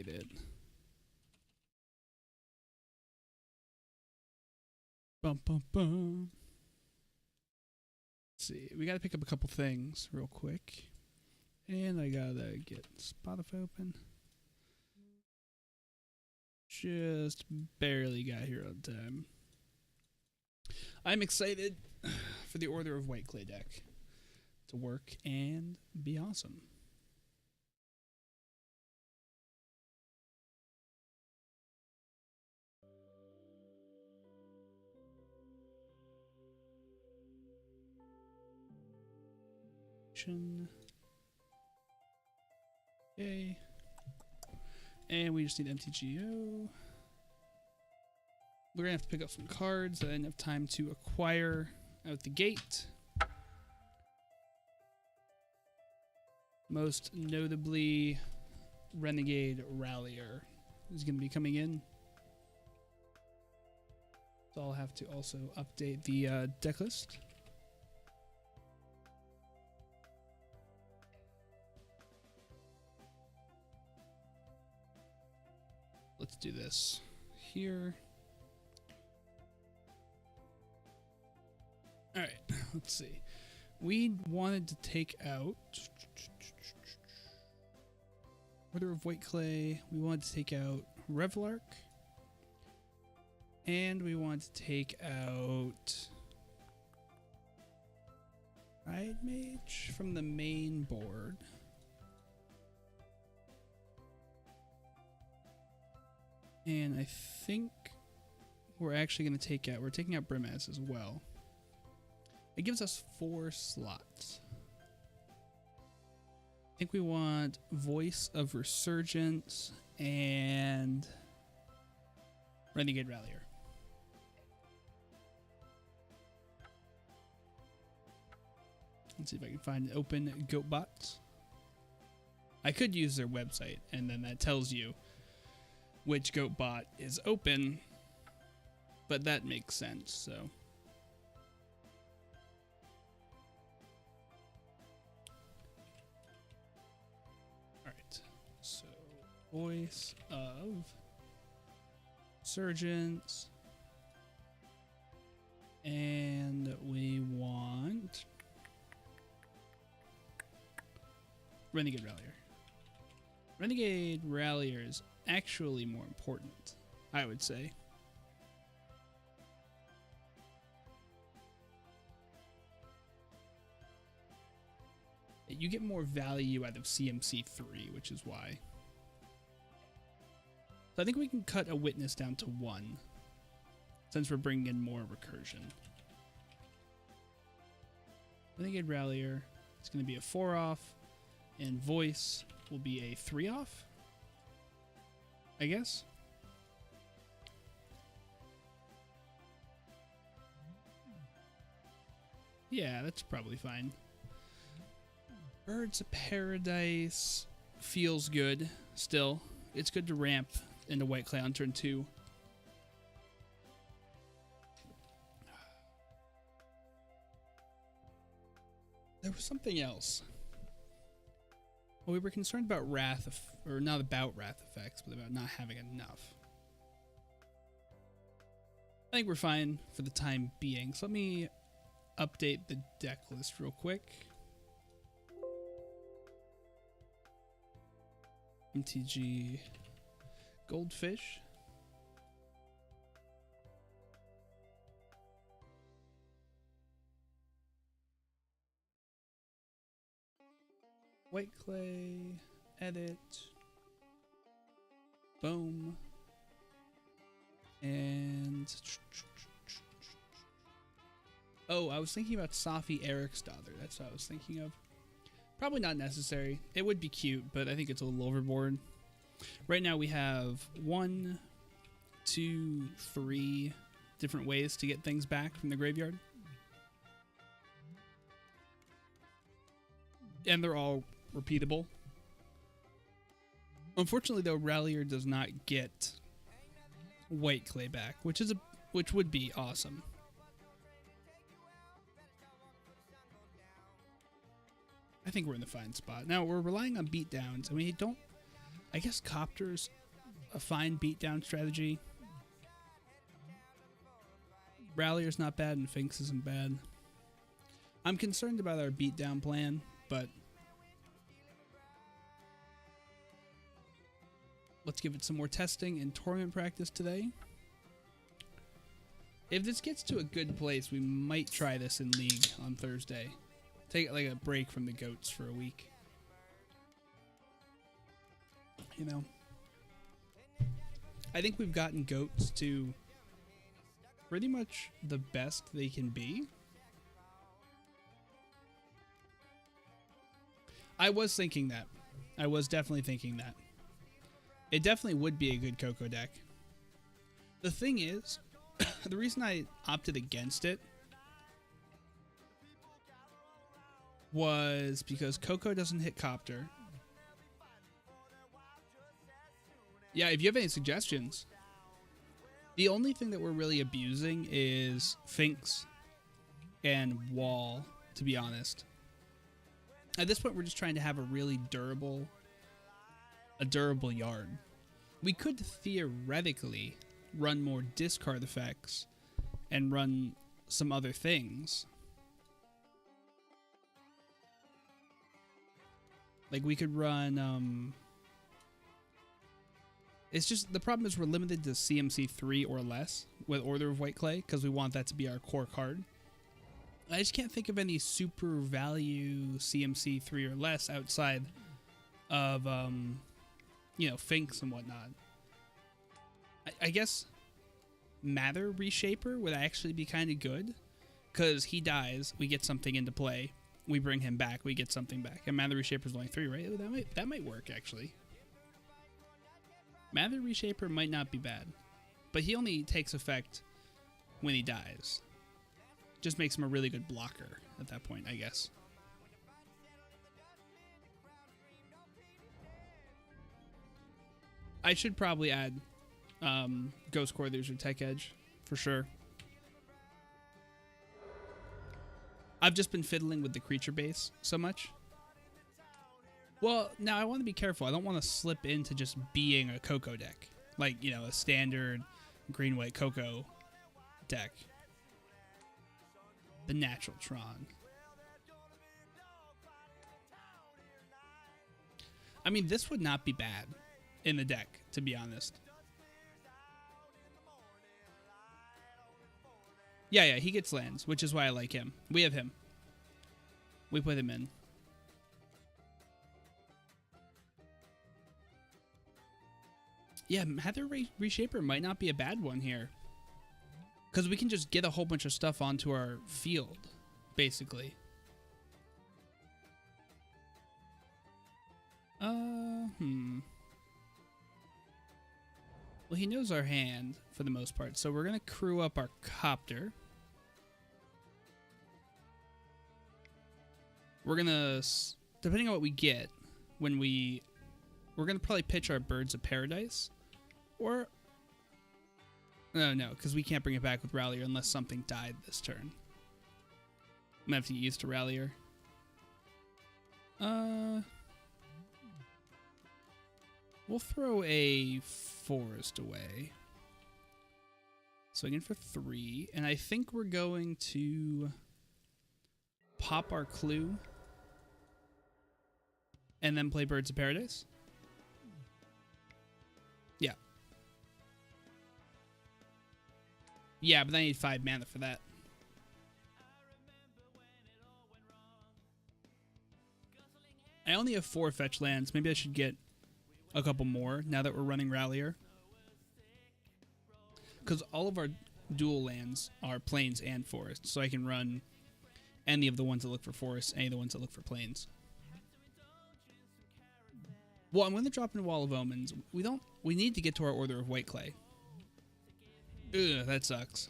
it. Bum, bum, bum. Let's see. We got to pick up a couple things real quick. And I got to get Spotify open. Just barely got here on time. I'm excited for the Order of Whiteclay deck to work and be awesome. Okay. And we just need MTGO. We're gonna have to pick up some cards that I didn't have time to acquire out the gate. Most notably, Renegade Rallier is gonna be coming in. So I'll have to also update the deck list. Let's do this here. All right, let's see. We wanted to take out Order of Whiteclay. We wanted to take out Revelark. And we wanted to take out Pride Mage from the main board. And I think we're actually going to take out, we're taking out Brimaz as well. It gives us 4 slots. I think we want Voice of Resurgence and Renegade Rallier. Let's see if I can find an open GoatBot. I could use their website, and then that tells you which GoatBot is open, but that makes sense, so. Alright, so Voice of Surgeons, and we want Renegade Rallier. Renegade Rallier is actually more important, I would say. You get more value out of CMC3, which is why. So I think we can cut a Witness down to 1, since we're bringing in more recursion. Renegade Rallier, it's going to be a 4 off, and Voice will be a 3 off, I guess. Yeah, that's probably fine. Birds of Paradise feels good still. It's good to ramp into Whiteclay on turn 2. There was something else. Well, we were concerned about or not about Wrath effects, but about not having enough. I think we're fine for the time being. So let me update the deck list real quick. MTG Goldfish. Whiteclay, edit, boom, and oh, I was thinking about Safi Eriksdottir. That's what I was thinking of. Probably not necessary. It would be cute, but I think it's a little overboard. Right now we have 1, 2, 3 different ways to get things back from the graveyard. And they're all repeatable. Unfortunately, though, Rallier does not get Whiteclay back, which would be awesome. I think we're in the fine spot. Now, we're relying on beatdowns, and we don't I guess Copter's a fine beatdown strategy. Rallier's not bad and Finks isn't bad. I'm concerned about our beatdown plan, but let's give it some more testing and tournament practice today. If this gets to a good place, we might try this in League on Thursday. Take like a break from the goats for a week. You know, I think we've gotten goats to pretty much the best they can be. I was thinking that. I was definitely thinking that. It definitely would be a good Coco deck. The thing is, the reason I opted against it was because Coco doesn't hit Copter. Yeah, if you have any suggestions. The only thing that we're really abusing is Finks and Wall, to be honest. At this point, we're just trying to have a really durable yard. We could theoretically run more discard effects and run some other things. Like we could run, it's just, the problem is we're limited to CMC 3 or less with Order of Whiteclay because we want that to be our core card. I just can't think of any super value CMC 3 or less outside of, you know, Finks and whatnot. I guess Mather Reshaper would actually be kind of good because he dies, we get something into play, we bring him back, we get something back. And Mather Reshaper's only 3, right? That might work, actually. Mather Reshaper might not be bad, but he only takes effect when he dies. Just makes him a really good blocker at that point, I guess. I should probably add Ghost Quarters or Tech Edge, for sure. I've just been fiddling with the creature base so much. Well, now I want to be careful. I don't want to slip into just being a Coco deck. Like, you know, a standard green-white Coco deck. The Natural Tron. I mean, this would not be bad in the deck, to be honest. Yeah, he gets lands, which is why I like him. We have him. We put him in. Yeah, Mather Reshaper might not be a bad one here. Because we can just get a whole bunch of stuff onto our field, basically. Well, he knows our hand, for the most part. So we're going to crew up our Copter. We're going to, depending on what we get, we're going to probably pitch our Birds of Paradise. Or, no, because we can't bring it back with Rallier unless something died this turn. I'm going to have to get used to Rallier. We'll throw a Forest away. So again for 3. And I think we're going to pop our Clue. And then play Birds of Paradise. Yeah. Yeah, but I need 5 mana for that. I only have 4 fetch lands. Maybe I should get a couple more now that we're running Rallier. Because all of our dual lands are plains and forests. So I can run any of the ones that look for forests, any of the ones that look for plains. Well, I'm going to drop in a Wall of Omens. We need to get to our Order of Whiteclay. Ugh, that sucks.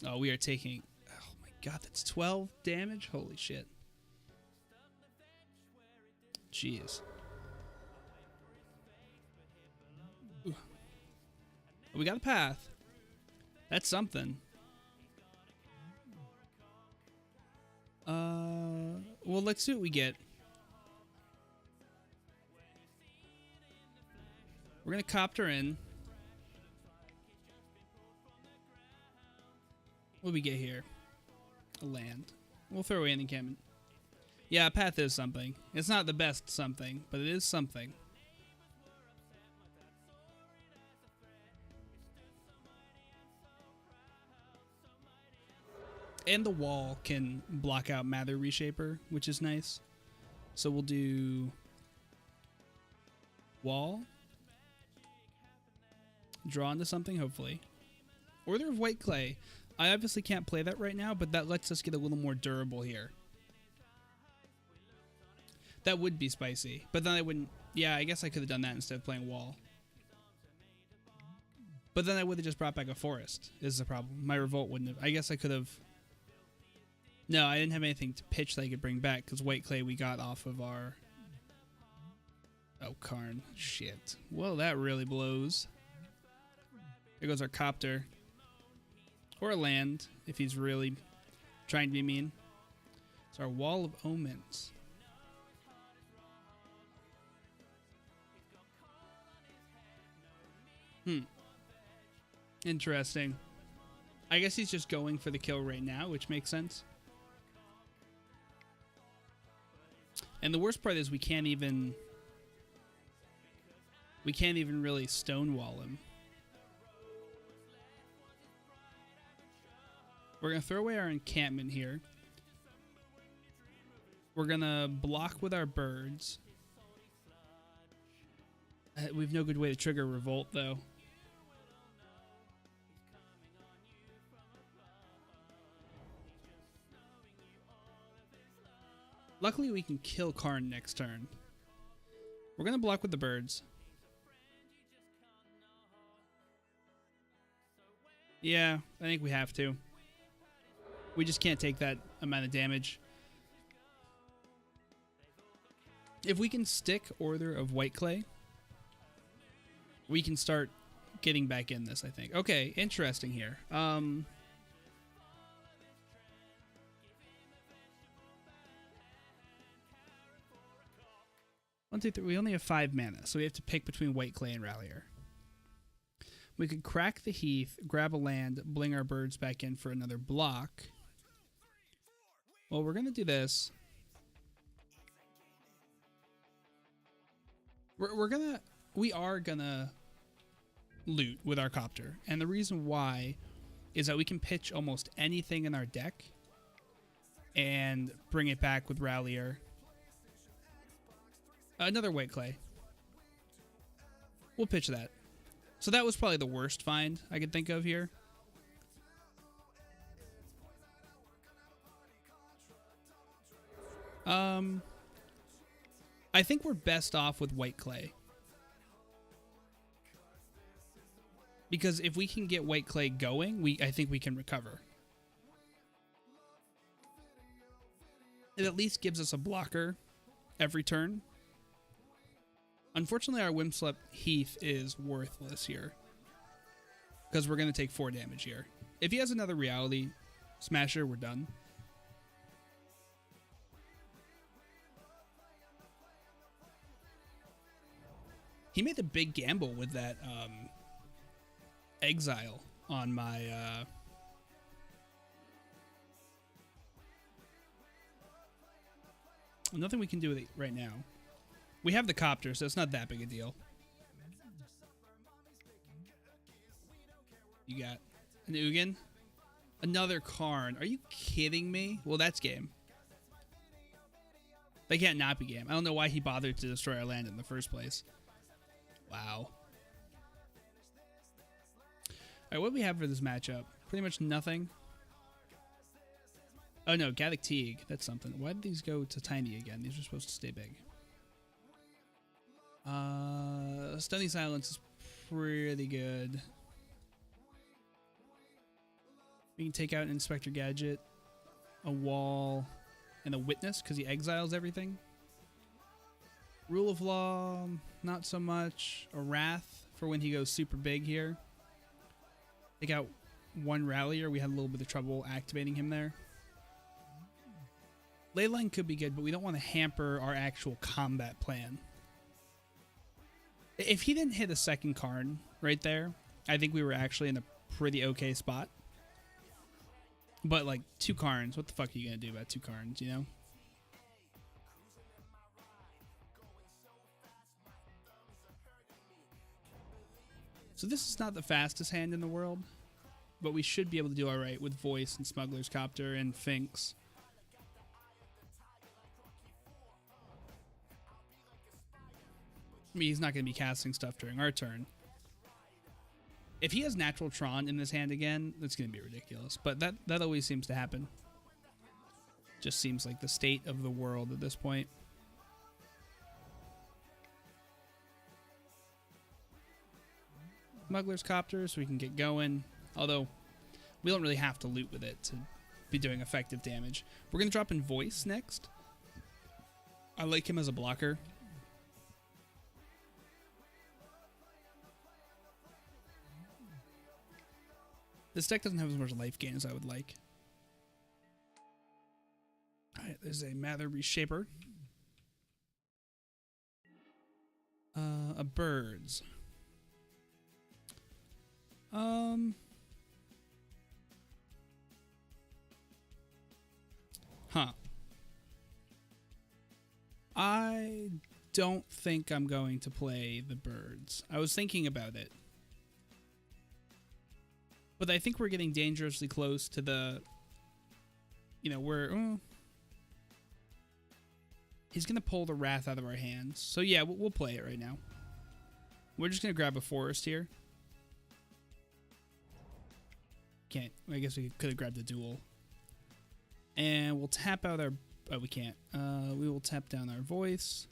Oh, we are taking... Oh my god, that's 12 damage? Holy shit. Jeez. Ooh. We got a path. That's something. Well, let's see what we get. We're going to copter in. What do we get here? A land. We'll throw away an encampment. Yeah, path is something. It's not the best something, but it is something. And the wall can block out Mather Reshaper, which is nice. So we'll do wall. Draw into something, hopefully. Order of Whiteclay. I obviously can't play that right now, but that lets us get a little more durable here. That would be spicy, but then I wouldn't... Yeah, I guess I could have done that instead of playing wall. But then I would have just brought back a forest, is the problem. My revolt wouldn't have... I guess I could have... No, I didn't have anything to pitch that I could bring back, because Whiteclay we got off of our... Oh, Karn. Shit. Well, that really blows. There goes our copter. Or a land, if he's really trying to be mean. It's our Wall of Omens. Interesting. I guess he's just going for the kill right now, which makes sense. And the worst part is we can't even really stonewall him. We're going to throw away our encampment here. We're going to block with our birds. We have no good way to trigger revolt, though. Luckily, we can kill Karn next turn. We're going to block with the birds. Yeah, I think we have to. We just can't take that amount of damage. If we can stick Order of Whiteclay, we can start getting back in this, I think. Okay, interesting here. 1, 2, 3. We only have 5 mana, so we have to pick between Whiteclay and Rallier. We could crack the Heath, grab a land, bring our birds back in for another block. Well, we're going to do this. We are gonna loot with our copter. And the reason why is that we can pitch almost anything in our deck and bring it back with Rallier. Another Whiteclay. We'll pitch that. So that was probably the worst find I could think of here. I think we're best off with Whiteclay. Because if we can get Whiteclay going, I think we can recover. It at least gives us a blocker every turn. Unfortunately, our Windswept Heath is worthless here. Because we're going to take 4 damage here. If he has another Reality Smasher, we're done. He made a big gamble with that exile on my... Nothing we can do with it right now. We have the copter, so it's not that big a deal. You got an Ugin? Another Karn. Are you kidding me? Well, that's game. They can't not be game. I don't know why he bothered to destroy our land in the first place. Wow. Alright, what do we have for this matchup? Pretty much nothing. Oh no, Gaddock Teague. That's something. Why did these go to tiny again? These are supposed to stay big. Stunning Silence is pretty good. We can take out an Inspector Gadget, a Wall, and a Witness because he exiles everything. Rule of Law, not so much. A Wrath for when he goes super big here. Take out 1 Rallier. We had a little bit of trouble activating him there. Leyline could be good, but we don't want to hamper our actual combat plan. If he didn't hit a second Karn right there, I think we were actually in a pretty okay spot. But, like, 2 Karns, what the fuck are you going to do about 2 Karns, you know? So this is not the fastest hand in the world, but we should be able to do alright with Voice and Smuggler's Copter and Finks. I mean, he's not going to be casting stuff during our turn. If he has Natural Tron in this hand again, that's going to be ridiculous. But that always seems to happen. Just seems like the state of the world at this point. Smuggler's Copter, so we can get going. Although, we don't really have to loot with it to be doing effective damage. We're going to drop in Voice next. I like him as a blocker. This deck doesn't have as much life gain as I would like. Alright, there's a Mather Reshaper. A Birds. Huh. I don't think I'm going to play the Birds. I was thinking about it. But I think we're getting dangerously close to the... You know, we're... he's going to pull the Wrath out of our hands. So yeah, we'll play it right now. We're just going to grab a Forest here. Can't. I guess we could have grabbed a Duel. And we'll tap out our... Oh, we can't. We will tap down our Voice.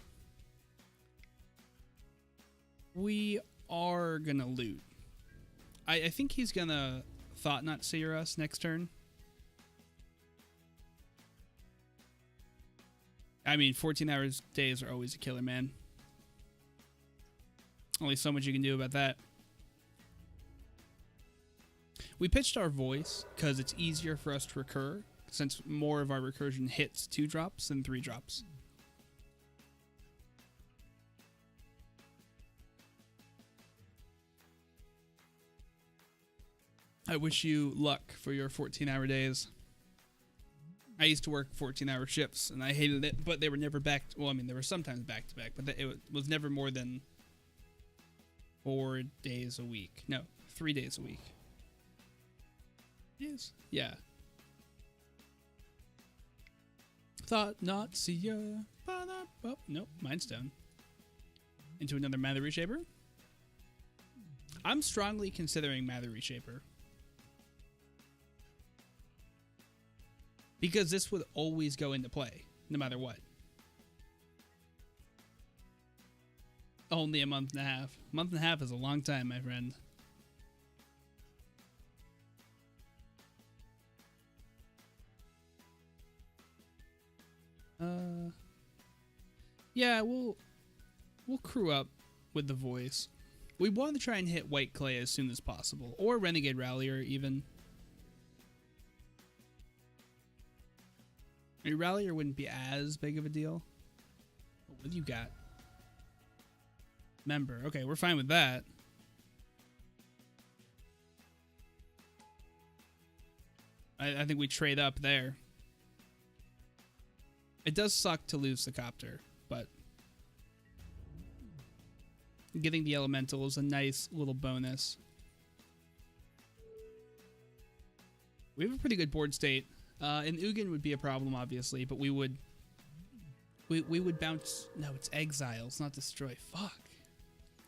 We are going to loot. I think he's going to Thought Not Seer us next turn. I mean, 14 hours days are always a killer, man. Only so much you can do about that. We pitched our Voice because it's easier for us to recur, since more of our recursion hits 2 drops than 3 drops. I wish you luck for your 14-hour days. I used to work 14-hour shifts, and I hated it, but they were never back. Well, I mean, they were sometimes back-to-back, but it was never more than 4 days a week. No, 3 days a week. Yes. Yeah. Thought not see ya. Oh, nope, Mind's down. Into another Mather Reshaper. I'm strongly considering Mather Reshaper. Because this would always go into play, no matter what. Only a month and a half. A month and a half is a long time, my friend. Yeah, we'll crew up with the Voice. We want to try and hit Whiteclay as soon as possible, or Renegade Rallier even. A Rallier wouldn't be as big of a deal. What do you got? Member. Okay, we're fine with that. I think we trade up there. It does suck to lose the Copter, but getting the Elemental is a nice little bonus. We have a pretty good board state. And Ugin would be a problem, obviously, but we would bounce. No, it's Exile. It's not Destroy. Fuck.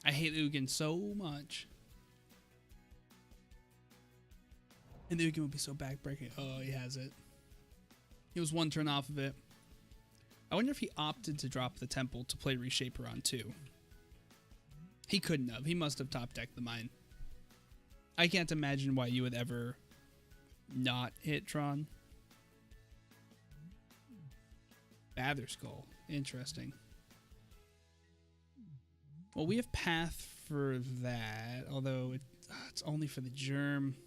I hate Ugin so much. And Ugin would be so backbreaking. Oh, he has it. He was 1 turn off of it. I wonder if he opted to drop the Temple to play Reshaper on 2. He couldn't have. He must have top decked the mine. I can't imagine why you would ever not hit Tron. Batterskull. Interesting. Well, we have Path for that, although it's only for the Germ.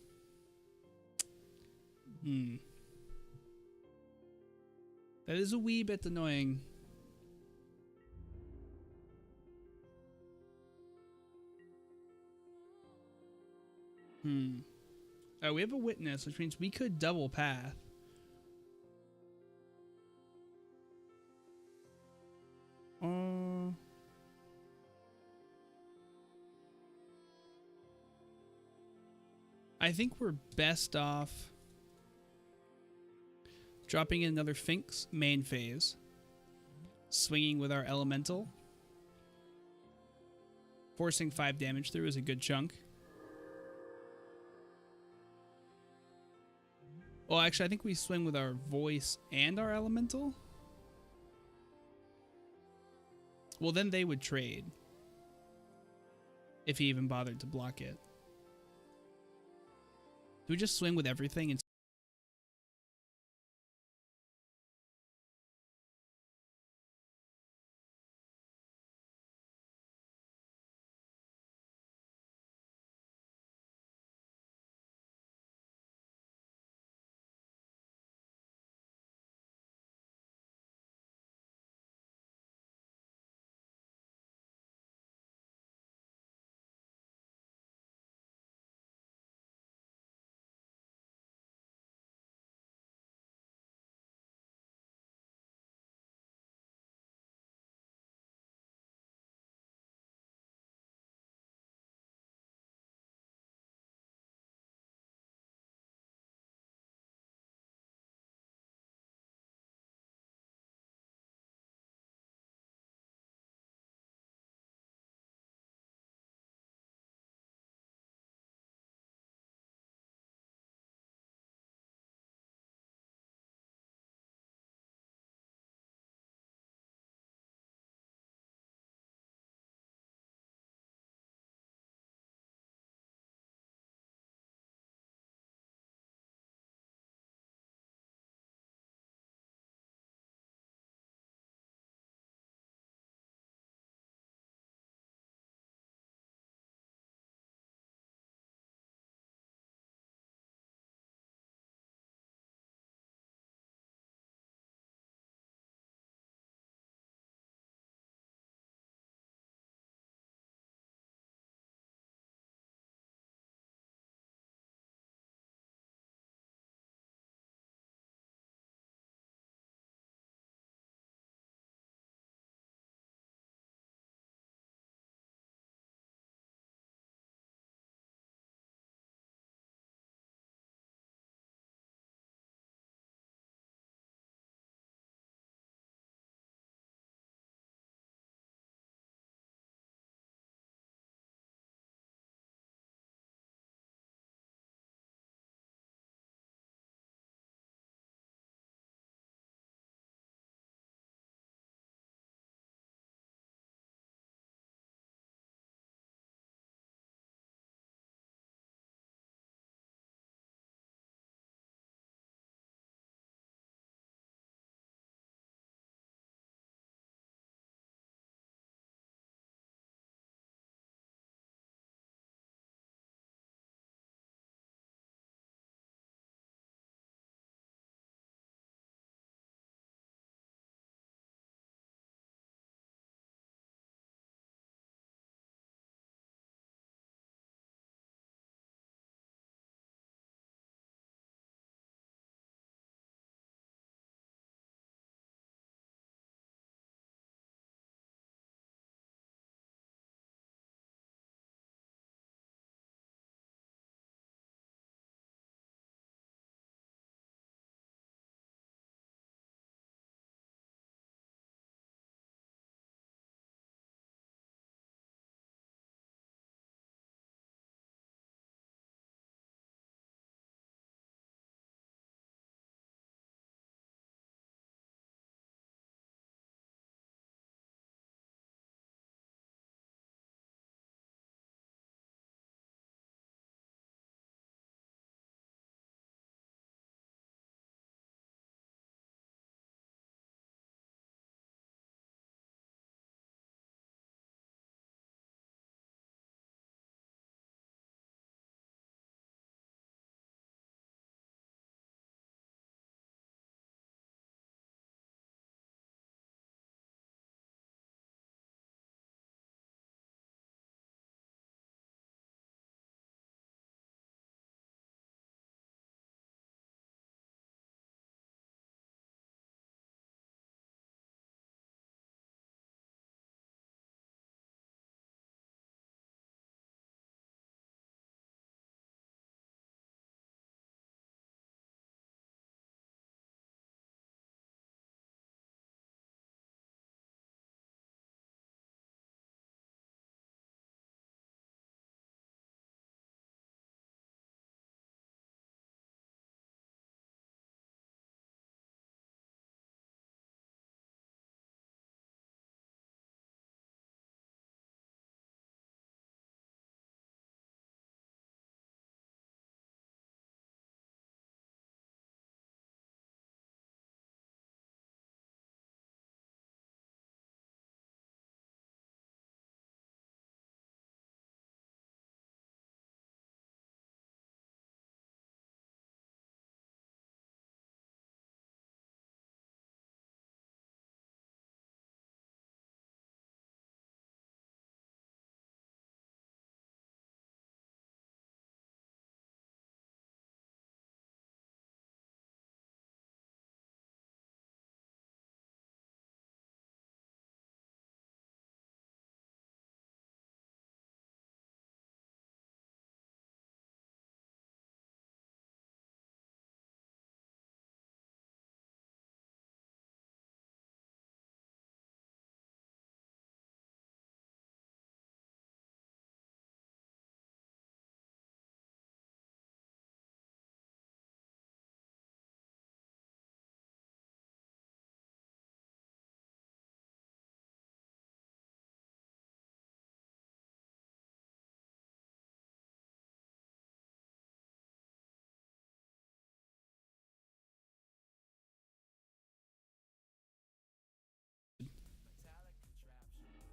That is a wee bit annoying. Hmm. Oh, we have a witness, which means we could double path. I think we're best off dropping in another Finks main phase, swinging with our elemental. Forcing 5 damage through is a good chunk. Well, actually, I think we swing with our voice and our elemental. Well, then they would trade. If he even bothered to block it. Do we just swing with everything and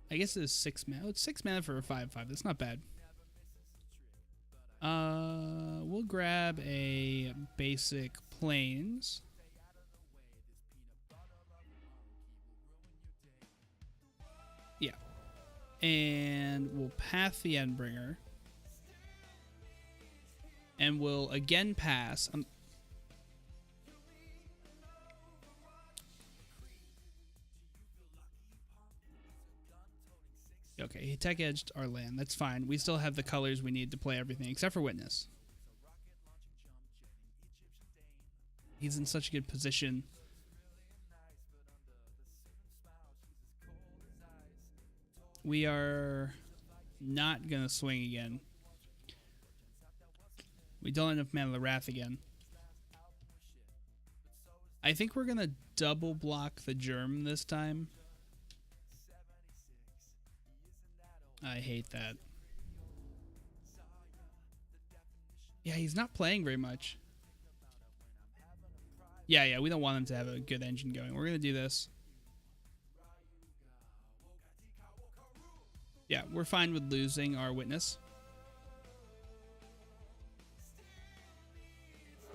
I guess it is 6 mana. Oh, it's 6 mana for a 5/5. That's not bad. We'll grab a basic plains. Yeah. And we'll path the Endbringer. And we'll again pass. Okay, he tech edged our land. That's fine. We still have the colors we need to play everything except for Witness. He's in such a good position. We are not going to swing again. We don't have enough mana to Wrath again. I think we're going to double block the Germ this time. I hate that. Yeah, he's not playing very much. Yeah, we don't want him to have a good engine going. We're going to do this. Yeah, we're fine with losing our Witness.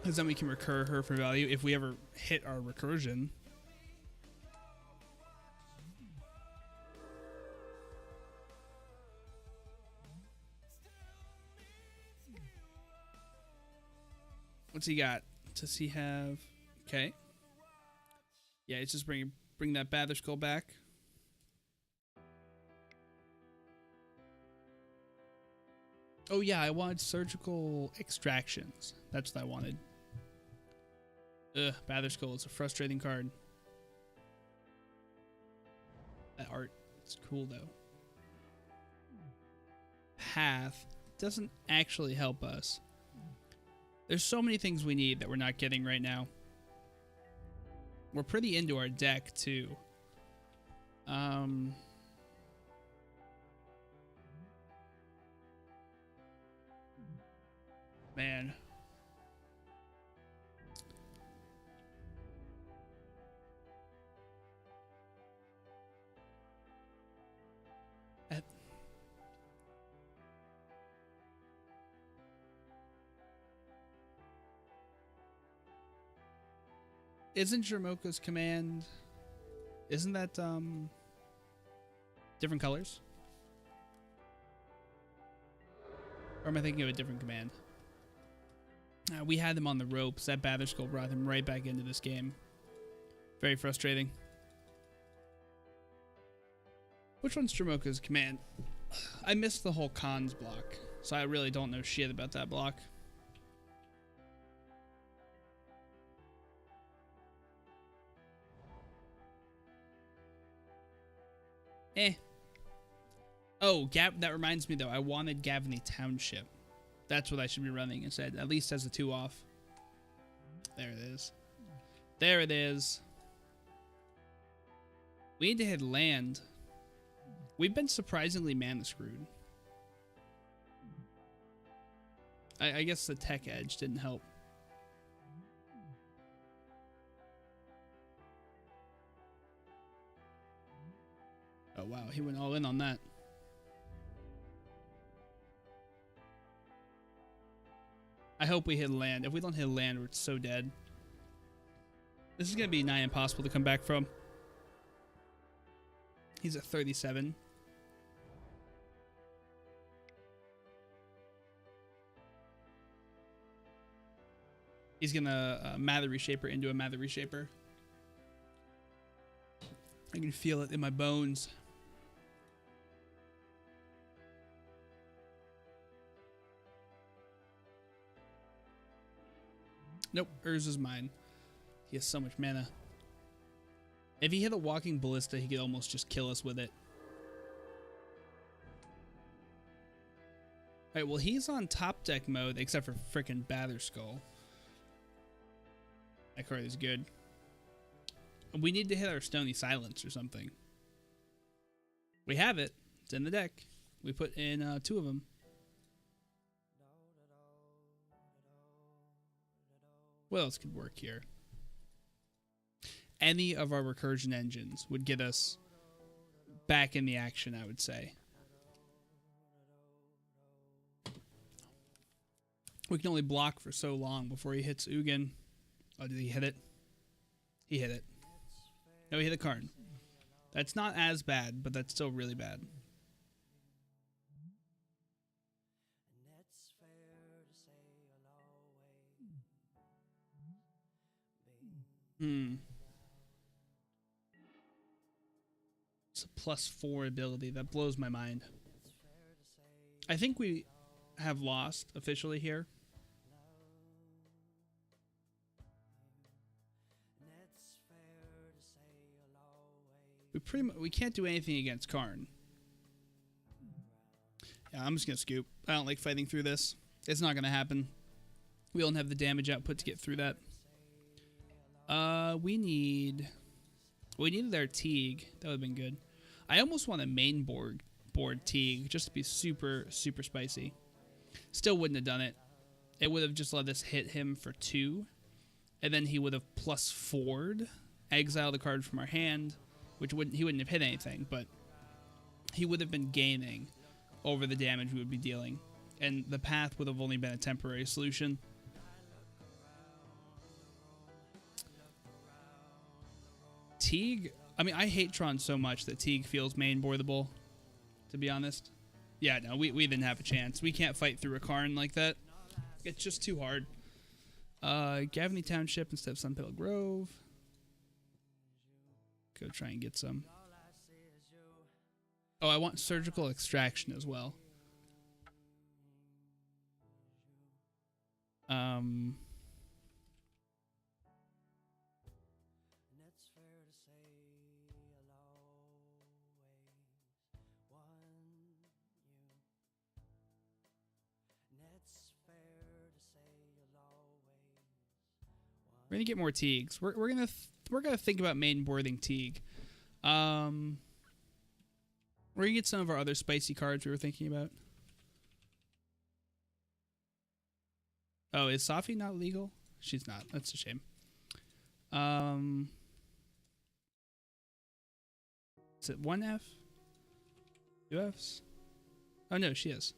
Because then we can recur her for value if we ever hit our recursion. What's he got? Does he have... Okay. Yeah, it's just bring that Batherskull back. Oh yeah, I wanted surgical extractions. That's what I wanted. Ugh, Batherskull is a frustrating card. That art is cool though. Path doesn't actually help us. There's so many things we need that we're not getting right now. We're pretty into our deck too. Man. Isn't Jermoka's command... Isn't that, different colors? Or am I thinking of a different command? We had him on the ropes. That Batherskull brought him right back into this game. Very frustrating. Which one's Jermoka's command? I missed the whole cons block, so I really don't know shit about that block. Oh, that reminds me though. I wanted Gavney Township. That's what I should be running instead. At least as a 2-off. There it is. There it is. We need to hit land. We've been surprisingly mana screwed. I guess the tech edge didn't help. Oh wow, he went all in on that. I hope we hit land. If we don't hit land, we're so dead. This is going to be nigh impossible to come back from. He's at 37. He's going to Mather Reshaper into a Mather Reshaper. I can feel it in my bones. Nope, Urza's mine. He has so much mana. If he hit a Walking Ballista, he could almost just kill us with it. Alright, well, he's on top deck mode, except for frickin' Batherskull. That card is good. We need to hit our Stony Silence or something. We have it. It's in the deck. We put in 2 of them. What else could work here? Any of our recursion engines would get us back in the action, I would say. We can only block for so long before he hits Ugin. Oh, did he hit it? He hit it. No, he hit the Karn. That's not as bad, but that's still really bad. It's a +4 ability. That blows my mind. I think we have lost officially here. We can't do anything against Karn. Yeah, I'm just gonna scoop. I don't like fighting through this. It's not gonna happen. We don't have the damage output to get through that. We needed our Teague. That would have been good. I almost want a main board Teague just to be super, super spicy. Still wouldn't have done it. It would have just let us hit him for 2. And then he would have +4'd, exile the card from our hand, which he wouldn't have hit anything, but he would have been gaining over the damage we would be dealing. And the path would have only been a temporary solution. Teague, I mean, I hate Tron so much that Teague feels main boardable, to be honest. Yeah, no, we didn't have a chance. We can't fight through a Karn like that. It's just too hard. Gavney Township instead of Sunpale Grove. Go try and get some. Oh, I want Surgical Extraction as well. We're gonna get more Teagues. We're gonna think about main boarding Teague. We're gonna get some of our other spicy cards we were thinking about. Oh, is Safi not legal? She's not. That's a shame. Is it 1F? 2Fs? Oh no, she is.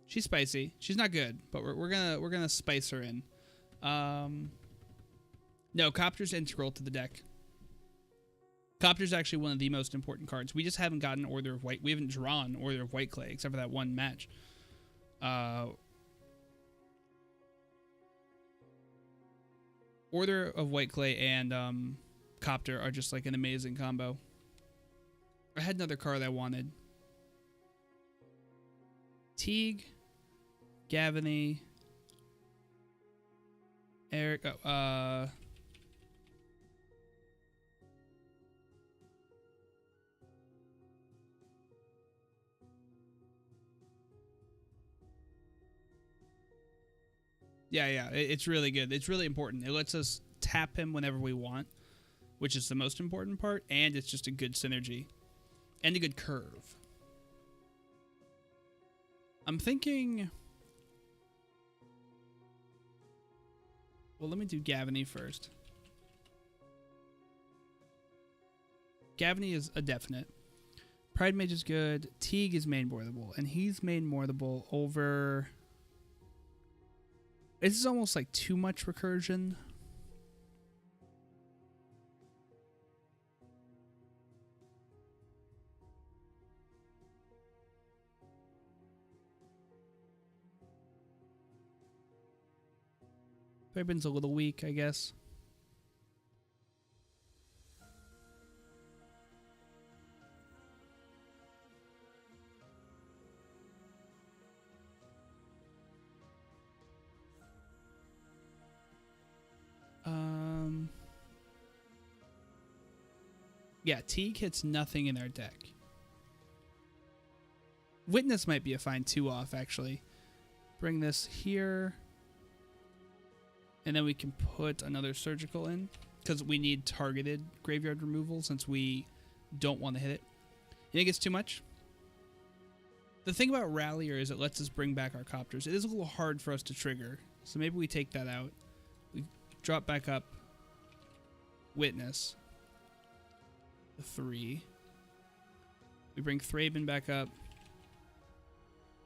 She's spicy. She's not good, but we're gonna spice her in. No, Copter's integral to the deck. Copter's actually one of the most important cards. We just haven't gotten Order of White. We haven't drawn Order of Whiteclay except for that one match. Order of Whiteclay and Copter are just like an amazing combo. I had another card I wanted. Teague, Gavany, Eric. Yeah, it's really good. It's really important. It lets us tap him whenever we want, which is the most important part, and it's just a good synergy and a good curve. I'm thinking... Well, let me do Gavany first. Gavany is a definite. Pride Mage is good. Teague is main boardable, and he's main boardable over... This is almost like too much recursion. Fairbairn's a little weak, I guess. Yeah, Teague hits nothing in our deck. Witness might be a fine 2-off, actually. Bring this here. And then we can put another surgical in. Because we need targeted graveyard removal since we don't want to hit it. You think it's too much? The thing about Rallier is it lets us bring back our Copters. It is a little hard for us to trigger. So maybe we take that out. We drop back up Witness. The 3. We bring Thraben back up.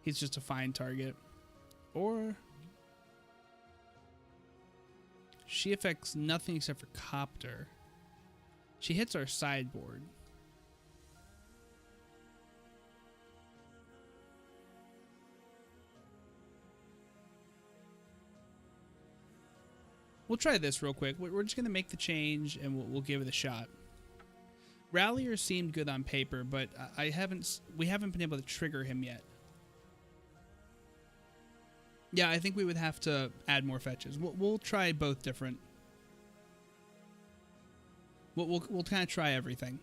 He's just a fine target. Or she affects nothing except for Copter. She hits our sideboard. We'll try this real quick. We're just going to make the change and we'll give it a shot. Rallier seemed good on paper, but we haven't been able to trigger him yet. Yeah, I think we would have to add more fetches. We'll try both different. We'll kind of try everything.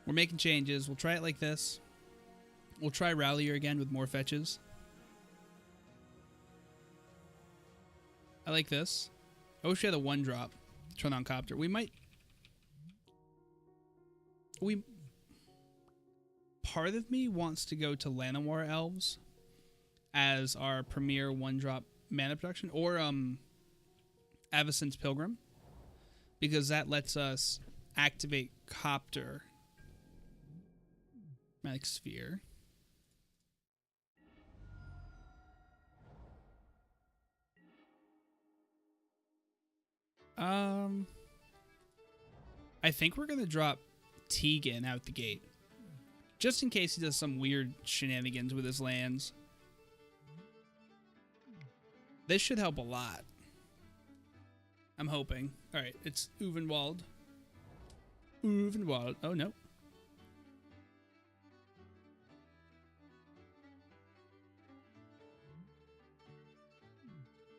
We're making changes. We'll try it like this. We'll try Rallier again with more fetches. I like this. I wish we had a 1-drop. Turn on Copter. Part of me wants to go to Llanowar Elves as our premier 1-drop mana production, or Avacyn's Pilgrim, because that lets us activate Copter. Magic Sphere. I think we're gonna drop Tegan out the gate, just in case he does some weird shenanigans with his lands. This should help a lot. I'm hoping. All right, it's Uvenwald. Uvenwald. Oh no.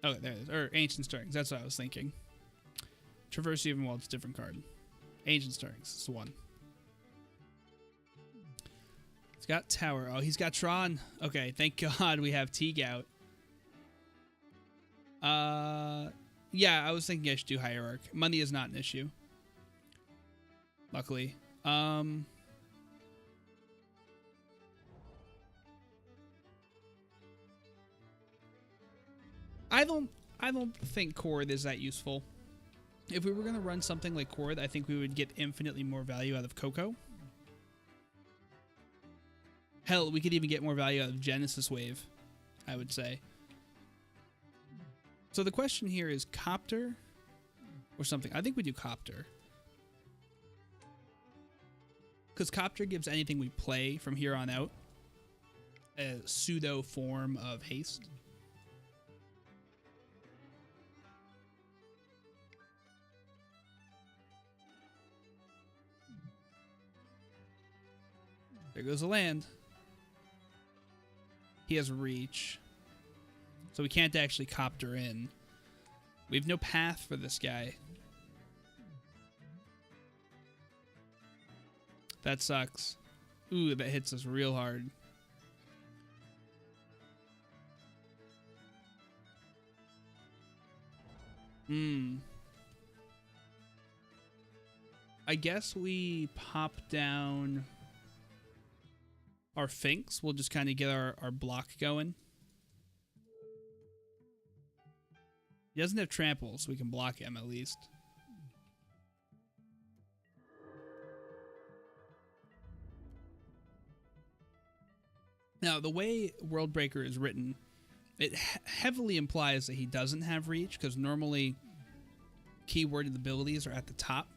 Oh, there it is. Or Ancient Stirrings. That's what I was thinking. Traverse Evenwald's a different card. Ancient Stirrings is the one. He's got Tower. Oh, he's got Tron. Okay, thank God we have Teague out. Yeah, I was thinking I should do Hierarch. Money is not an issue. Luckily. I don't think Chord is that useful. If we were going to run something like Chord, I think we would get infinitely more value out of Coco. Hell, we could even get more value out of Genesis Wave, I would say. So the question here is Copter or something. I think we do Copter. Because Copter gives anything we play from here on out a pseudo form of haste. There goes the land. He has reach. So we can't actually Copter in. We have no path for this guy. That sucks. Ooh, that hits us real hard. I guess we pop down our Finks. We'll just kind of get our block going. He doesn't have trample, so we can block him at least. Now, the way Worldbreaker is written, it heavily implies that he doesn't have reach, because normally keyworded abilities are at the top.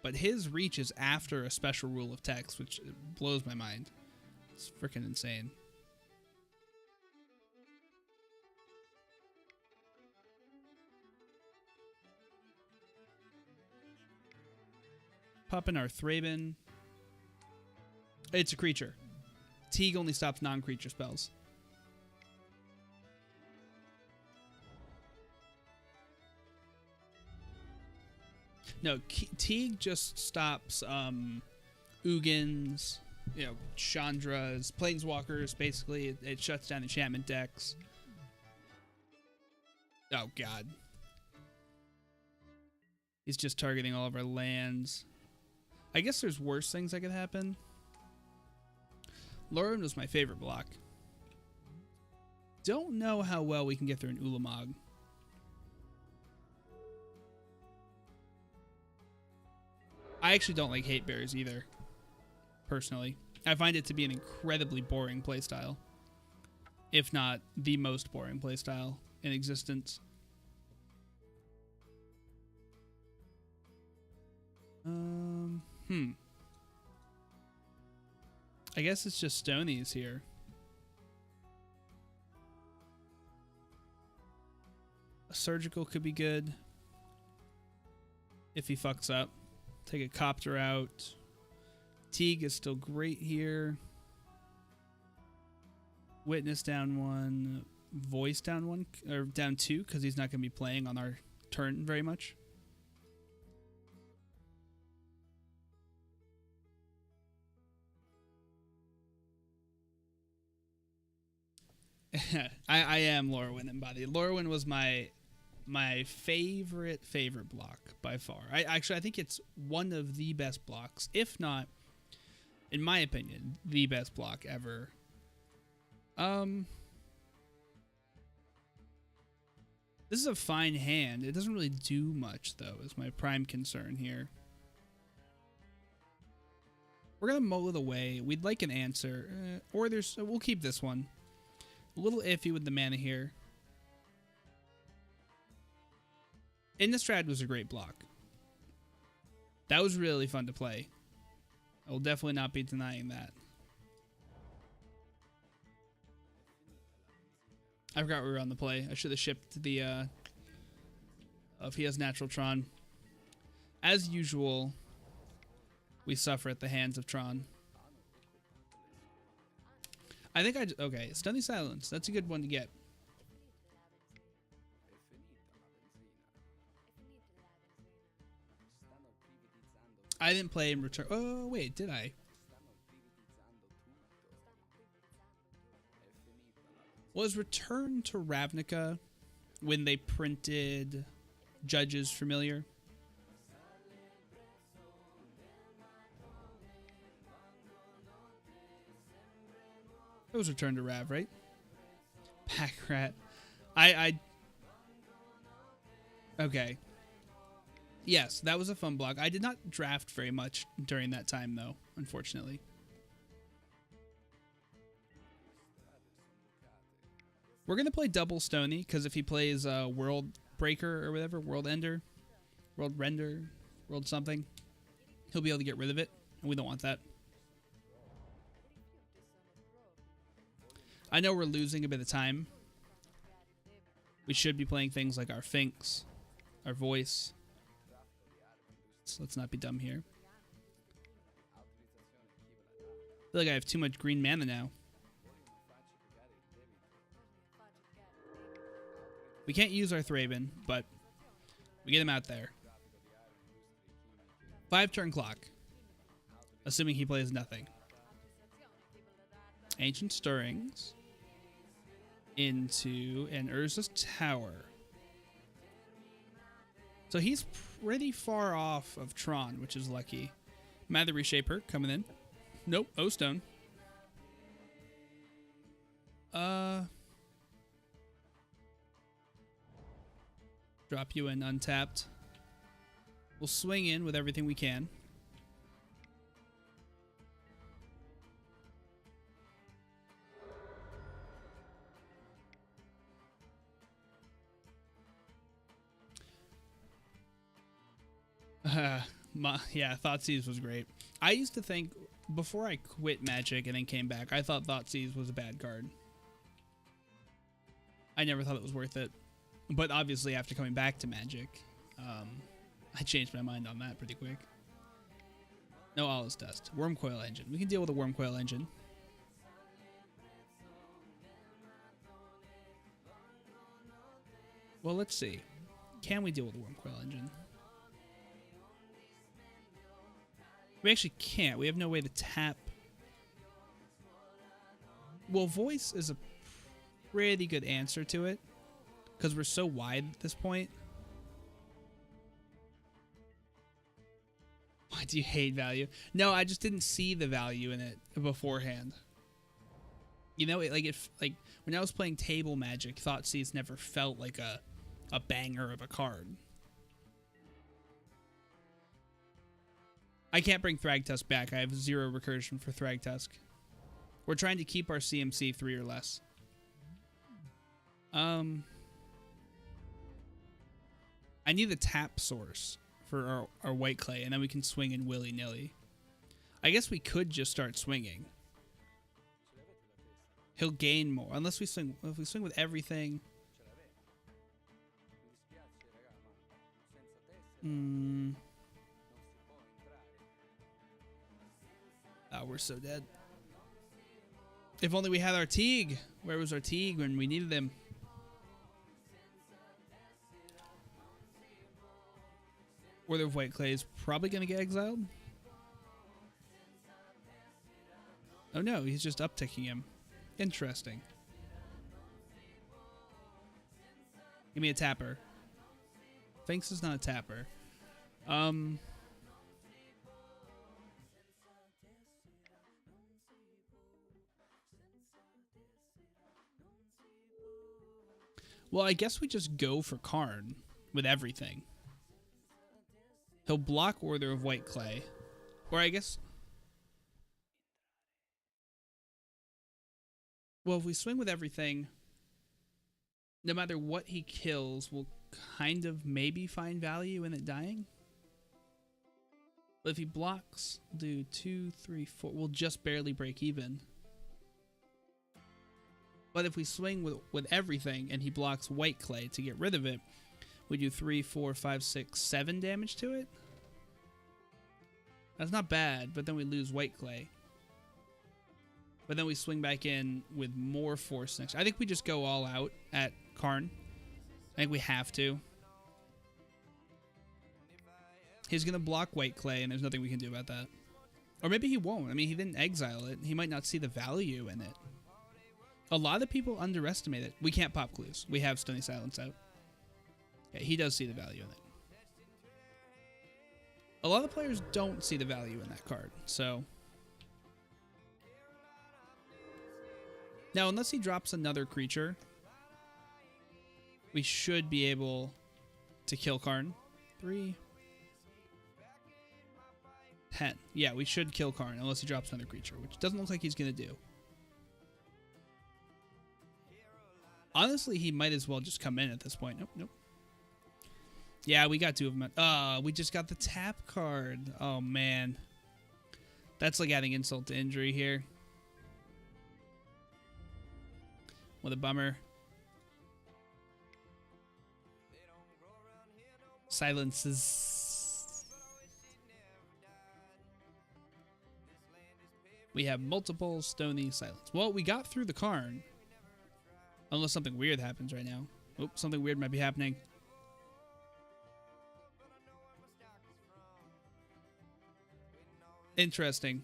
But his reach is after a special rule of text, which blows my mind. It's freaking insane. Pop in our Thraben. It's a creature. Teague only stops non-creature spells. No, Teague just stops Ugins, Chandras, Planeswalkers, basically. It shuts down enchantment decks. Oh, God. He's just targeting all of our lands. I guess there's worse things that could happen. Lurin was my favorite block. Don't know how well we can get through an Ulamog. I actually don't like Hate Bears either. personally. I find it to be an incredibly boring playstyle, if not the most boring playstyle in existence. I guess it's just Stonies here. A surgical could be good if he fucks up. Take a copter out. Teague is still great here. Witness down 1. Voice down 1, or down 2, because he's not going to be playing on our turn very much. I am Lorwyn embodied. Lorwyn was my favorite block by far. I think it's one of the best blocks, if not, in my opinion, the best block ever. This is a fine hand. It doesn't really do much, though, is my prime concern here. We're gonna mull it away. We'd like an answer, or we'll keep this one. A little iffy with the mana here. Innistrad was a great block. That was really fun to play. I will definitely not be denying that. I forgot we were on the play. I should have shipped the if he has Natural Tron. As usual, we suffer at the hands of Tron. I think okay, Stunning Silence. That's a good one to get. I didn't play in return. Oh, wait, did I? Was Return to Ravnica when they printed Judge's Familiar? It was Return to Rav, right? Pack Rat. Okay. Yes, that was a fun block. I did not draft very much during that time, though, unfortunately. We're going to play double Stony, because if he plays World Breaker or whatever, World Ender, World Render, World something, he'll be able to get rid of it, and we don't want that. I know we're losing a bit of time. We should be playing things like our Finks, our Voice. So let's not be dumb here. I feel like I have too much green mana now. We can't use our Thraben, but we get him out there. 5-turn clock. Assuming he plays nothing. Ancient Stirrings. Into an Urza's Tower. So he's pretty far off of Tron, which is lucky. Mather Reshaper coming in. Nope, O-Stone. Drop you in untapped. We'll swing in with everything we can. Yeah, Thoughtseize was great. I used to think, before I quit Magic and then came back, I thought Thoughtseize was a bad card. I never thought it was worth it. But obviously, after coming back to Magic, I changed my mind on that pretty quick. No All Is Dust. Wormcoil Engine. We can deal with a Wormcoil Engine. Well, let's see. Can we deal with a Wormcoil Engine? We actually can't. We have no way to tap. Well, Voice is a pretty good answer to it, because we're so wide at this point. Why do you hate value? No, I just didn't see the value in it beforehand. You know, like when I was playing table Magic, Thoughtseize never felt like a banger of a card. I can't bring Thragtusk back. I have 0 recursion for Thragtusk. We're trying to keep our CMC 3 or less. I need the tap source for our Whiteclay, and then we can swing in willy-nilly. I guess we could just start swinging. He'll gain more unless we swing. If we swing with everything. Oh, we're so dead. If only we had our Teague. Where was our Teague when we needed him? Order of Whiteclay is probably going to get exiled. Oh no, he's just upticking him. Interesting. Give me a tapper. Finks is not a tapper. Well, I guess we just go for Karn with everything. He'll block Order of Whiteclay. Or I guess... Well, if we swing with everything, no matter what he kills, we'll kind of maybe find value in it dying. But if he blocks, we'll do 2, 3, 4. We'll just barely break even. But if we swing with everything and he blocks Whiteclay to get rid of it, we do 3, 4, 5, 6, 7 damage to it. That's not bad, but then we lose Whiteclay. But then we swing back in with more force next. I think we just go all out at Karn. I think we have to. He's going to block Whiteclay, and there's nothing we can do about that. Or maybe he won't. I mean, he didn't exile it. He might not see the value in it. A lot of people underestimate it. We can't pop clues. We have Stony Silence out. Yeah, he does see the value in it. A lot of players don't see the value in that card, so... Now, unless he drops another creature, we should be able to kill Karn. 3, 10. Yeah, we should kill Karn unless he drops another creature, which doesn't look like he's going to do. Honestly, he might as well just come in at this point. Nope, nope. Yeah, we got 2 of them. We just got the tap card. Oh, man. That's like adding insult to injury here. What a bummer. Silences. We have multiple Stony Silence. Well, we got through the Karn. Unless something weird happens right now. Oh, something weird might be happening. Interesting.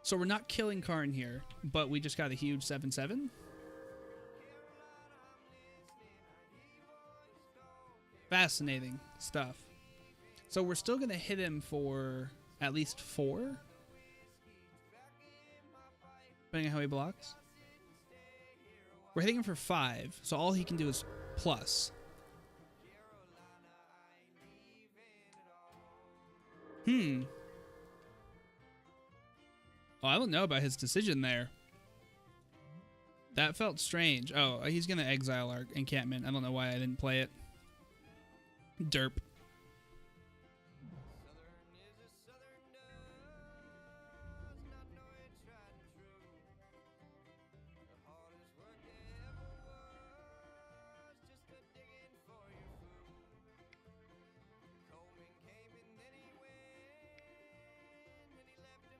So we're not killing Karn here, but we just got a huge 7/7. Fascinating stuff. So we're still going to hit him for at least 4. Depending on how he blocks. We're hitting him for 5, so all he can do is plus. Oh, I don't know about his decision there. That felt strange. Oh, he's going to exile our encampment. I don't know why I didn't play it. Derp.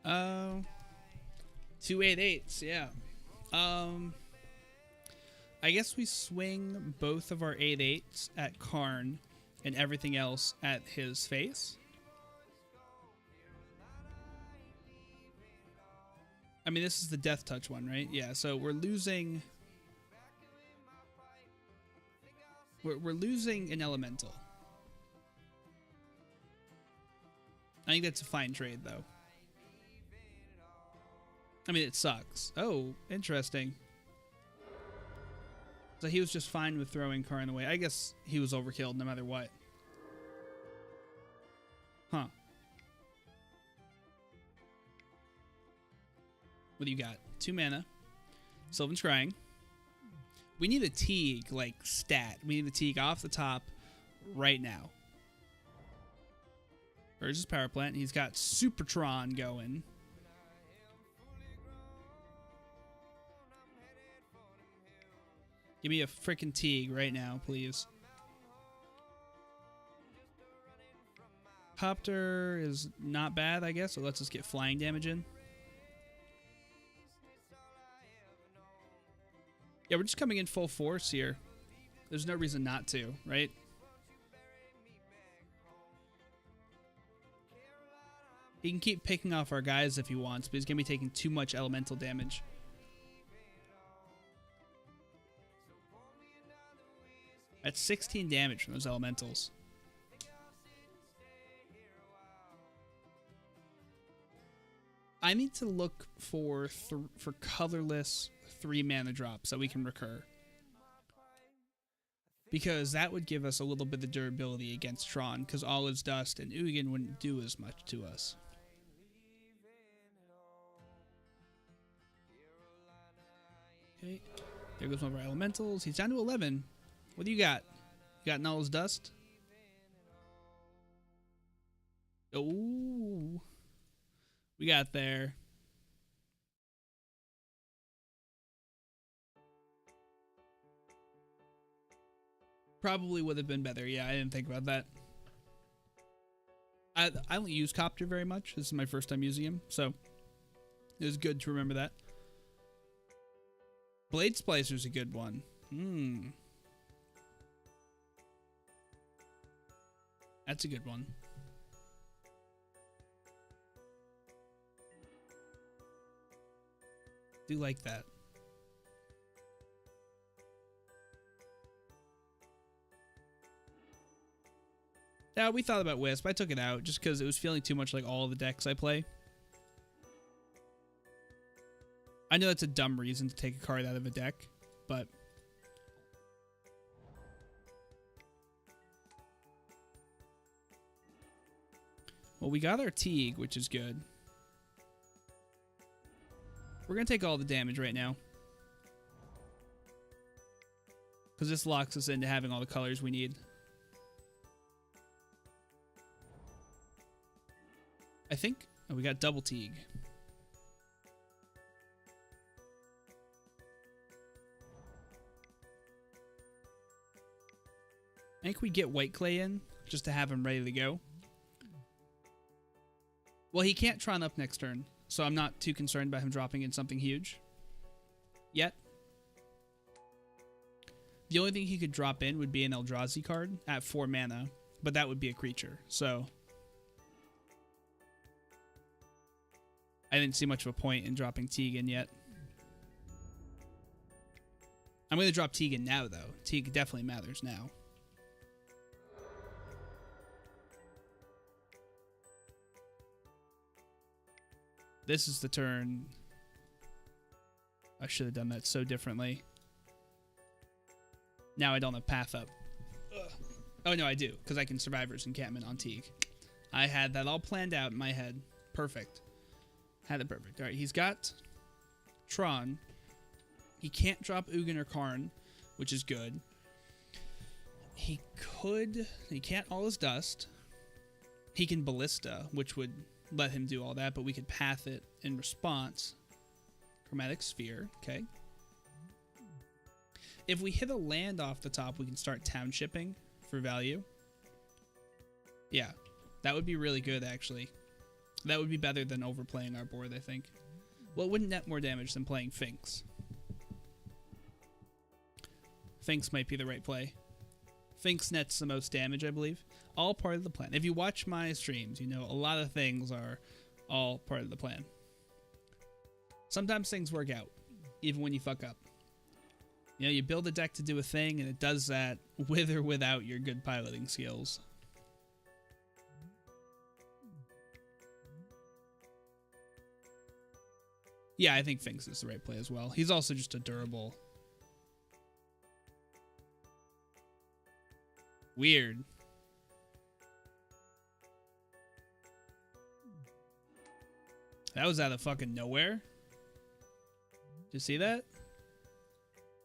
Oh, 2 8/8s, yeah. I guess we swing both of our 8/8s at Karn and everything else at his face. I mean, this is the Death Touch one, right? Yeah, so we're losing... We're losing an elemental. I think that's a fine trade, though. I mean, it sucks. Oh, interesting. So he was just fine with throwing Karn away. I guess he was overkilled no matter what. Huh. What do you got? 2 mana. Sylvan Scrying. We need a Teague, like, stat. We need a Teague off the top right now. Where's his power plant? He's got Supertron going. Give me a freaking Teague right now, please. Copter is not bad, I guess, so let's just get flying damage in. Yeah, we're just coming in full force here. There's no reason not to, right? He can keep picking off our guys if he wants, but he's going to be taking too much elemental damage. That's 16 damage from those elementals. I need to look for colorless 3 mana drops that we can recur. Because that would give us a little bit of durability against Tron, because Olive's Dust and Ugin wouldn't do as much to us. Okay, there goes one of our elementals. He's down to 11. What do you got? You got Null's Dust? Oh, we got there. Probably would have been better. Yeah, I didn't think about that. I don't use Copter very much. This is my first time using him, so it was good to remember that. Blade Splicer's a good one. That's a good one. Do like that. Yeah, we thought about Wisp. I took it out just because it was feeling too much like all the decks I play. I know that's a dumb reason to take a card out of a deck, but... Well, we got our Teague, which is good. We're going to take all the damage right now. Because this locks us into having all the colors we need. I think... Oh, we got double Teague. I think we get Whiteclay in, just to have him ready to go. Well, he can't Tron up next turn, so I'm not too concerned about him dropping in something huge. Yet. The only thing he could drop in would be an Eldrazi card at 4 mana, but that would be a creature, so... I didn't see much of a point in dropping Teague in yet. I'm going to drop Teague in now, though. Teague definitely matters now. This is the turn. I should have done that so differently. Now I don't have Path Up. Ugh. Oh, no, I do, because I can Survivor's Encampment on Teague. I had that all planned out in my head. Perfect. Had it perfect. All right, he's got Tron. He can't drop Ugin or Karn, which is good. He can't All His Dust. He can Ballista, which would let him do all that, but we could path it in response. Chromatic Sphere, okay. If we hit a land off the top, we can start townshipping for value. Yeah, that would be really good, actually. That would be better than overplaying our board, I think. Well, it wouldn't net more damage than playing Finks. Finks might be the right play. Finks nets the most damage, I believe. All part of the plan. If you watch my streams, you know a lot of things are all part of the plan. Sometimes things work out, even when you fuck up. You know, you build a deck to do a thing, and it does that with or without your good piloting skills. Yeah, I think Finks is the right play as well. He's also just a durable. Weird. That was out of fucking nowhere. you see that?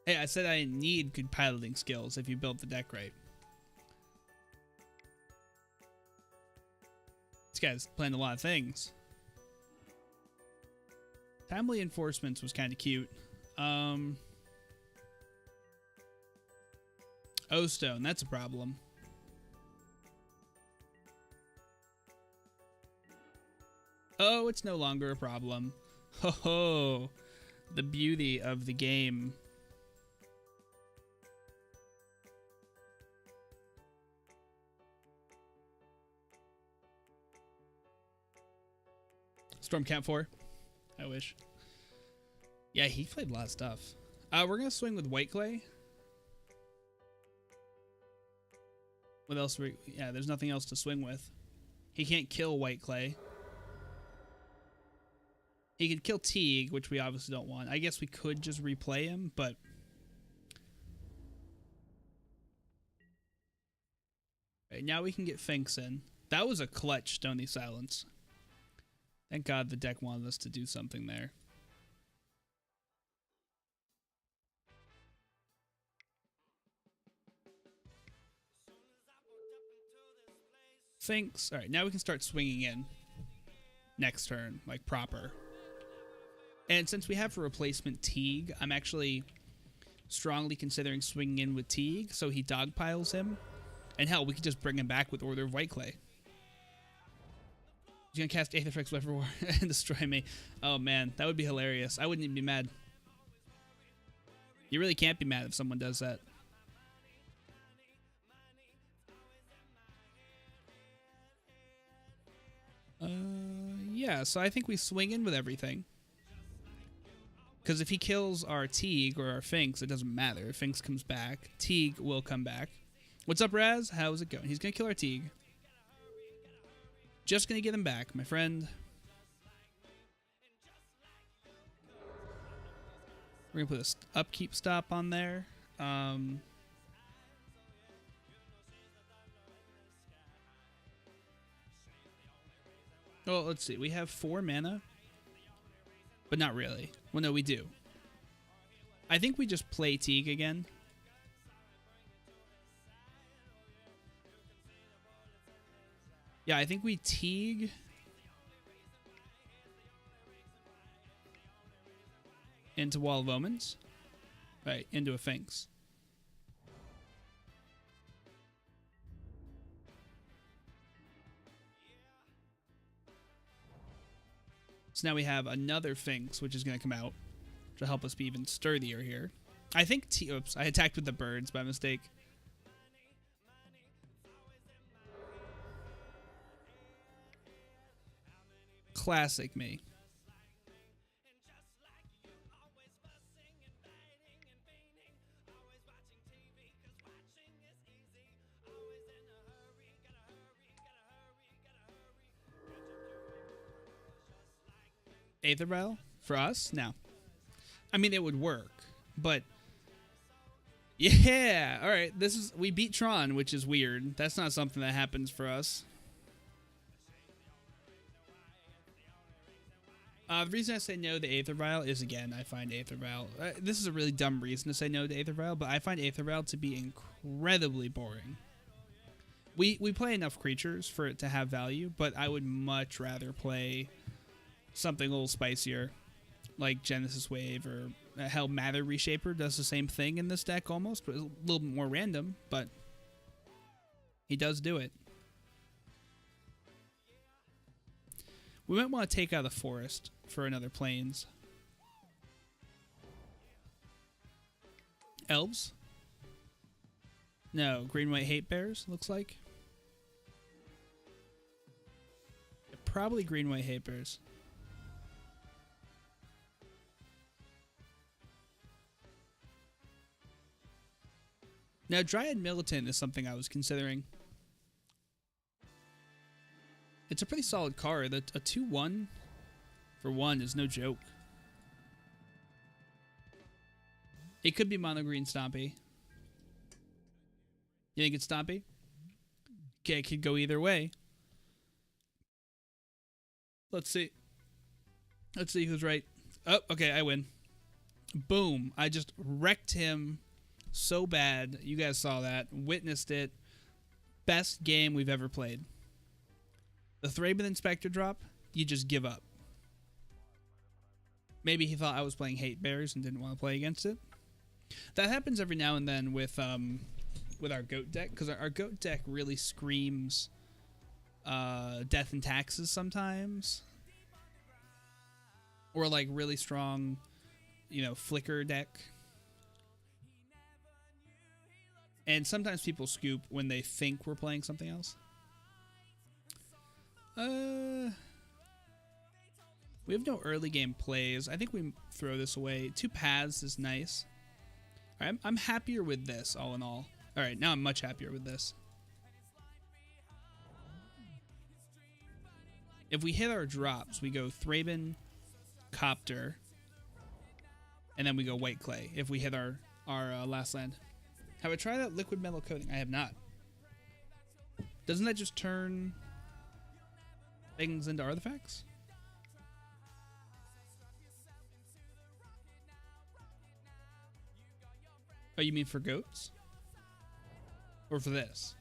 Hey, I said I didn't need good piloting skills if you built the deck right. This guy's playing a lot of things. Timely Enforcements was kind of cute. O-Stone, that's a problem. Oh, it's no longer a problem. Ho ho! The beauty of the game. Stormcap 4. I wish. Yeah, he played a lot of stuff. We're gonna swing with Whiteclay. What else? Yeah, there's nothing else to swing with. He can't kill Whiteclay. He could kill Teague, which we obviously don't want. I guess we could just replay him, but... Right, now we can get Finks in. That was a clutch Stony Silence. Thank God the deck wanted us to do something there. Finks. Alright, now we can start swinging in. Next turn, like proper. And since we have a replacement Teague, I'm actually strongly considering swinging in with Teague, so he dogpiles him. And hell, we could just bring him back with Order of Whiteclay. He's gonna cast Aetherfix Weapon War and destroy me. Oh man, that would be hilarious. I wouldn't even be mad. You really can't be mad if someone does that. Yeah, so I think we swing in with everything. Because if he kills our Teague or our Finks, it doesn't matter. If Finks comes back, Teague will come back. What's up, Raz? How's it going? He's going to kill our Teague. Just going to get him back, my friend. We're going to put a upkeep stop on there. Oh, let's see. We have 4 mana. But not really. Well, no, we do. I think we just play Teague again. Yeah, I think we Teague. Into Wall of Omens. Right, into a Finks. So now we have another Finks, which is going to come out to help us be even sturdier here. I think oops, I attacked with the birds by mistake. Classic me. Aethervial? For us? No. I mean, it would work, but... Yeah! Alright, we beat Tron, which is weird. That's not something that happens for us. The reason I say no to Aethervial is, again, I find Aethervial... this is a really dumb reason to say no to Aethervial, but I find Aethervial to be incredibly boring. We play enough creatures for it to have value, but I would much rather play... something a little spicier, like Genesis Wave or hell, Matter Reshaper does the same thing in this deck almost, but a little bit more random, but he does do it. We might want to take out the forest for another Plains. Elves? No, Green-White Hate Bears, looks like. Probably Green-White Hate Bears. Now, Dryad Militant is something I was considering. It's a pretty solid card. A 2/1 for 1 is no joke. It could be mono green Stompy. You think it's Stompy? Okay, it could go either way. Let's see. Let's see who's right. Oh, okay, I win. Boom. I just wrecked him so bad. You guys saw that. Witnessed it. Best game we've ever played. The Thraben Inspector drop, you just give up. Maybe he thought I was playing Hate Bears and didn't want to play against it. That happens every now and then with our GOAT deck, because our GOAT deck really screams death and taxes sometimes. Or like really strong, you know, flicker deck. And sometimes people scoop when they think we're playing something else. We have no early game plays. I think we throw this away. 2 paths is nice. All right, I'm happier with this, all in all. All right, now I'm much happier with this. If we hit our drops, we go Thraben, Copter, and then we go Whiteclay if we hit our last land. Have I tried that liquid metal coating? I have not. Doesn't that just turn things into artifacts? Oh, you mean for goats? Or for this?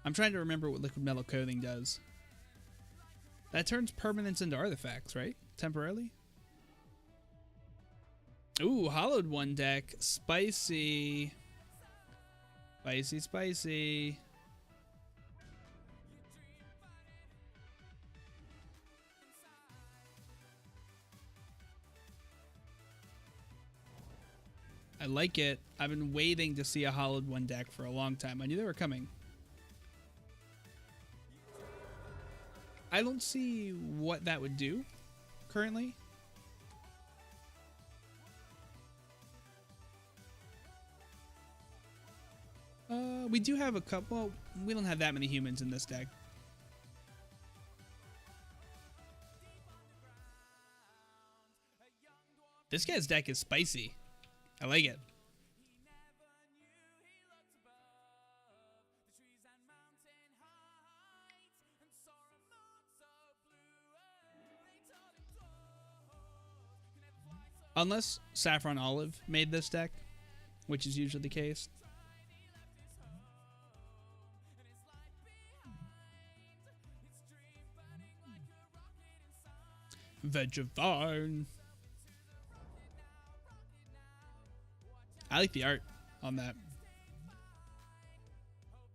I'm trying to remember what liquid metal coating does. That turns permanents into artifacts, right? Temporarily? Ooh, hollowed one deck. Spicy. Spicy, spicy. I like it. I've been waiting to see a hollowed one deck for a long time. I knew they were coming. I don't see what that would do currently. We do have a couple. Well, we don't have that many humans in this deck. This guy's deck is spicy. I like it. Unless Saffron Olive made this deck, which is usually the case. Vegevine. I like the art on that.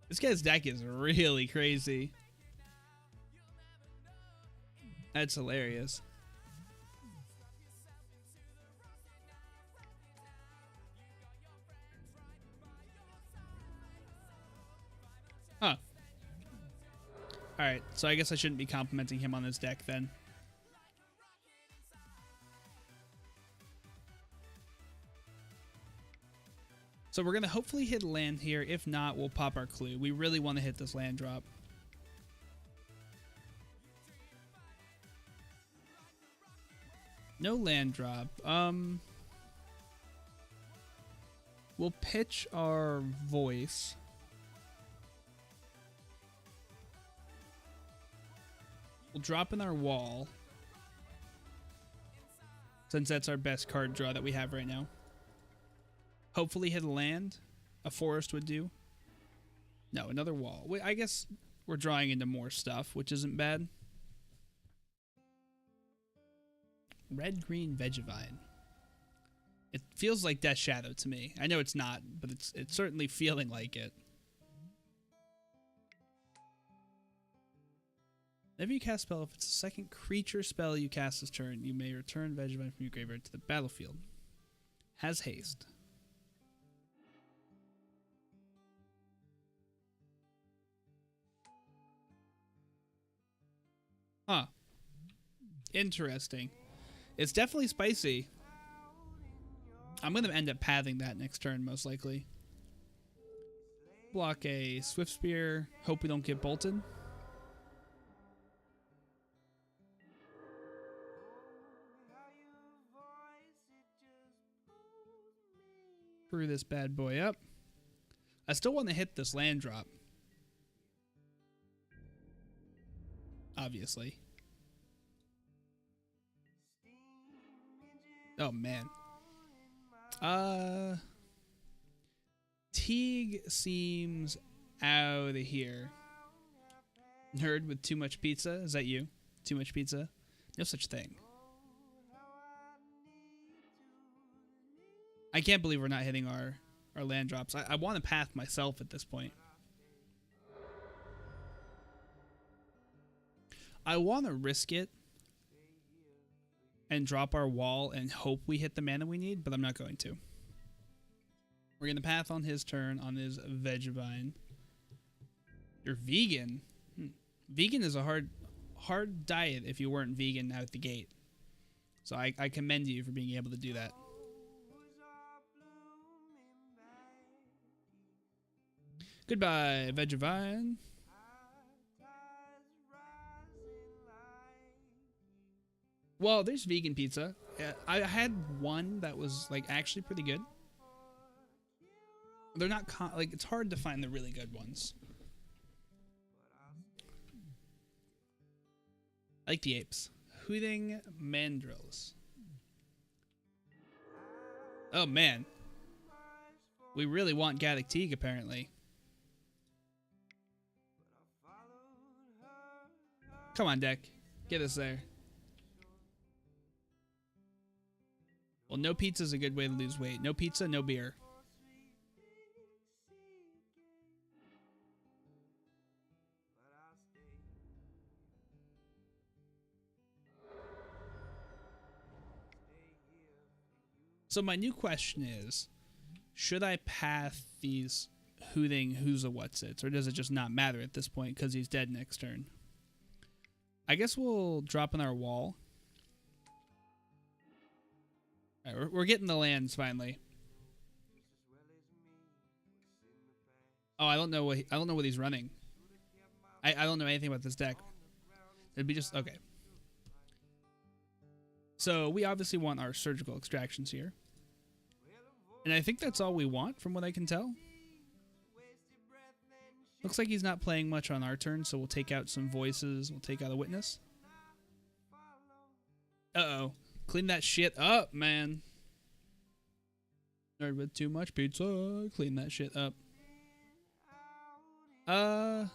This guy's deck is really crazy. That's hilarious. Huh. Alright, so I guess I shouldn't be complimenting him on his deck then. So we're going to hopefully hit land here. If not, we'll pop our clue. We really want to hit this land drop. No land drop. We'll pitch our voice. We'll drop in our wall. Since that's our best card draw that we have right now. Hopefully hit a land. A forest would do. No, another wall. I guess we're drawing into more stuff, which isn't bad. Red-green Vegevine. It feels like Death Shadow to me. I know it's not, but it's certainly feeling like it. Whenever you cast a spell, if it's a second creature spell you cast this turn, you may return Vegevine from your graveyard to the battlefield. Has haste. Huh. Interesting. It's definitely spicy. I'm going to end up pathing that next turn, most likely. Block a Swift Spear. Hope we don't get bolted. Screw this bad boy up. I still want to hit this land drop. Obviously. Oh, man. Teague seems out of here. Nerd with too much pizza. Is that you? Too much pizza? No such thing. I can't believe we're not hitting our land drops. I want to path myself at this point. I want to risk it and drop our wall and hope we hit the mana we need, but I'm not going to. We're going to path on his turn on his Vegevine. You're vegan? Vegan is a hard diet if you weren't vegan out the gate. So I commend you for being able to do that. Goodbye, Vegevine. Well, there's vegan pizza. I had one that was like actually pretty good. They're not like it's hard to find the really good ones. I like the apes. Hooting mandrills. Oh man, we really want Gaddock Teague apparently. Come on, deck, get us there. Well, no pizza is a good way to lose weight. No pizza, no beer. So my new question is, should I path these hooting who's-a-whatsits, or does it just not matter at this point because he's dead next turn? I guess we'll drop in our wall. All right, we're getting the lands finally. Oh, I don't know what he's running. I don't know anything about this deck. It'd be just okay. So we obviously want our surgical extractions here. And I think that's all we want from what I can tell. Looks like he's not playing much on our turn, so we'll take out some voices. We'll take out a witness. Uh-oh. Clean that shit up, man. Nerd with too much pizza. Clean that shit up. I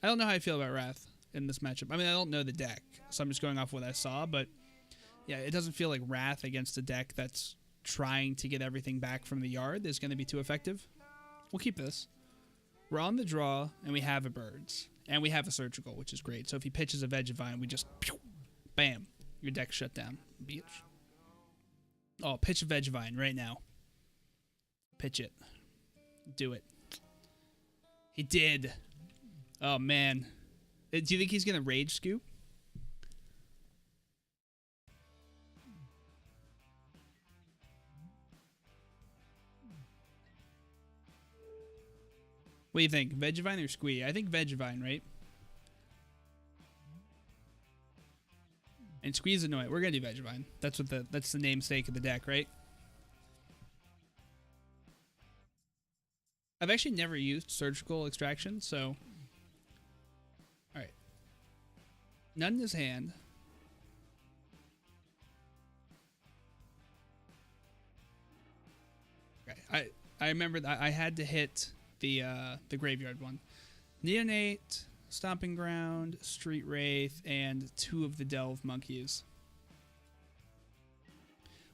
don't know how I feel about Wrath in this matchup. I mean, I don't know the deck, so I'm just going off what I saw, but yeah, it doesn't feel like Wrath against a deck that's trying to get everything back from the yard is going to be too effective. We'll keep this. We're on the draw, and we have a Birds, and we have a Surgical, which is great. So if he pitches a Vegevine, we just, bam, your deck's shut down, bitch. Oh, pitch a Vegevine right now. Pitch it. Do it. He did. Oh, man. Do you think he's going to Rage Scoop? What do you think? Vegevine or Squee? I think Vegevine, right? And Squee's annoying. We're going to do Vegevine. That's the namesake of the deck, right? I've actually never used Surgical Extraction, so... Alright. None in his hand. Okay. I remember that I had to hit the graveyard one. Neonate, Stomping Ground, Street Wraith, and 2 of the Delve Monkeys.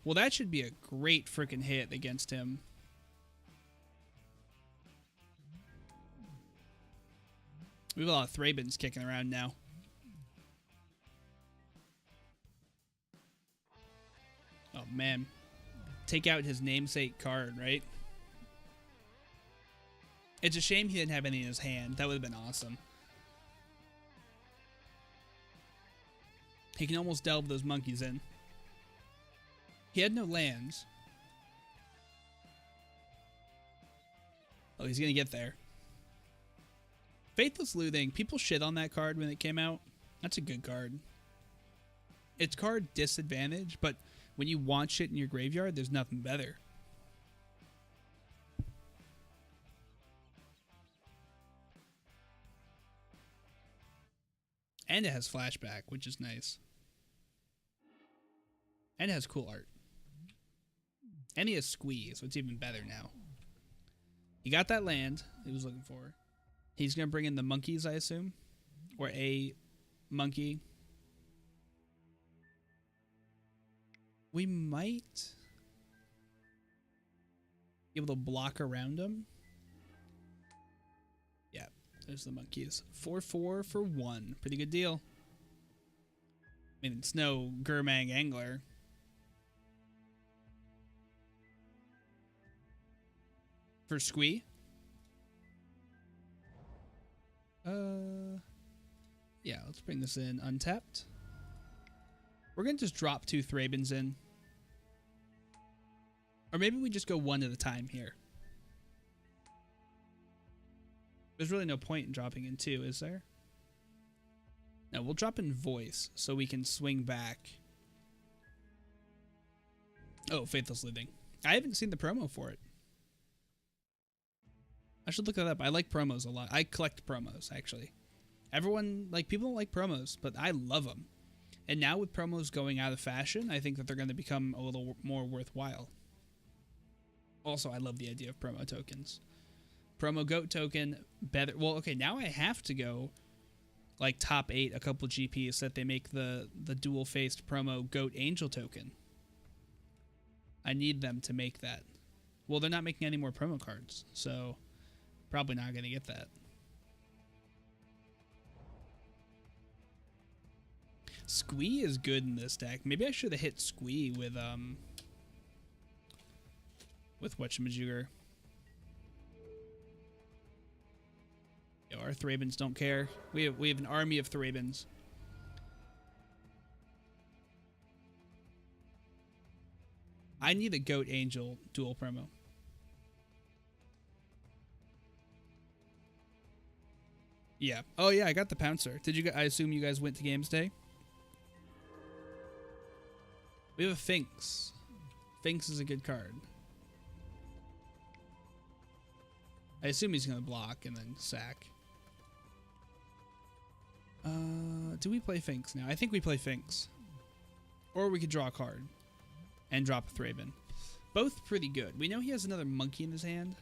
Well, that should be a great freaking hit against him. We have a lot of Thrabins kicking around now. Oh, man. Take out his namesake card, right? It's a shame he didn't have any in his hand. That would have been awesome. He can almost delve those monkeys in. He had no lands. Oh, he's going to get there. Faithless Looting. People shit on that card when it came out. That's a good card. It's card disadvantage, but when you want shit in your graveyard, there's nothing better. And it has flashback, which is nice. And it has cool art. And he has Squeeze, so it's even better now. He got that land he was looking for. He's going to bring in the monkeys, I assume. Or a monkey. We might be able to block around him. Yeah, there's the monkeys. 4-4 for 1. Pretty good deal. I mean, it's no Gurmang Angler. For Squee. Yeah, let's bring this in untapped. We're going to just drop 2 Thrabins in. Or maybe we just go 1 at a time here. There's really no point in dropping in 2, is there? No, we'll drop in Voice so we can swing back. Oh, Faithless Living. I haven't seen the promo for it. I should look that up. I like promos a lot. I collect promos, actually. Everyone, like, people don't like promos, but I love them. And now with promos going out of fashion, I think that they're going to become a little more worthwhile. Also, I love the idea of promo tokens. Promo GOAT token, better. Well, okay, now I have to go, like, top 8 a couple GPs so that they make the dual-faced promo GOAT Angel token. I need them to make that. Well, they're not making any more promo cards, so probably not going to get that. Squee is good in this deck. Maybe I should have hit Squee with whatchamajigger. Yo, our Thrabins don't care. We have an army of Thrabins. I need a Goat Angel dual promo. Yeah. Oh yeah, I got the Pouncer. Did you? I assume you guys went to games day. We have a Finks. Finks is a good card. I assume he's going to block and then sack. Do we play Finks now? I think we play Finks. Or we could draw a card and drop a Thraben. Both pretty good. We know he has another monkey in his hand.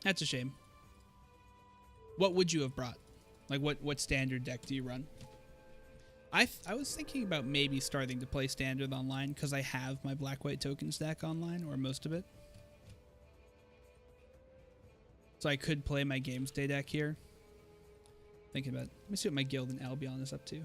That's a shame. What would you have brought? Like, what standard deck do you run? I was thinking about maybe starting to play standard online because I have my black-white tokens deck online, or most of it. So I could play my games day deck here. Thinking about it. Let me see what my guild in Albion is up to.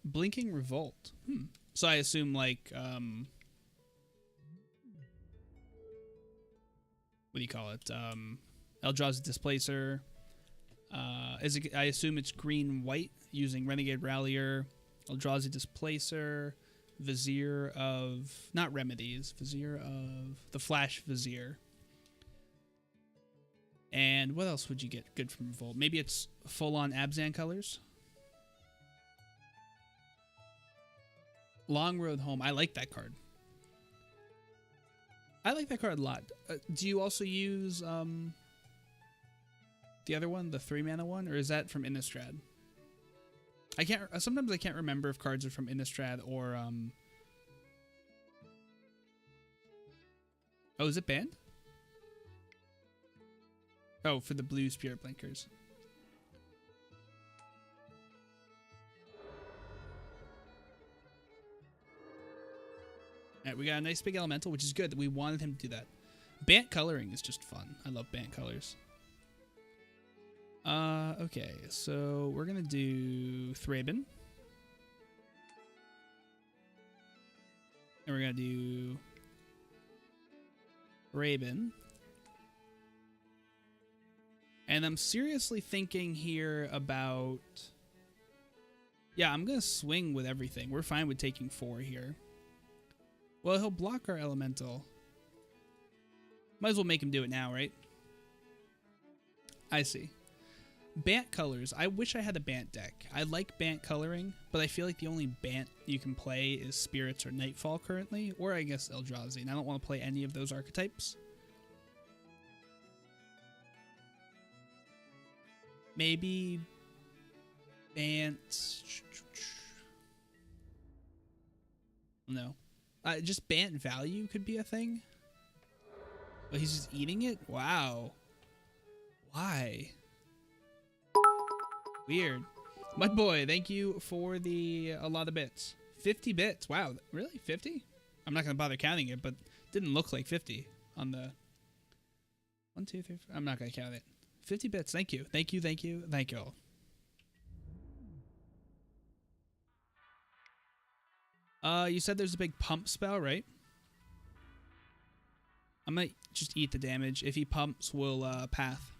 Blinking Revolt. So I assume, like, what do you call it? Eldrazi Displacer. I assume it's green-white using Renegade Rallier, Eldrazi Displacer, Vizier of... Not Remedies. Vizier of... The Flash Vizier. And what else would you get good from Revolt? Maybe it's full-on Abzan colors? Long Road Home. I like that card. I like that card a lot. Do you also use the other one, the 3-mana one, or is that from Innistrad? I can't. Sometimes I can't remember if cards are from Innistrad or Oh, is it banned? Oh, for the blue Spirit Blinkers. Alright, we got a nice big elemental, which is good. We wanted him to do that. Bant coloring is just fun. I love Bant colors. Okay, so we're gonna do Thraben. And we're gonna do Raven. And I'm seriously thinking here about... Yeah, I'm going to swing with everything. We're fine with taking 4 here. Well, he'll block our elemental. Might as well make him do it now, right? I see. Bant colors. I wish I had a Bant deck. I like Bant coloring, but I feel like the only Bant you can play is Spirits or Nightfall currently, or I guess Eldrazi, and I don't want to play any of those archetypes. Maybe Bant. No. Just Bant value could be a thing. But he's just eating it? Wow. Why? Weird. Mud Boy, thank you for a lot of bits. 50 bits. Wow. Really? 50? I'm not going to bother counting it, but it didn't look like 50 on the 1, 2, 3, 4. I'm not going to count it. 50 bits. Thank you. Thank you. Thank you. Thank you all. You said there's a big pump spell, right? I might just eat the damage. If he pumps, we'll path.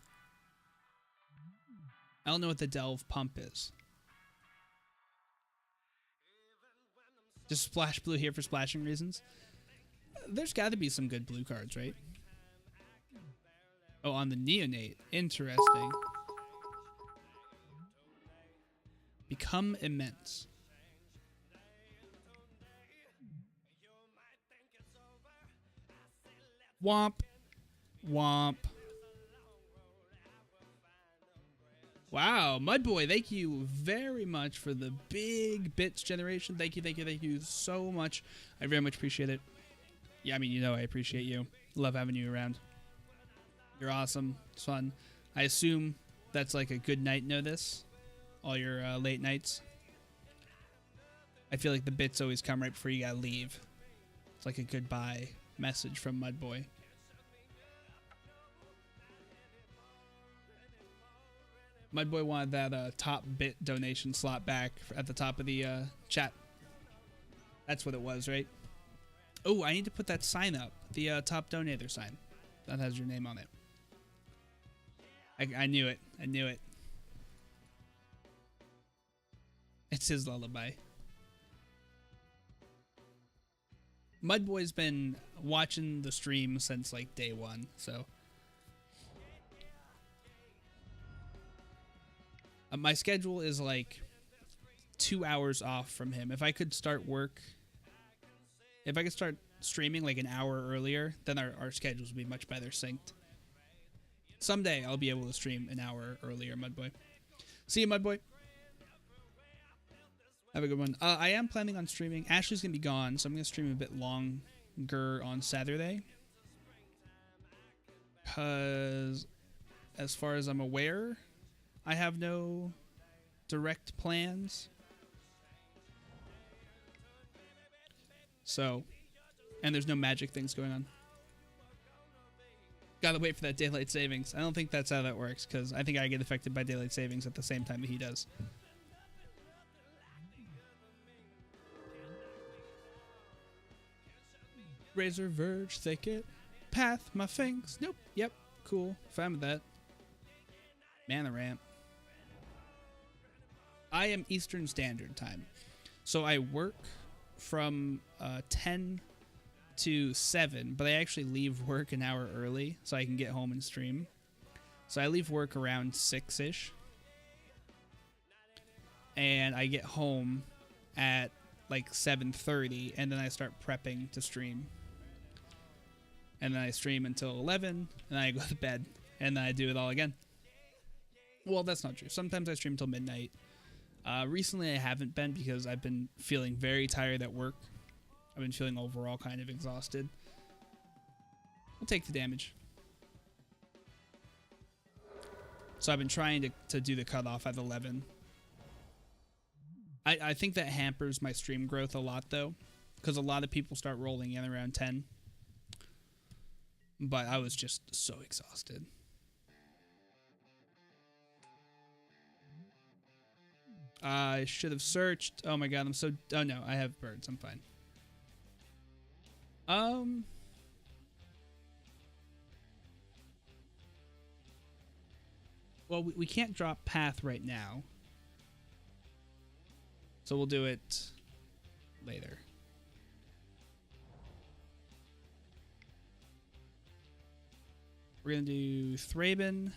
I don't know what the Delve pump is. Just splash blue here for splashing reasons. There's got to be some good blue cards, right? Oh, on the Neonate. Interesting. Become immense. Womp. Womp. Wow, Mudboy, thank you very much for the big bits generation. Thank you, thank you, thank you so much. I very much appreciate it. Yeah, I mean, you know I appreciate you. Love having you around. You're awesome. It's fun. I assume that's like a good night notice. All your late nights. I feel like the bits always come right before you gotta leave. It's like a goodbye message from Mudboy. Mudboy wanted that top bit donation slot back at the top of the chat. That's what it was, right? Oh, I need to put that sign up. The top donator sign. That has your name on it. I knew it. I knew it. It's his lullaby. Mudboy's been watching the stream since like day 1, so... my schedule is like 2 hours off from him. If I could start streaming like an hour earlier, then our schedules would be much better synced. Someday I'll be able to stream an hour earlier, Mudboy. See you, Mudboy. Have a good one. I am planning on streaming. Ashley's going to be gone, so I'm going to stream a bit longer on Saturday. Because as far as I'm aware... I have no direct plans. So, and there's no magic things going on. Gotta wait for that daylight savings. I don't think that's how that works, because I think I get affected by daylight savings at the same time that he does. Razor Verge Thicket. Path my fangs. Nope. Yep. Cool. Fine with that. Mana ramp. I am Eastern Standard Time. So I work from 10 to 7, but I actually leave work an hour early so I can get home and stream. So I leave work around 6-ish. And I get home at like 7:30, and then I start prepping to stream. And then I stream until 11, and then I go to bed, and then I do it all again. Well, that's not true. Sometimes I stream till midnight. Recently, I haven't been because I've been feeling very tired at work. I've been feeling overall kind of exhausted. We'll take the damage. So I've been trying to do the cutoff at 11. I think that hampers my stream growth a lot, though, because a lot of people start rolling in around 10. But I was just so exhausted. I should have searched. Oh my god, I'm so... Oh no, I have birds. I'm fine. Well, we can't drop Path right now. So we'll do it later. We're going to do Thraben.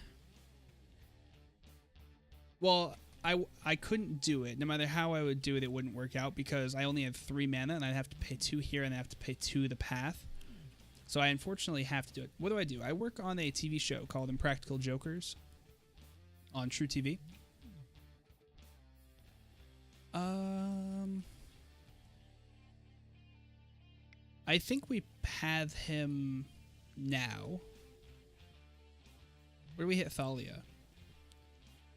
Well, I couldn't do it. No matter how I would do it, it wouldn't work out because I only have 3 mana and I'd have to pay 2 here and I have to pay 2 the Path. So I unfortunately have to do it. What do? I work on a TV show called Impractical Jokers on True TV. I think we path him now. Where do we hit Thalia?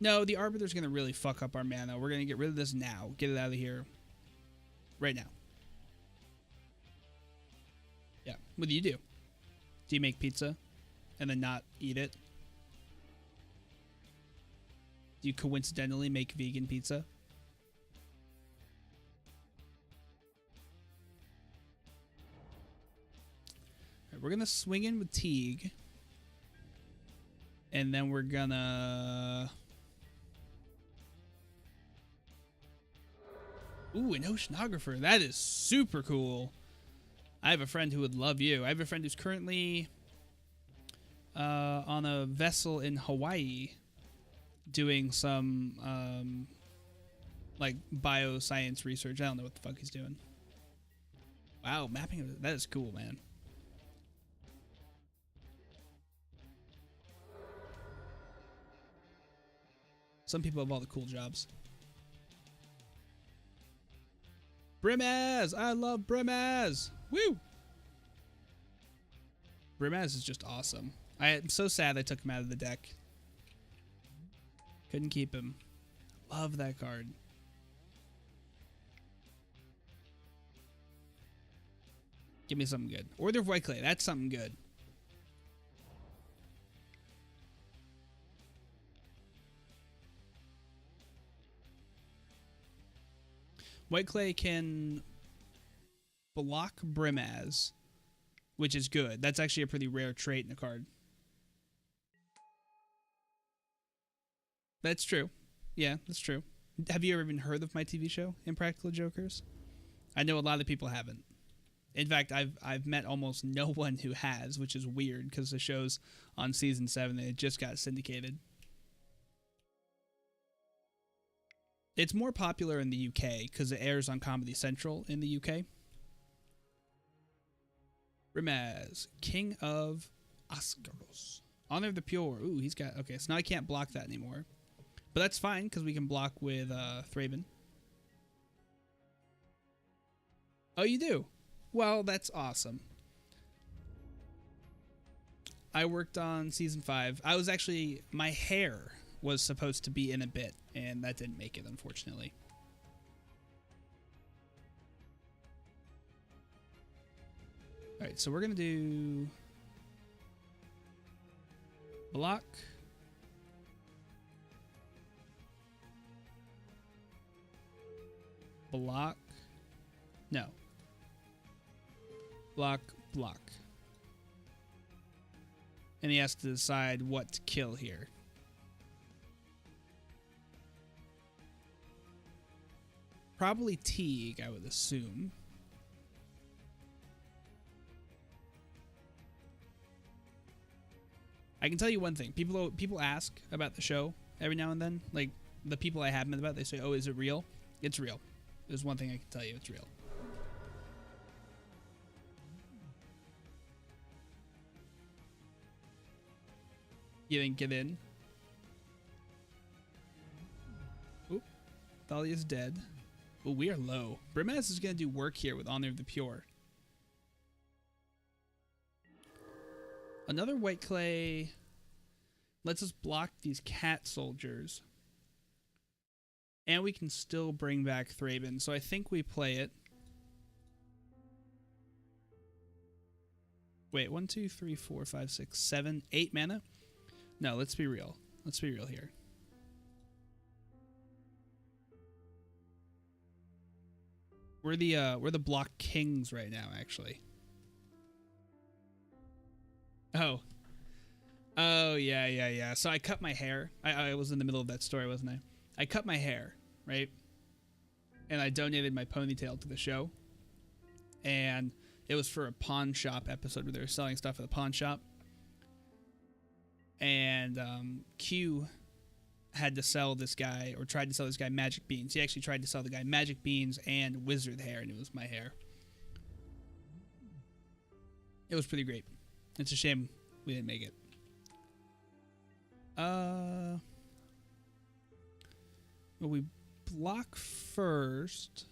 No, the Arbiter's going to really fuck up our mana. We're going to get rid of this now. Get it out of here. Right now. Yeah. What do? Do you make pizza and then not eat it? Do you coincidentally make vegan pizza? All right, we're going to swing in with Teague. And then we're going to... Ooh, an oceanographer. That is super cool. I have a friend who would love you. I have a friend who's currently on a vessel in Hawaii doing some like bioscience research. I don't know what the fuck he's doing. Wow, mapping. That is cool, man. Some people have all the cool jobs. Brimaz! I love Brimaz! Woo! Brimaz is just awesome. I am so sad I took him out of the deck. Couldn't keep him. Love that card. Give me something good. Order of Whiteclay. That's something good. Whiteclay can block Brimaz, which is good. That's actually a pretty rare trait in a card. That's true. Yeah, that's true. Have you ever even heard of my TV show, Impractical Jokers? I know a lot of people haven't. In fact, I've met almost no one who has, which is weird because the show's on season 7 and it just got syndicated. It's more popular in the UK because it airs on Comedy Central in the UK. Rimaz, King of Ascaros. Honor of the Pure. Ooh, he's got... Okay, so now I can't block that anymore. But that's fine because we can block with Thraben. Oh, you do? Well, that's awesome. I worked on season 5. I was actually... My hair was supposed to be in a bit, and that didn't make it, unfortunately. Alright, so we're going to do... Block. Block. No. Block, block. And he has to decide what to kill here. Probably Teague, I would assume. I can tell you one thing. People ask about the show every now and then. Like, the people I have met about, they say, oh, is it real? It's real. There's one thing I can tell you. It's real. You didn't get in. Oop. Thalia's dead. Oh, we are low. Brimaz is going to do work here with Honor of the Pure. Another Whiteclay lets us block these cat soldiers. And we can still bring back Thraben. So I think we play it. Wait, 1, 2, 3, 4, 5, 6, 7, 8 mana? No, let's be real. Let's be real here. We're the block kings right now, actually. Oh. Oh, yeah, yeah, yeah. So I cut my hair. I was in the middle of that story, wasn't I? I cut my hair, right? And I donated my ponytail to the show. And it was for a pawn shop episode where they were selling stuff at the pawn shop. And Q had to sell this guy, or tried to sell this guy magic beans. He actually tried to sell the guy magic beans and wizard hair, and it was my hair. It was pretty great. It's a shame we didn't make it. Well, we block first.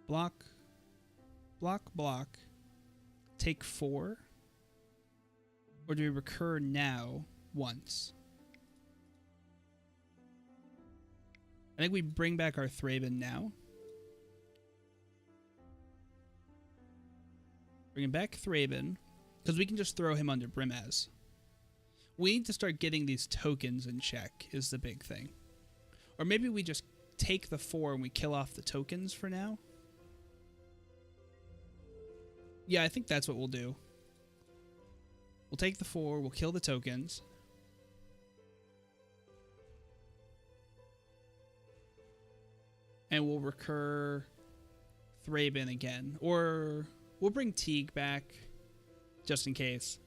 Block. Take 4. Or do we recur now once? I think we bring back our Thraben now. Bringing back Thraben, because we can just throw him under Brimaz. We need to start getting these tokens in check, is the big thing. Or maybe we just take the 4 and we kill off the tokens for now. Yeah, I think that's what we'll do. We'll take the 4, we'll kill the tokens. And we'll recur Thraben again. Or we'll bring Teague back, just in case.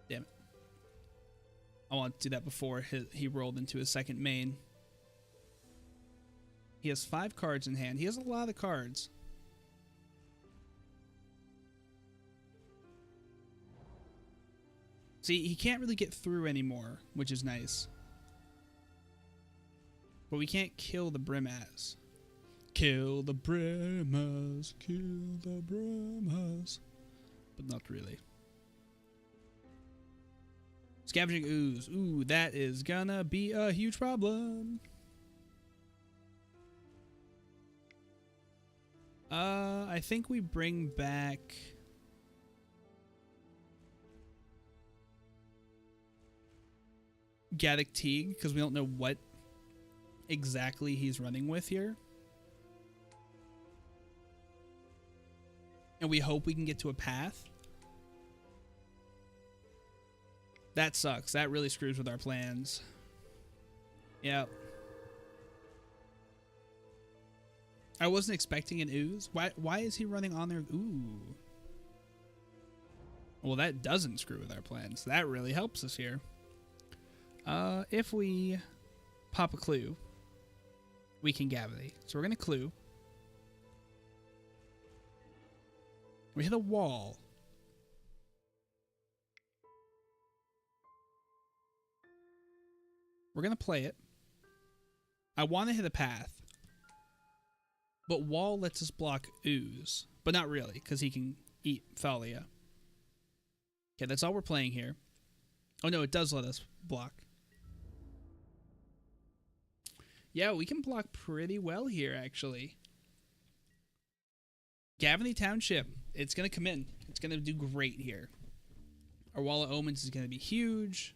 Damn it. I want to do that before he rolled into his second main. He has 5 cards in hand. He has a lot of cards. See, he can't really get through anymore, which is nice. But we can't kill the Brimaz. Kill the Brimaz. Kill the Brimaz. But not really. Scavenging Ooze. Ooh, that is gonna be a huge problem. I think we bring back... Gaddock Teague, because we don't know what exactly he's running with here. And we hope we can get to a path. That sucks. That really screws with our plans. Yeah. I wasn't expecting an Ooze. Why is he running on there? Ooh. Well, that doesn't screw with our plans. That really helps us here. If we pop a clue, we can Gavity. So we're going to clue. We hit a wall. We're going to play it. I want to hit a path. But wall lets us block Ooze. But not really, because he can eat Thalia. Okay, that's all we're playing here. Oh no, it does let us block. Yeah, we can block pretty well here, actually. Gavany Township. It's going to come in. It's going to do great here. Our Wall of Omens is going to be huge.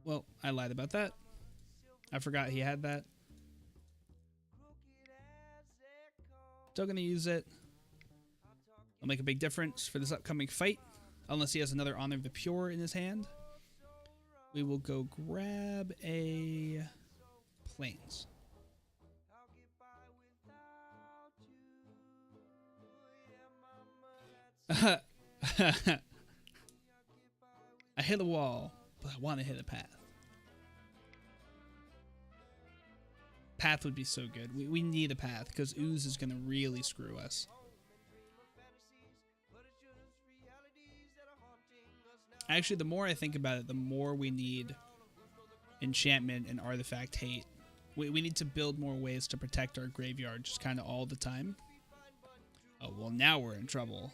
Well, I lied about that. I forgot he had that. Still going to use it. It'll make a big difference for this upcoming fight. Unless he has another Honor of the Pure in his hand. We will go grab a Plains. I hit a wall, but I want to hit a path. Path would be so good. We need a path because Ooze is going to really screw us. Actually, the more I think about it, the more we need enchantment and artifact hate. We need to build more ways to protect our graveyard just kind of all the time. Oh, well, now we're in trouble.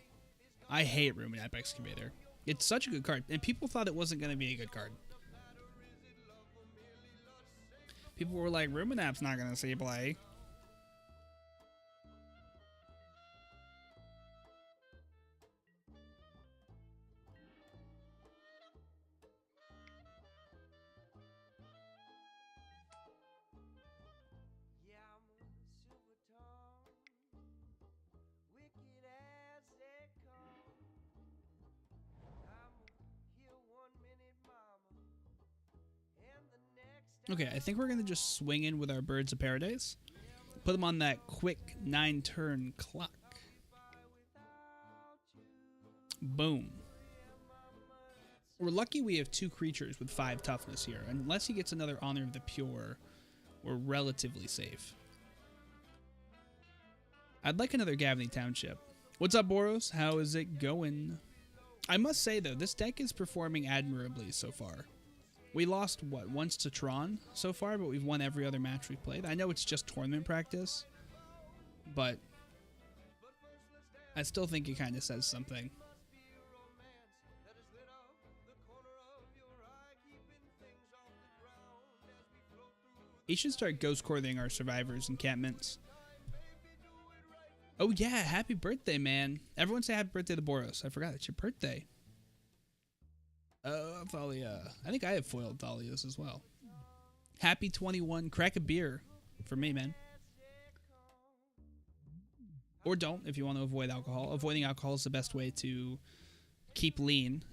I hate Ruminap Excavator. It's such a good card, and people thought it wasn't going to be a good card. People were like, Ruminap's not going to see play. Okay, I think we're going to just swing in with our Birds of Paradise. Put them on that quick 9-turn clock. Boom. We're lucky we have 2 creatures with 5 toughness here. Unless he gets another Honor of the Pure, we're relatively safe. I'd like another Gavney Township. What's up, Boros? How is it going? I must say, though, this deck is performing admirably so far. We lost, what, once to Tron so far, but we've won every other match we've played. I know it's just tournament practice, but I still think it kind of says something. He should start ghost courting our survivors' encampments. Oh yeah, happy birthday, man. Everyone say happy birthday to Boros. I forgot it's your birthday. Thalia. I think I have foiled Thalias as well. Happy 21. Crack a beer for me, man. Or don't if you want to avoid alcohol. Avoiding alcohol is the best way to keep lean.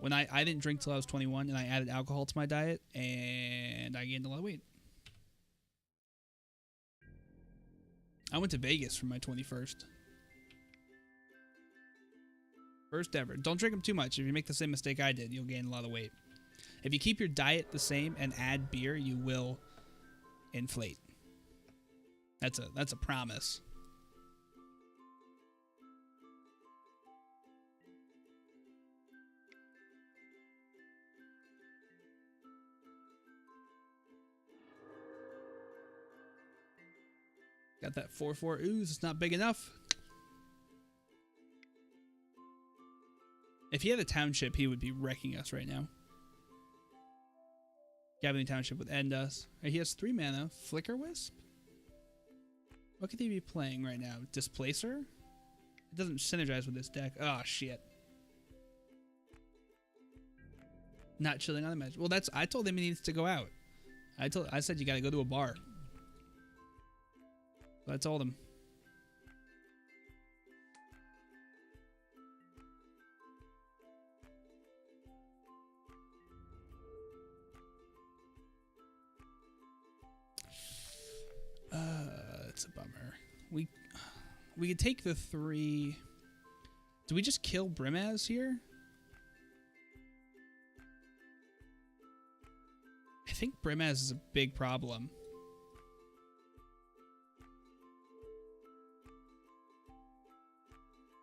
When I didn't drink till I was 21 and I added alcohol to my diet and I gained a lot of weight. I went to Vegas for my 21st. First ever. Don't drink them too much. If you make the same mistake I did, you'll gain a lot of weight. If you keep your diet the same and add beer, you will inflate. That's a promise. Got that 4/4 ooze. It's not big enough. If he had a township, he would be wrecking us right now. Gavin Township would end us. He has 3 mana. Flicker Wisp? What could he be playing right now? Displacer? It doesn't synergize with this deck. Oh, shit. Not chilling on the match. Well, I told him he needs to go out. I said you gotta go to a bar. So I told him. It's a bummer. We could take the 3. Do we just kill Brimaz here? I think Brimaz is a big problem.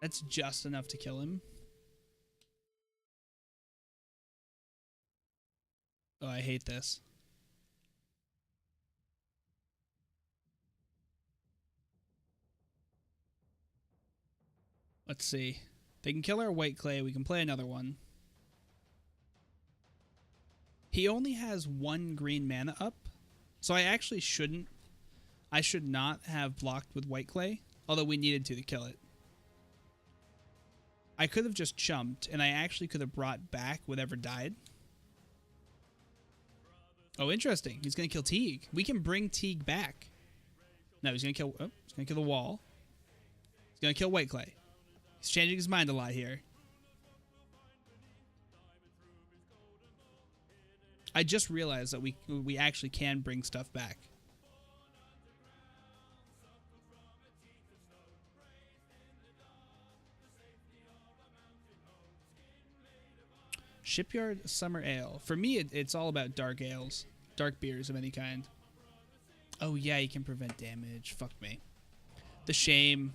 That's just enough to kill him. Oh, I hate this. Let's see. They can kill our Whiteclay. We can play another one. He only has 1 green mana up. So I actually shouldn't. I should not have blocked with Whiteclay. Although we needed to kill it. I could have just chumped. And I actually could have brought back whatever died. Oh, interesting. He's going to kill Teague. We can bring Teague back. No, he's going to kill... Oh, he's going to kill the wall. He's going to kill Whiteclay. He's changing his mind a lot here. I just realized that we actually can bring stuff back. Shipyard Summer Ale. For me, it's all about dark ales. Dark beers of any kind. Oh, yeah, you can prevent damage. Fuck me. The shame.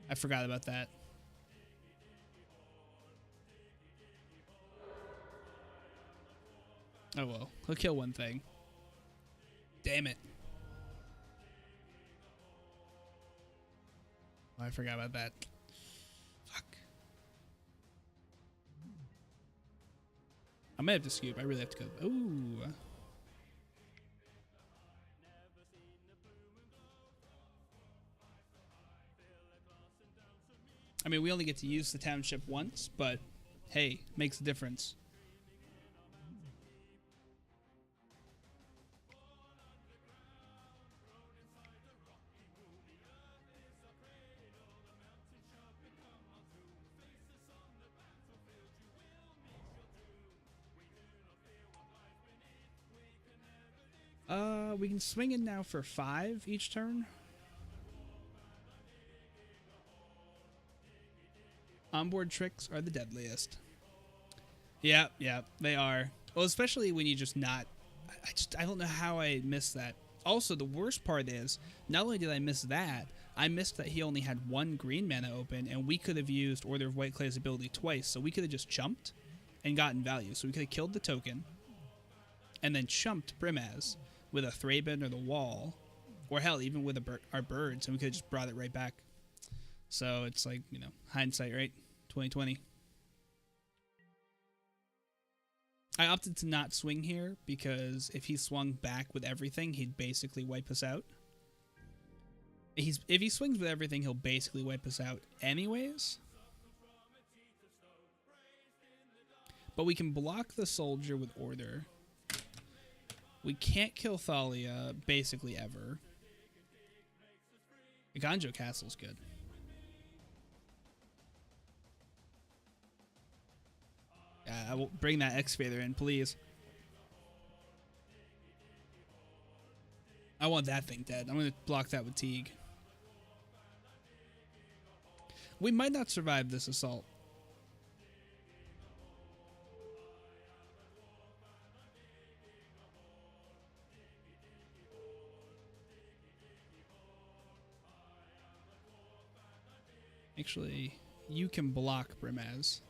I forgot about that. Oh, well. He'll kill one thing. Damn it. Oh, I forgot about that. Fuck. I may have to scoop. I really have to go. Ooh. I mean, we only get to use the township once, but hey, makes a difference. We can swing in now for 5 each turn. Onboard tricks are the deadliest. Yeah, they are. Well, especially when you just not... I don't know how I missed that. Also, the worst part is, not only did I miss that, I missed that he only had 1 green mana open, and we could have used Order of Whiteclay's ability twice, so we could have just chumped and gotten value. So we could have killed the token, and then chumped Brimaz with a Thraben or the Wall, or hell, even with our birds, and we could have just brought it right back. So it's like, you know, hindsight, right? 2020. I opted to not swing here because if he swung back with everything, he'd basically wipe us out. If he swings with everything, he'll basically wipe us out anyways. But we can block the soldier with Order. We can't kill Thalia basically ever. The Ganjo Castle's good. I will bring that excavator in, please. I want that thing dead. I'm going to block that with Teague. We might not survive this assault. Actually, you can block Brimaz.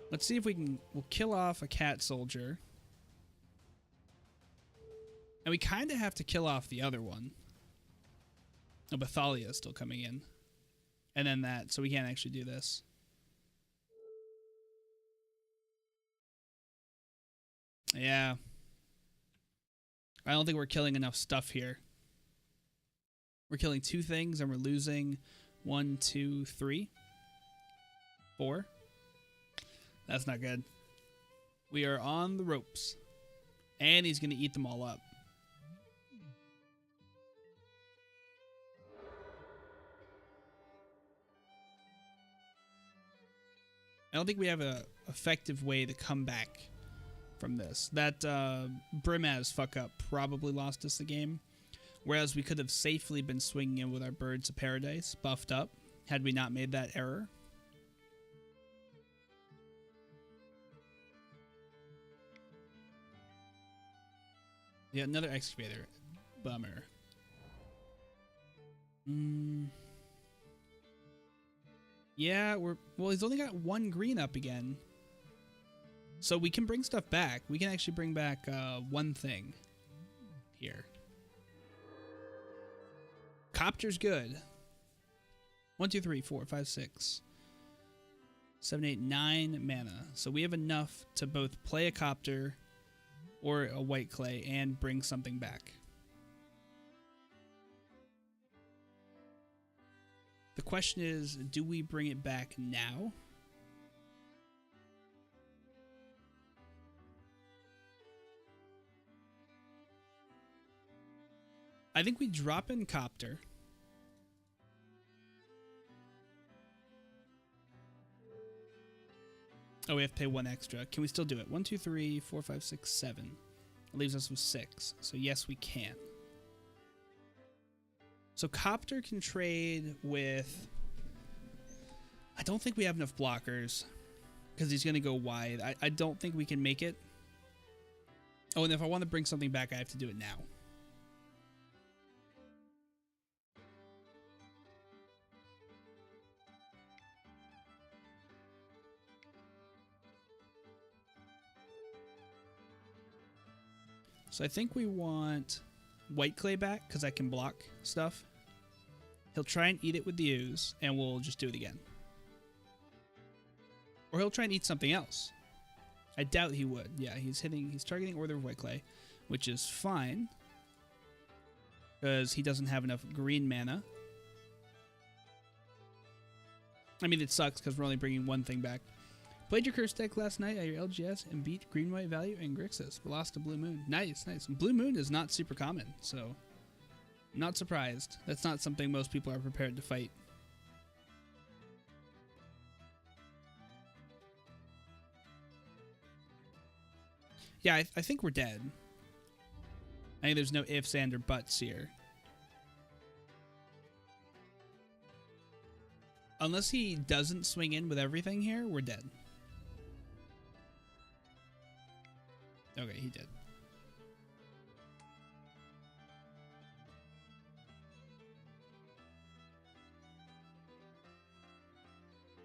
Let's see if we'll kill off a cat soldier. And we kind of have to kill off the other one. Oh, but Thalia is still coming in. And then that, so we can't actually do this. Yeah. I don't think we're killing enough stuff here. We're killing 2 things and we're losing 1, 2, 3, 4. That's not good. We are on the ropes. And he's going to eat them all up. I don't think we have an effective way to come back from this. That Brimaz fuck up probably lost us the game. Whereas we could have safely been swinging in with our Birds of Paradise buffed up had we not made that error. Yeah, another excavator. Bummer. Yeah, well, he's only got 1 green up again. So we can bring stuff back. We can actually bring back 1 thing here. Copter's good. 1, 2, 3, 4, 5, 6, 7, 8, 9 mana. So we have enough to both play a Copter or a Whiteclay and bring something back. The question is, do we bring it back now? I think we drop in Copter. Oh, we have to pay 1 extra. Can we still do it? 1, 2, 3, 4, 5, 6, 7. It leaves us with 6. So yes, we can. So Copter can trade with... I don't think we have enough blockers because he's going to go wide. I don't think we can make it. Oh, and if I want to bring something back, I have to do it now. So I think we want Whiteclay back because I can block stuff. He'll try and eat it with the ooze, and we'll just do it again. Or he'll try and eat something else. I doubt he would. Yeah, he's targeting Order of Whiteclay, which is fine. Because he doesn't have enough green mana. I mean, it sucks because we're only bringing 1 thing back. Played your curse deck last night at your LGS and beat Green White Value and Grixis, but lost to Blue Moon. Nice, nice. Blue Moon is not super common, so I'm not surprised. That's not something most people are prepared to fight. Yeah, I think we're dead. I think there's no ifs, and, or buts here. Unless he doesn't swing in with everything here, we're dead. Okay, he did.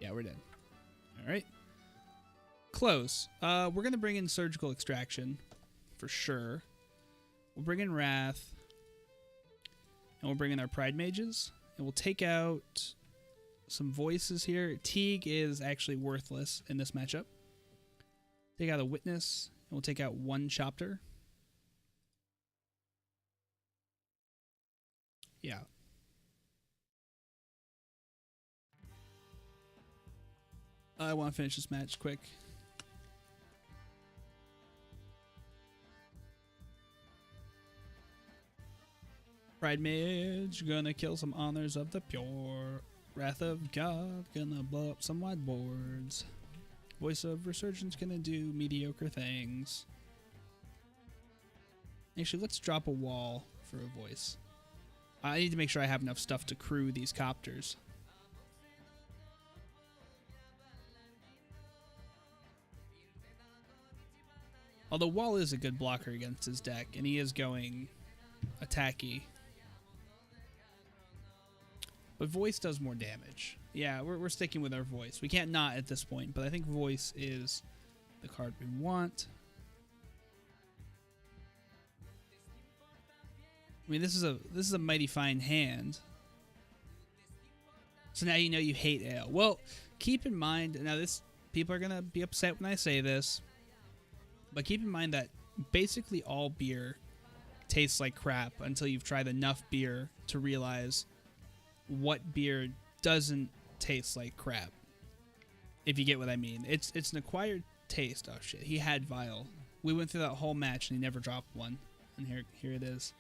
Yeah, we're dead. All right. Close. We're going to bring in Surgical Extraction for sure. We'll bring in Wrath. And we'll bring in our Pride Mages. And we'll take out some voices here. Teague is actually worthless in this matchup. Take out a Witness. And we'll take out one Chopter. Yeah. I want to finish this match quick. Pride Mage, gonna kill some honors of the pure. Wrath of God, gonna blow up some wide boards. Voice of Resurgence, gonna do mediocre things. Actually, let's drop a wall for a voice. I need to make sure I have enough stuff to crew these copters. Although Wall is a good blocker against his deck, and he is going attacky. But Voice does more damage. Yeah, we're sticking with our Voice. We can't not at this point, but I think Voice is the card we want. I mean, this is a mighty fine hand. So now you know you hate ale. Well, keep in mind, now people are gonna be upset when I say this. But keep in mind that basically all beer tastes like crap until you've tried enough beer to realize what beer doesn't taste like crap. If you get what I mean. It's an acquired taste. Oh shit, he had Vial. We went through that whole match and he never dropped one. And here it is.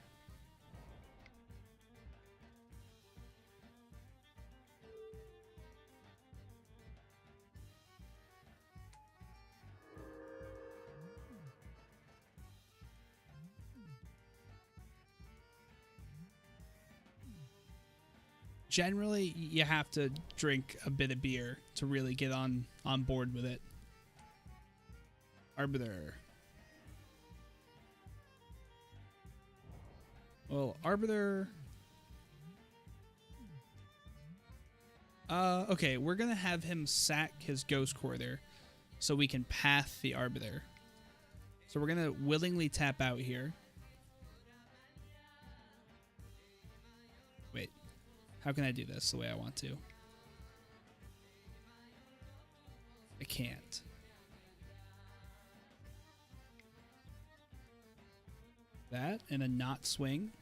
Generally, you have to drink a bit of beer to really get on board with it. Arbiter. Well, Arbiter... okay, we're gonna have him sack his Ghost Quarter so we can path the Arbiter. So we're gonna willingly tap out here. Wait. How can I do this the way I want to? I can't. That and a not swing.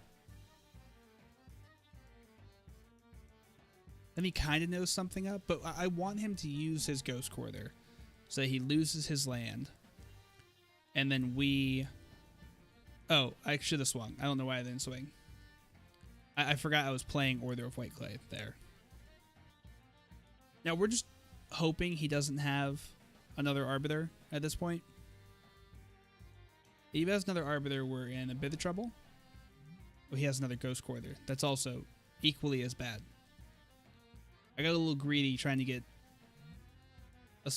Then he kind of knows something up, but I want him to use his Ghost Quarter so that he loses his land. And then we... Oh, I should have swung. I don't know why I didn't swing. I forgot I was playing Order of Whiteclay there. Now, we're just hoping he doesn't have another Arbiter at this point. If he has another Arbiter, we're in a bit of trouble. Oh, he has another Ghost Quarter. That's also equally as bad. I got a little greedy trying to get a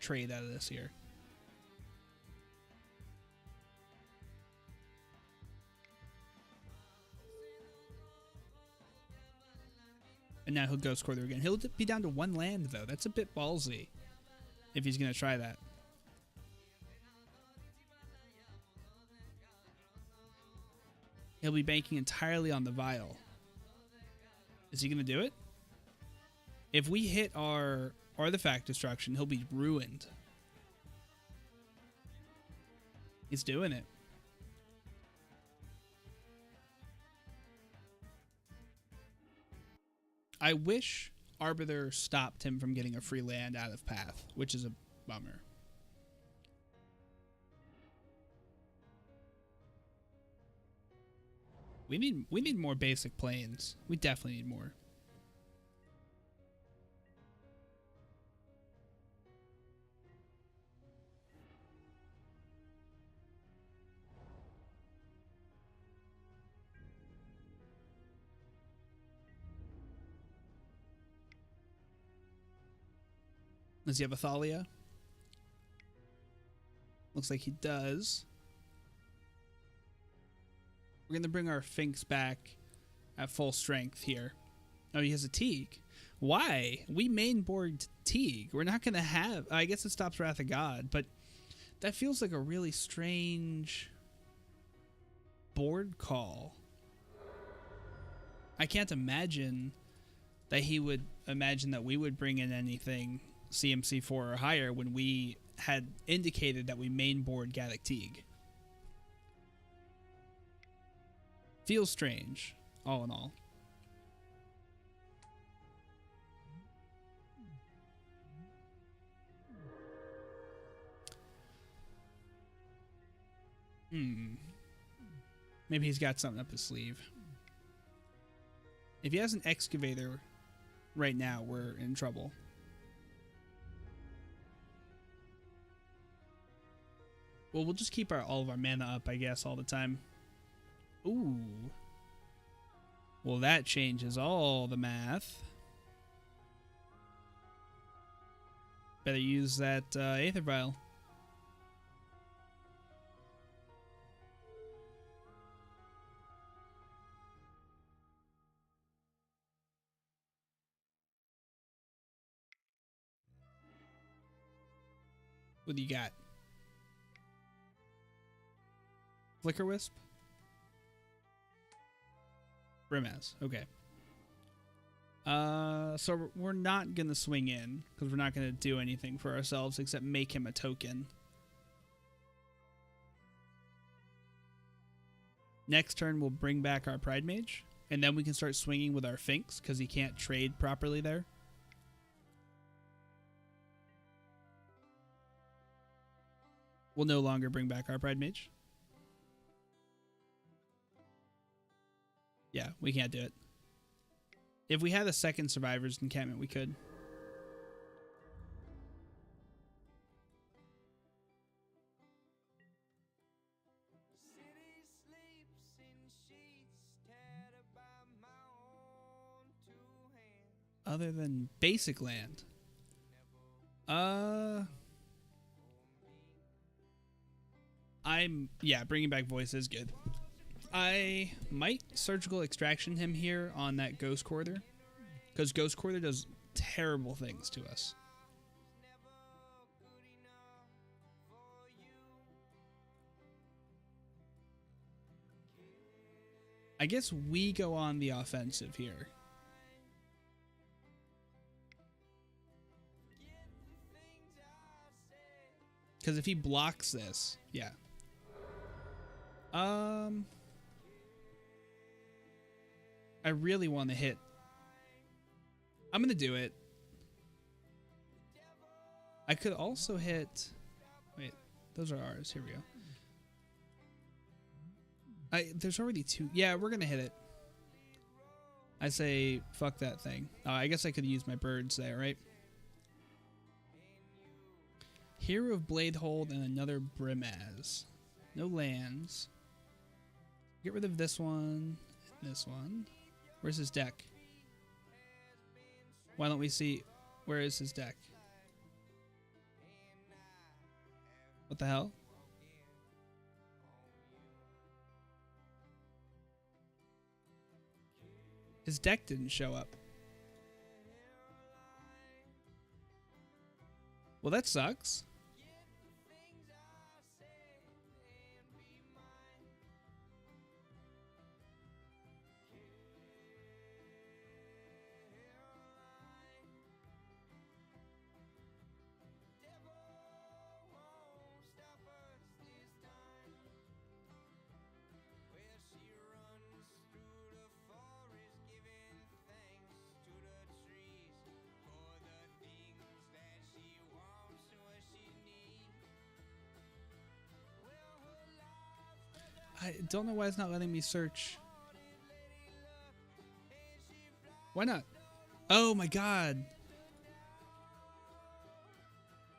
trade out of this here. And now he'll Ghost Quarter again. He'll be down to one land, though. That's a bit ballsy if he's going to try that. He'll be banking entirely on the Vial. Is he going to do it? If we hit our Artifact Destruction, he'll be ruined. He's doing it. I wish Arbiter stopped him from getting a free land out of path, which is a bummer. We need more basic planes. We definitely need more. Does he have a Thalia? Looks like he does. We're going to bring our Finks back at full strength here. Oh, he has a Teague. Why? We mainboard Teague. We're not going to have... I guess it stops Wrath of God, but that feels like a really strange board call. I can't imagine that he would imagine that we would bring in anything CMC4 or higher when we had indicated that we mainboard Gaddock Teague. Feels strange, all in all. Maybe he's got something up his sleeve. If he has an excavator right now, we're in trouble. Well, we'll just keep all of our mana up, I guess, all the time. Ooh. Well, that changes all the math. Better use that Aether Vial. What do you got? Flicker Wisp? Brimaz. Okay. So we're not going to swing in, because we're not going to do anything for ourselves except make him a token. Next turn, we'll bring back our Pride Mage, and then we can start swinging with our Finks, because he can't trade properly there. We'll no longer bring back our Pride Mage. Yeah, we can't do it. If we had a second Survivor's Encampment, we could. Other than basic land. Yeah, bringing back Voice is good. I might Surgical Extraction him here on that Ghost Quarter, because Ghost Quarter does terrible things to us. I guess we go on the offensive here. Because if he blocks this, yeah. I really want to hit. I'm going to do it. I could also hit... Wait, those are ours. Here we go. There's already two. Yeah, we're going to hit it. I say, fuck that thing. I guess I could use my birds there, right? Hero of Bladehold and another Brimaz. No lands. Get rid of this one and this one. Where's his deck? Why don't we see... Where is his deck? What the hell? His deck didn't show up. Well, that sucks. I don't know why it's not letting me search. Why not? Oh my god.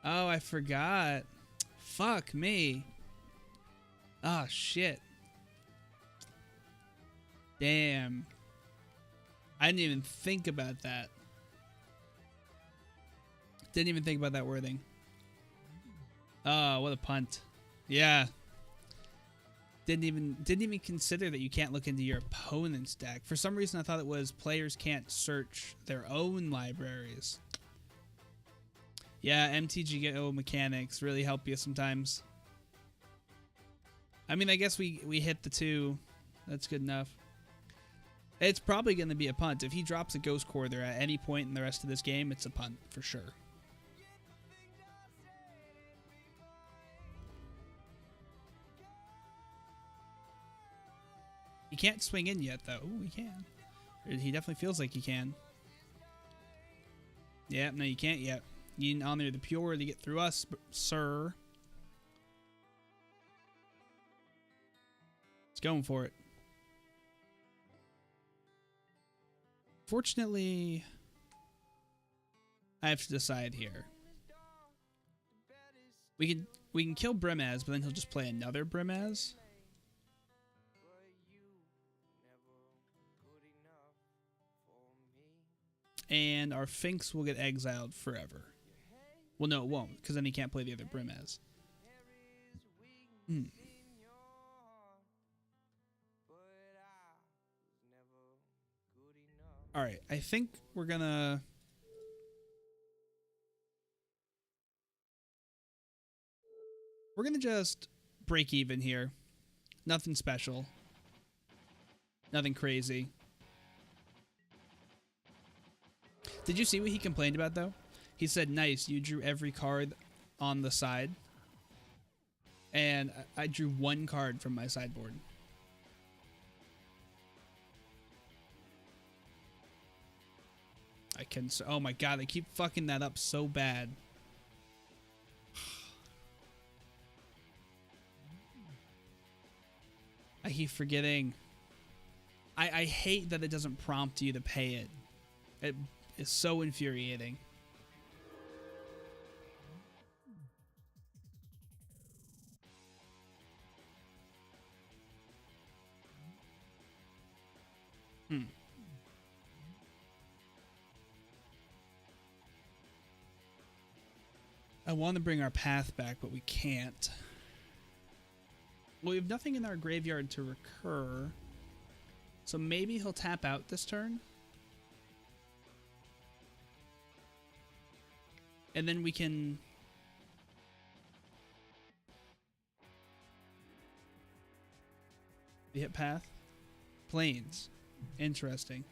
Oh, I forgot. Fuck me. Oh, shit. Damn. I didn't even think about that. Didn't even think about that wording. Oh, what a punt. Yeah. Didn't even consider that you can't look into your opponent's deck. For some reason, I thought it was players can't search their own libraries. Yeah, MTGO mechanics really help you sometimes. I mean, I guess we hit the 2. That's good enough. It's probably going to be a punt. If he drops a Ghost Core there at any point in the rest of this game, it's a punt for sure. He can't swing in yet, though. Ooh, he can. He definitely feels like he can. Yeah, no, you can't yet. You need to honor the pure to get through us, sir. He's going for it. Fortunately, I have to decide here. We can kill Brimaz, but then he'll just play another Brimaz. And our Finks will get exiled forever. Well, no, it won't, because then he can't play the other Brimaz. Alright, I think we're gonna... We're gonna just break even here. Nothing special. Nothing crazy. Did you see what he complained about, though? He said, nice, you drew every card on the side. And I drew 1 card from my sideboard. I can... Oh my god, I keep fucking that up so bad. I keep forgetting. I hate that it doesn't prompt you to pay it. It is so infuriating. I want to bring our path back, but we can't. Well, we have nothing in our graveyard to recur. So maybe he'll tap out this turn. And then we can... We hit path. Plains. Interesting.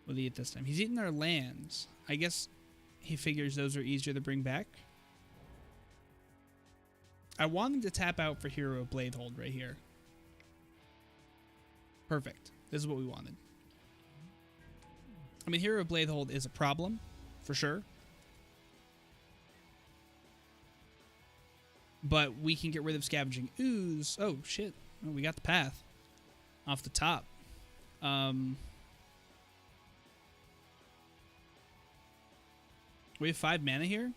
What did he eat this time? He's eating our lands. I guess he figures those are easier to bring back. I want him to tap out for Hero of Bladehold right here. Perfect. This is what we wanted. I mean, Hero of Bladehold is a problem, for sure. But we can get rid of Scavenging Ooze. Oh, shit. Oh, we got the path off the top. We have 5 mana here.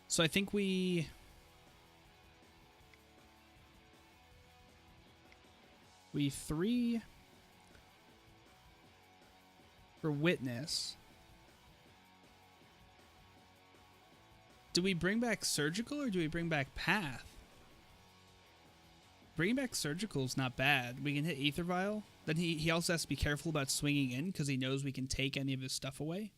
So I think we... We 3 for Witness. Do we bring back Surgical or do we bring back Path? Bringing back Surgical is not bad. We can hit Aether Vial. Then he also has to be careful about swinging in because he knows we can take any of his stuff away.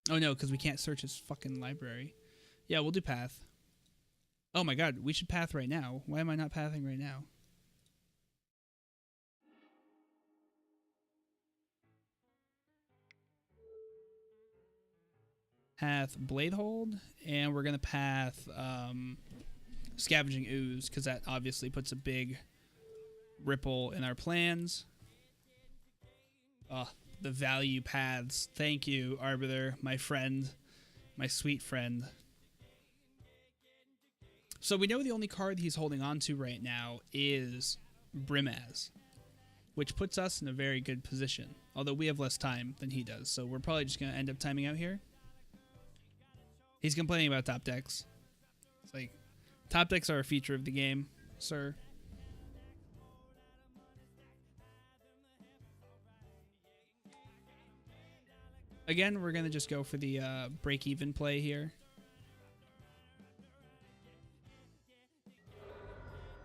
Oh no, because we can't search his fucking library. Yeah, we'll do Path. Oh my god, we should path right now. Why am I not pathing right now? Path Bladehold, and we're going to path Scavenging Ooze, because that obviously puts a big ripple in our plans. The value paths. Thank you, Arbiter, my friend, my sweet friend. So we know the only card he's holding on to right now is Brimaz, which puts us in a very good position, although we have less time than he does, so we're probably just going to end up timing out here. He's complaining about top decks. It's like, top decks are a feature of the game, sir. Again, we're going to just go for the break-even play here.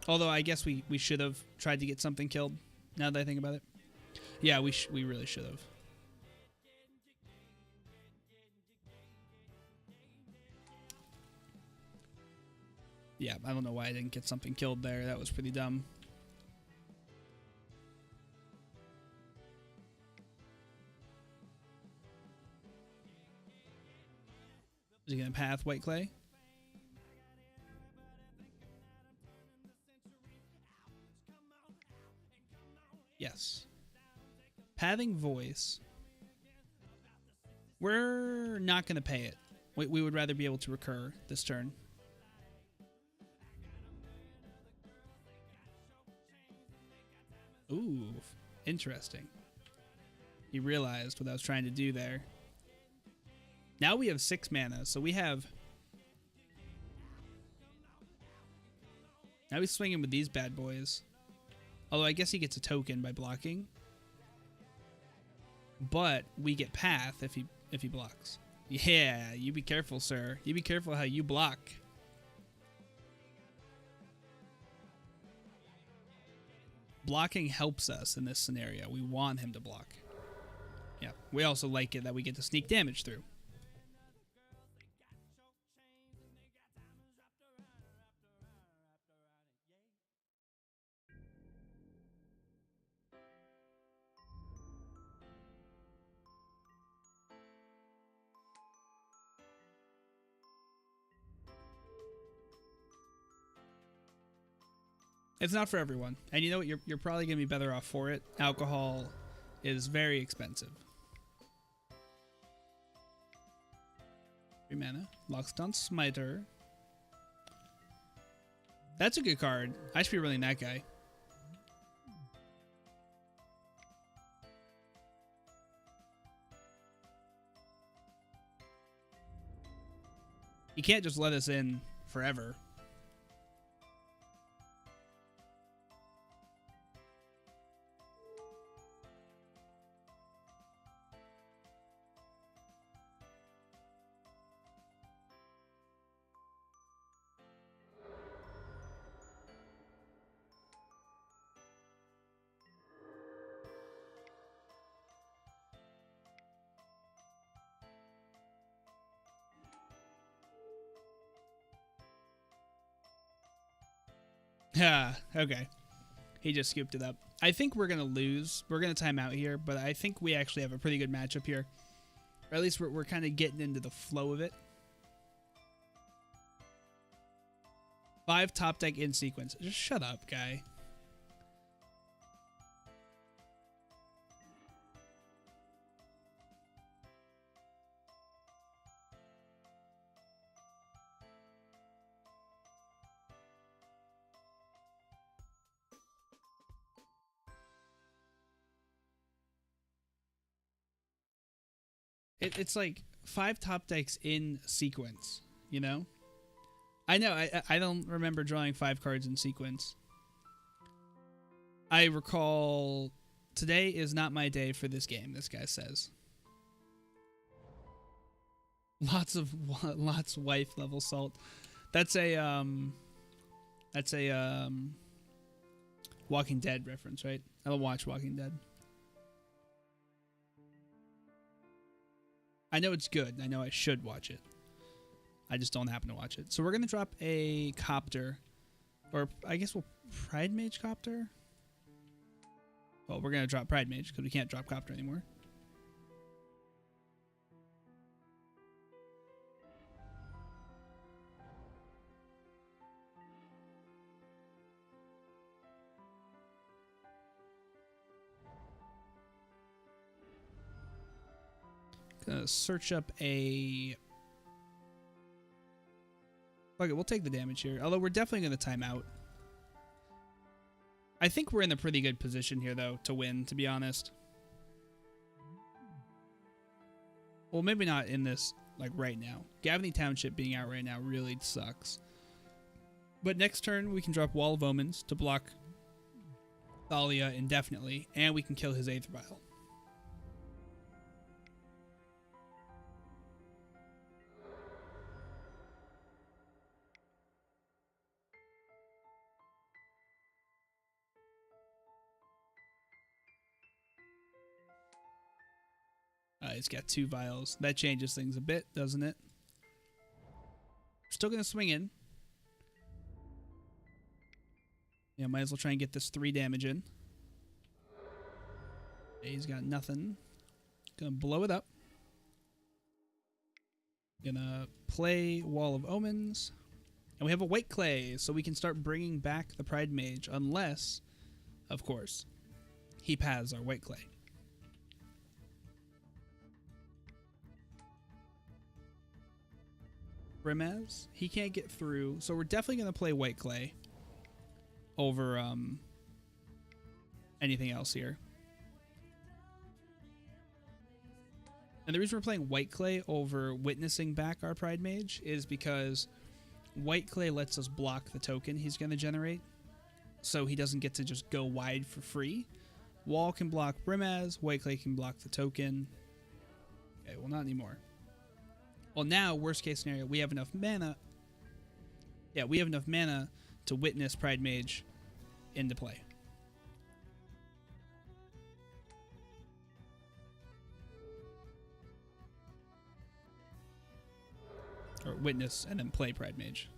Although I guess we should have tried to get something killed, now that I think about it. Yeah, we really should have. Yeah, I don't know why I didn't get something killed there. That was pretty dumb. Is he going to path Whiteclay? Yes. Pathing voice. We're not going to pay it. We would rather be able to recur this turn. Ooh, interesting. He realized what I was trying to do there. Now we have 6 mana, so we have... Now he's swinging with these bad boys. Although I guess he gets a token by blocking. But we get path if he blocks. Yeah, you be careful, sir. You be careful how you block. Blocking helps us in this scenario. We want him to block. Yeah, we also like it that we get to sneak damage through. It's not for everyone. And you know what? You're probably going to be better off for it. Alcohol is very expensive. 3 mana. Lockstone Smiter. That's a good card. I should be running that guy. You can't just let us in forever. Yeah, okay. He just scooped it up. I think we're going to lose. We're going to time out here, but I think we actually have a pretty good matchup here. Or at least we're kind of getting into the flow of it. 5 top deck in sequence. Just shut up, guy. It's like 5 top decks in sequence, you know? I know, I don't remember drawing 5 cards in sequence. I recall, today is not my day for this game, this guy says. Lots of wife level salt. That's a Walking Dead reference, right? I don't watch Walking Dead. I know it's good. I know I should watch it. I just don't happen to watch it. So we're going to drop a Copter. Or I guess we'll Pride Mage Copter? Well, we're going to drop Pride Mage because we can't drop Copter anymore. Gonna search up a... Okay, we'll take the damage here. Although we're definitely going to time out. I think we're in a pretty good position here, though, to win, to be honest. Well, maybe not in this, like, right now. Gavany Township being out right now really sucks. But next turn, we can drop Wall of Omens to block Thalia indefinitely, and we can kill his Aether Vial. he's got 2 vials. That changes things a bit, doesn't it? Still going to swing in. Yeah, might as well try and get this 3 damage in. He's got nothing. Gonna blow it up. Gonna play Wall of Omens. And we have a Whiteclay, so we can start bringing back the Pride Mage, unless, of course, he paths our Whiteclay. Brimaz, he can't get through, so we're definitely going to play Whiteclay over anything else here. And the reason we're playing Whiteclay over witnessing back our Pride Mage is because Whiteclay lets us block the token he's going to generate, so he doesn't get to just go wide for free. Wall can block Brimaz, Whiteclay can block the token. Okay, well, not anymore. Well, now, worst case scenario, we have enough mana. Yeah, we have enough mana to witness Pride Mage into play. Or witness and then play Pride Mage.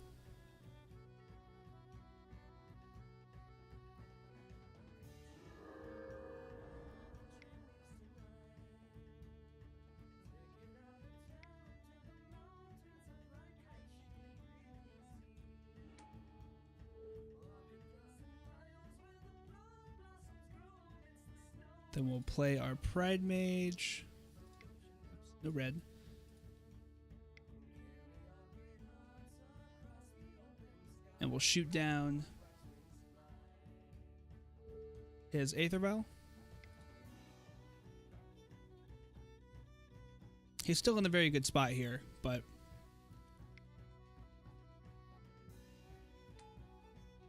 Then we'll play our Pride Mage. Oops, no red. And we'll shoot down his Aether Vial. He's still in a very good spot here, but...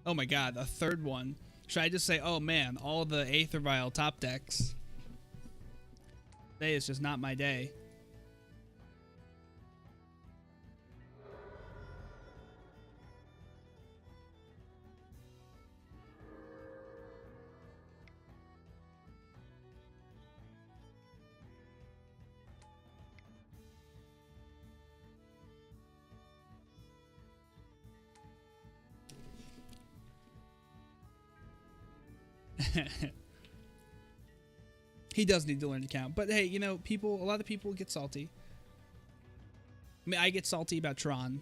Oh my god, a third one. Should I just say, oh man, all the Aether Vial top decks. Today is just not my day. He does need to learn to count. But hey, you know, a lot of people get salty. I mean, I get salty about Tron.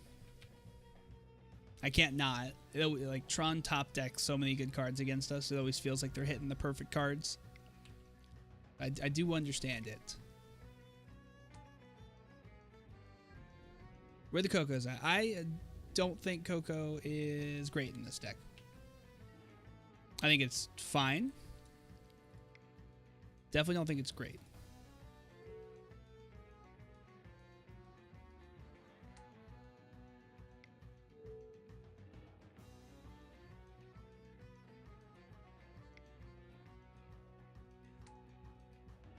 I can't not. Like, Tron top decks so many good cards against us. It always feels like they're hitting the perfect cards. I do understand it. Where the Coco's at. I don't think Coco is great in this deck. I think it's fine. Definitely don't think it's great.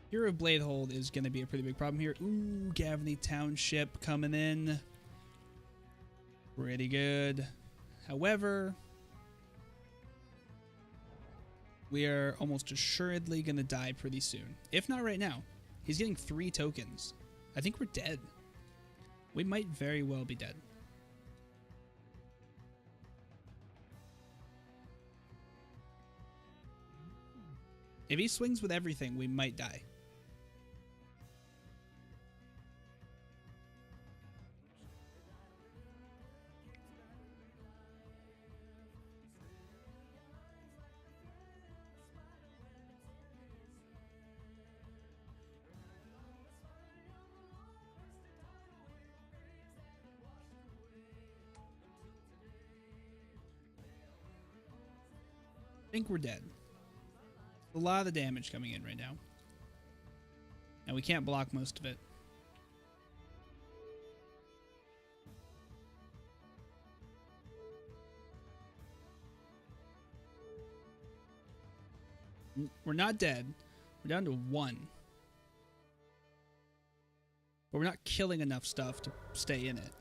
Hero of Bladehold is going to be a pretty big problem here. Ooh, Gavany Township coming in. Pretty good. However, we are almost assuredly going to die pretty soon. If not right now. He's getting 3 tokens. I think we're dead. We might very well be dead. If he swings with everything, we might die. I think we're dead. A lot of damage coming in right now. And we can't block most of it. We're not dead. We're down to 1. But we're not killing enough stuff to stay in it.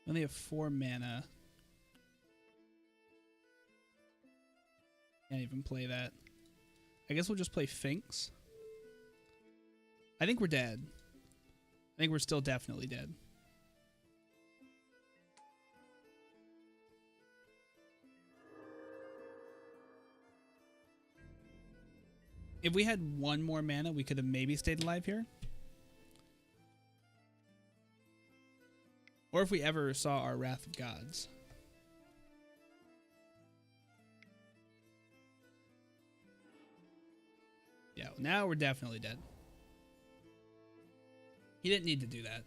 We only have 4 mana. Can't even play that. I guess we'll just play Finks. I think we're dead. I think we're still definitely dead. If we had 1 more mana, we could have maybe stayed alive here. Or if we ever saw our Wrath of Gods. Yeah, now we're definitely dead. He didn't need to do that.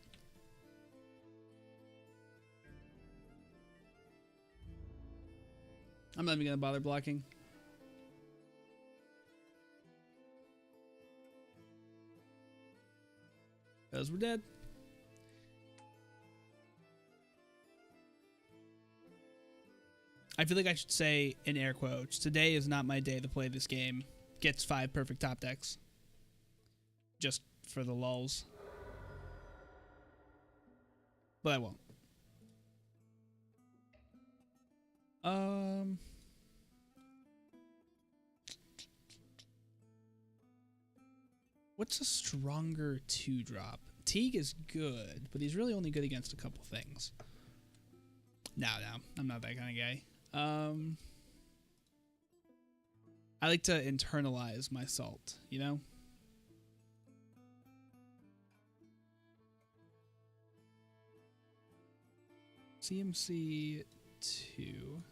I'm not even going to bother blocking. Because we're dead. I feel like I should say in air quotes, today is not my day to play this game. Gets 5 perfect top decks. Just for the lulz. But I won't. What's a stronger 2-drop? Teague is good, but he's really only good against a couple things. No, I'm not that kind of guy. I like to internalize my salt, you know? CMC 2.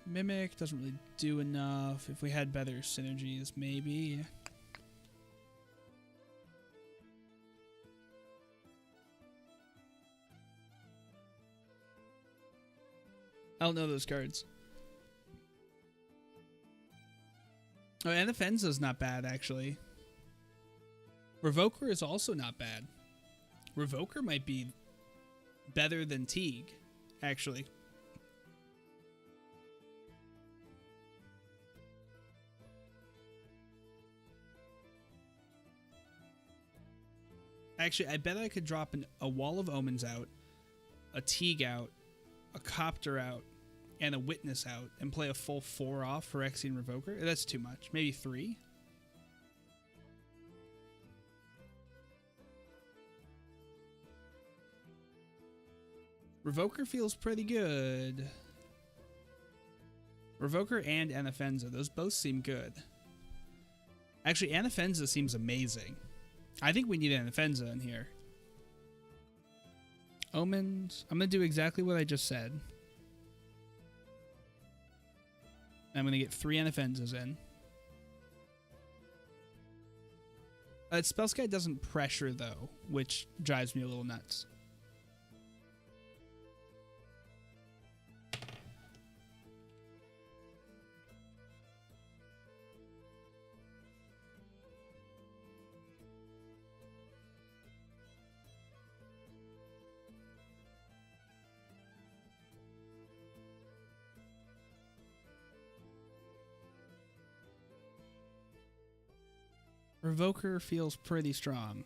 Mimic doesn't really do enough. If we had better synergies, maybe. I don't know those cards. Oh, and Defensa's not bad, actually. Revoker is also not bad. Revoker might be better than Teague, actually. Actually, I bet I could drop a Wall of Omens out, a Teague out, a Copter out, and a Witness out, and play a full 4 off for Phyrexian Revoker. That's too much. Maybe 3? Revoker feels pretty good. Revoker and Anafenza, those both seem good. Actually, Anafenza seems amazing. I think we need Anafenza in here. Omens. I'm going to do exactly what I just said. I'm going to get 3 Anafenzas in. Spellskite doesn't pressure, though, which drives me a little nuts. Revoker feels pretty strong.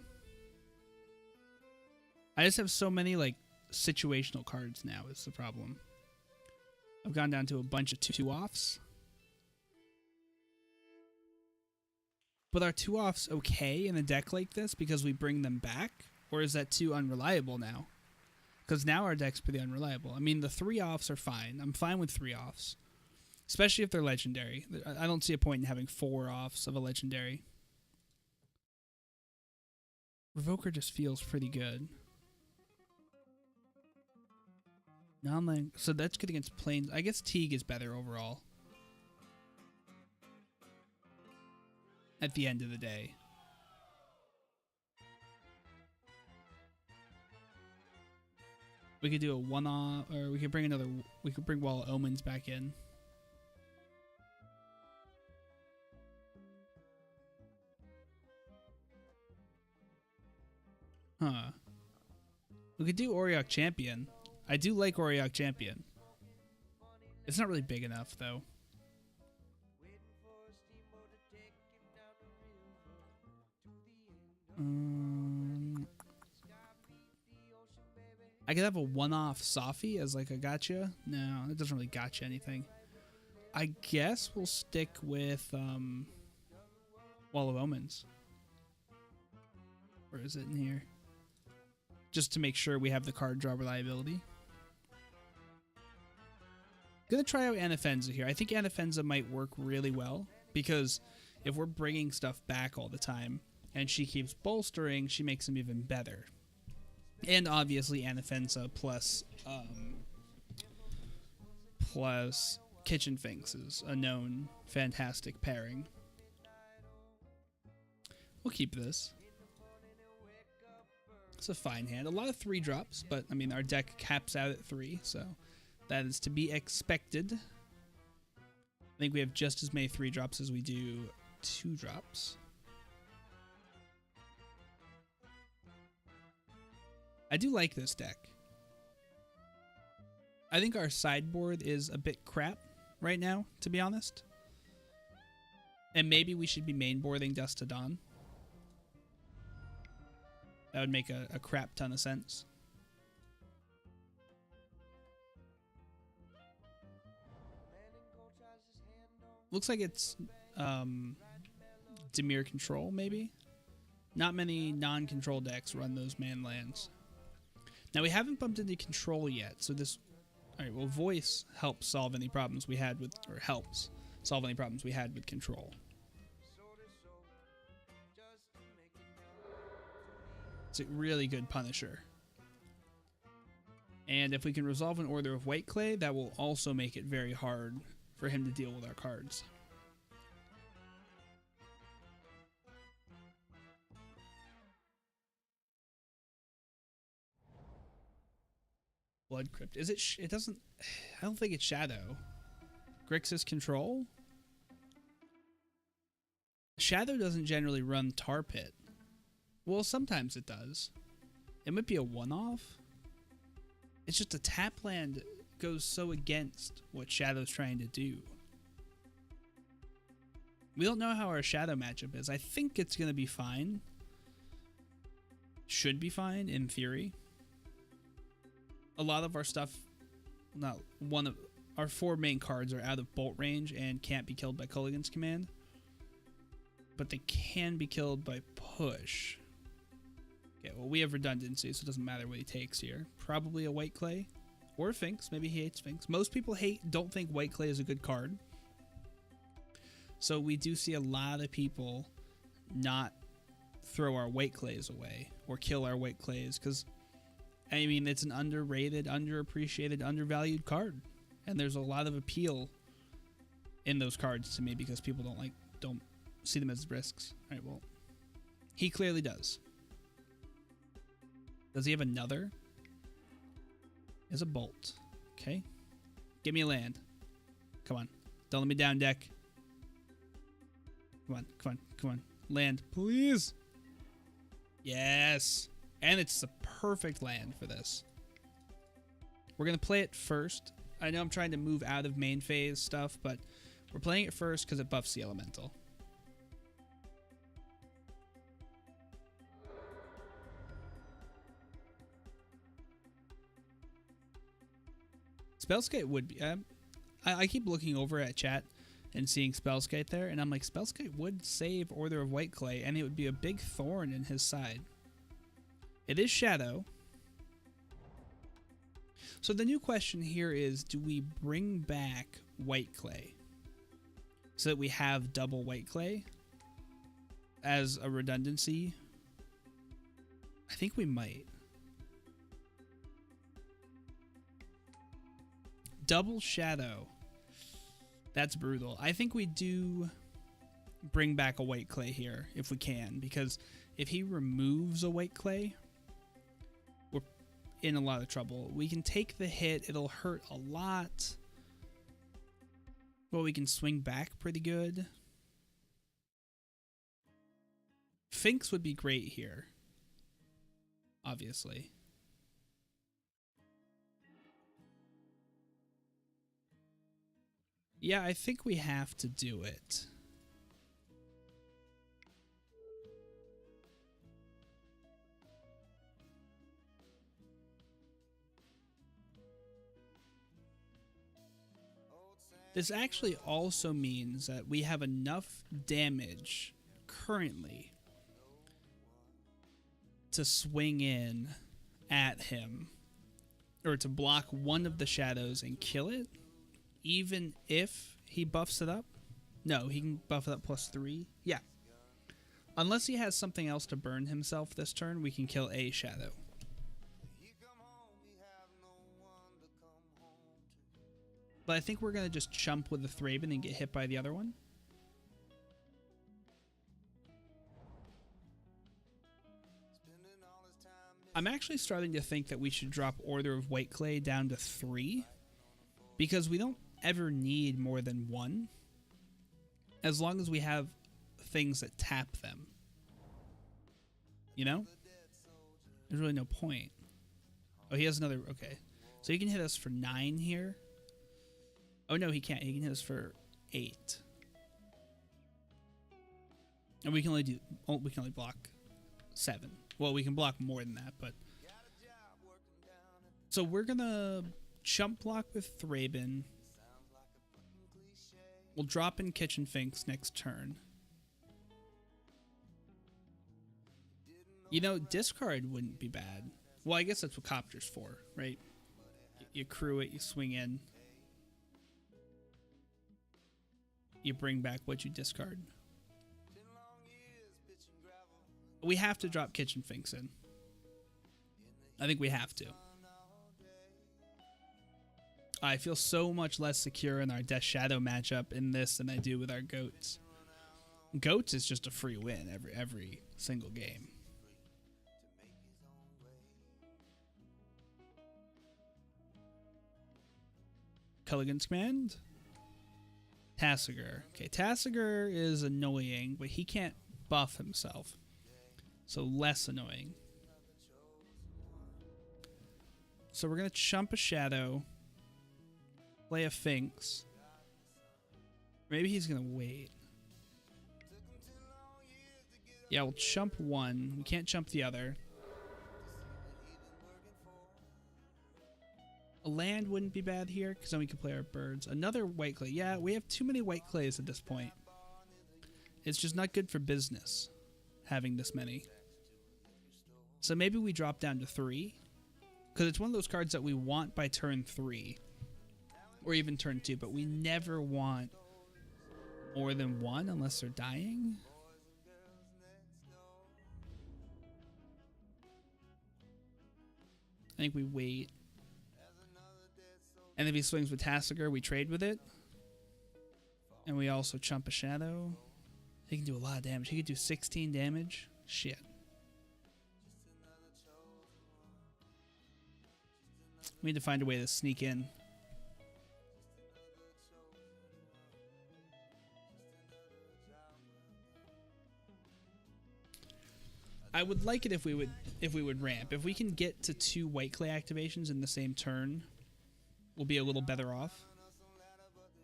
I just have so many, like, situational cards now is the problem. I've gone down to a bunch of 2-offs. But are 2-offs okay in a deck like this because we bring them back? Or is that too unreliable now? Because now our deck's pretty unreliable. I mean, the 3-offs are fine. I'm fine with 3-offs. Especially if they're legendary. I don't see a point in having 4-offs of a legendary. Revoker just feels pretty good. Non-land, so that's good against planes. I guess Teague is better overall. At the end of the day. We could do a 1-off, or we could bring another. We could bring Wall of Omens back in. Huh. We could do Auriok Champion. I do like Auriok Champion. It's not really big enough, though. I could have a one-off Safi as like a gotcha. No, it doesn't really gotcha anything. I guess we'll stick with Wall of Omens. Where is it in here? Just to make sure we have the card draw reliability. Gonna try out Anafenza here. I think Anafenza might work really well because if we're bringing stuff back all the time and she keeps bolstering, she makes them even better. And obviously Anafenza plus Kitchen Finks is a known fantastic pairing. We'll keep this. It's a fine hand. A lot of 3-drops, but I mean our deck caps out at 3, so that is to be expected. I think we have just as many 3-drops as we do 2-drops. I do like this deck. I think our sideboard is a bit crap right now, to be honest. And maybe we should be mainboarding Dust to Dawn. That would make a crap ton of sense. Looks like it's Dimir Control, maybe? Not many non-control decks run those man lands. Now, we haven't bumped into Control yet, so this... Alright, well, Voice helps solve any problems we had with... Or helps solve any problems we had with Control. It's a really good Punisher. And if we can resolve an Order of Whiteclay, that will also make it very hard for him to deal with our cards. Blood Crypt. Is it? It doesn't... I don't think it's Shadow. Grixis Control? Shadow doesn't generally run Tar Pit. Well, sometimes it does. It might be a one-off. It's just a tap land goes so against what Shadow's trying to do. We don't know how our Shadow matchup is. I think it's going to be fine. Should be fine, in theory. A lot of our stuff... Not one of... Our 4 main cards are out of bolt range and can't be killed by Culligan's Command. But they can be killed by push. Okay, well, we have redundancy, so it doesn't matter what he takes here. Probably a Whiteclay. Or Finks. Maybe he hates Finks. Most people don't think Whiteclay is a good card. So we do see a lot of people not throw our Whiteclays away or kill our Whiteclays because, I mean, it's an underrated, underappreciated, undervalued card. And there's a lot of appeal in those cards to me because people don't see them as risks. All right, well, he clearly does. Does he have another? He has a bolt. Okay. Give me a land. Come on. Don't let me down, deck. Come on, come on, come on. Land, please. Yes. And it's the perfect land for this. We're going to play it first. I know I'm trying to move out of main phase stuff, but we're playing it first because it buffs the elemental. Spellskite would be... I keep looking over at chat and seeing Spellskite there, and I'm like, Spellskite would save Order of Whiteclay, and it would be a big thorn in his side. It is Shadow. So the new question here is, do we bring back Whiteclay so that we have double Whiteclay as a redundancy? I think we might. Double Shadow. That's brutal. I think we do bring back a Whiteclay here if we can, because if he removes a Whiteclay, we're in a lot of trouble. We can take the hit. It'll hurt a lot. But we can swing back pretty good. Finks would be great here, obviously. Yeah, I think we have to do it. This actually also means that we have enough damage currently to swing in at him, or to block one of the shadows and kill it, even if he buffs it up. No, he can buff it up +3. Yeah. Unless he has something else to burn himself this turn, we can kill a shadow. But I think we're going to just chump with the Thraben and get hit by the other one. I'm actually starting to think that we should drop Order of Whiteclay down to 3, because we don't ever need more than 1, as long as we have things that tap them. You know? There's really no point. Oh, he has another... Okay. So he can hit us for 9 here. Oh, no, he can't. He can hit us for 8. And we can only do... Oh, we can only block 7. Well, we can block more than that, but... So we're gonna chump block with Thraben. We'll drop in Kitchen Finks next turn. You know, discard wouldn't be bad. Well, I guess that's what Copter's for, right? You crew it, you swing in. You bring back what you discard. We have to drop Kitchen Finks in. I think we have to. I feel so much less secure in our Death Shadow matchup in this than I do with our Goats. Goats is just a free win every single game. Culligan's Command. Tassiger. Okay, Tassiger is annoying, but he can't buff himself. So less annoying. So we're going to chump a Shadow. Play a Finks. Maybe he's going to wait. Yeah, we'll chump one. We can't chump the other. A land wouldn't be bad here, because then we can play our birds. Another Whiteclay. Yeah, we have too many Whiteclays at this point. It's just not good for business, having this many. So maybe we drop down to 3. Because it's one of those cards that we want by turn 3. Or even turn 2. But we never want more than 1 unless they're dying. I think we wait. And if he swings with Tassiger, we trade with it. And we also chump a Shadow. He can do a lot of damage. He could do 16 damage. Shit. We need to find a way to sneak in. I would like it if we would ramp. If we can get to 2 Whiteclay activations in the same turn, we'll be a little better off.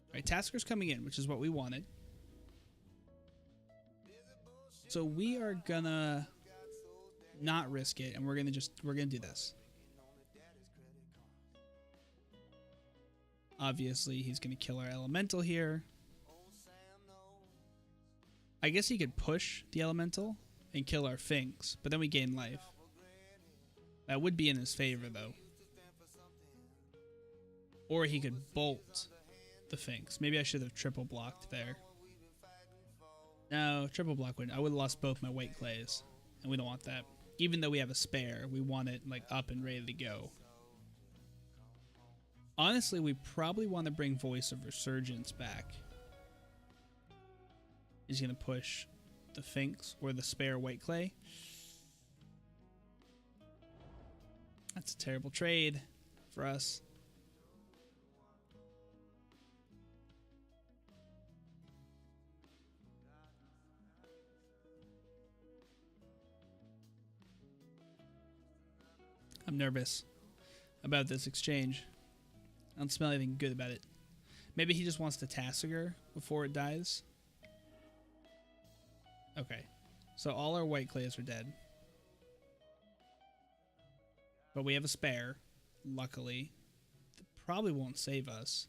Alright, Tassiger's coming in, which is what we wanted. So we are gonna not risk it, and we're gonna do this. Obviously, he's gonna kill our elemental here. I guess he could push the elemental and kill our Finks, but then we gain life. That would be in his favor, though. Or he could bolt the Finks. Maybe I should have triple blocked there. No, triple block wouldn't. I would have lost both my Whiteclays, and we don't want that. Even though we have a spare, we want it like up and ready to go. Honestly, we probably want to bring Voice of Resurgence back. He's going to push the Finks or the spare Whiteclay. That's a terrible trade for us. I'm nervous about this exchange. I don't smell anything good about it. Maybe he just wants to Tassiger before it dies. Okay. So all our Whiteclays are dead. But we have a spare, luckily. That probably won't save us.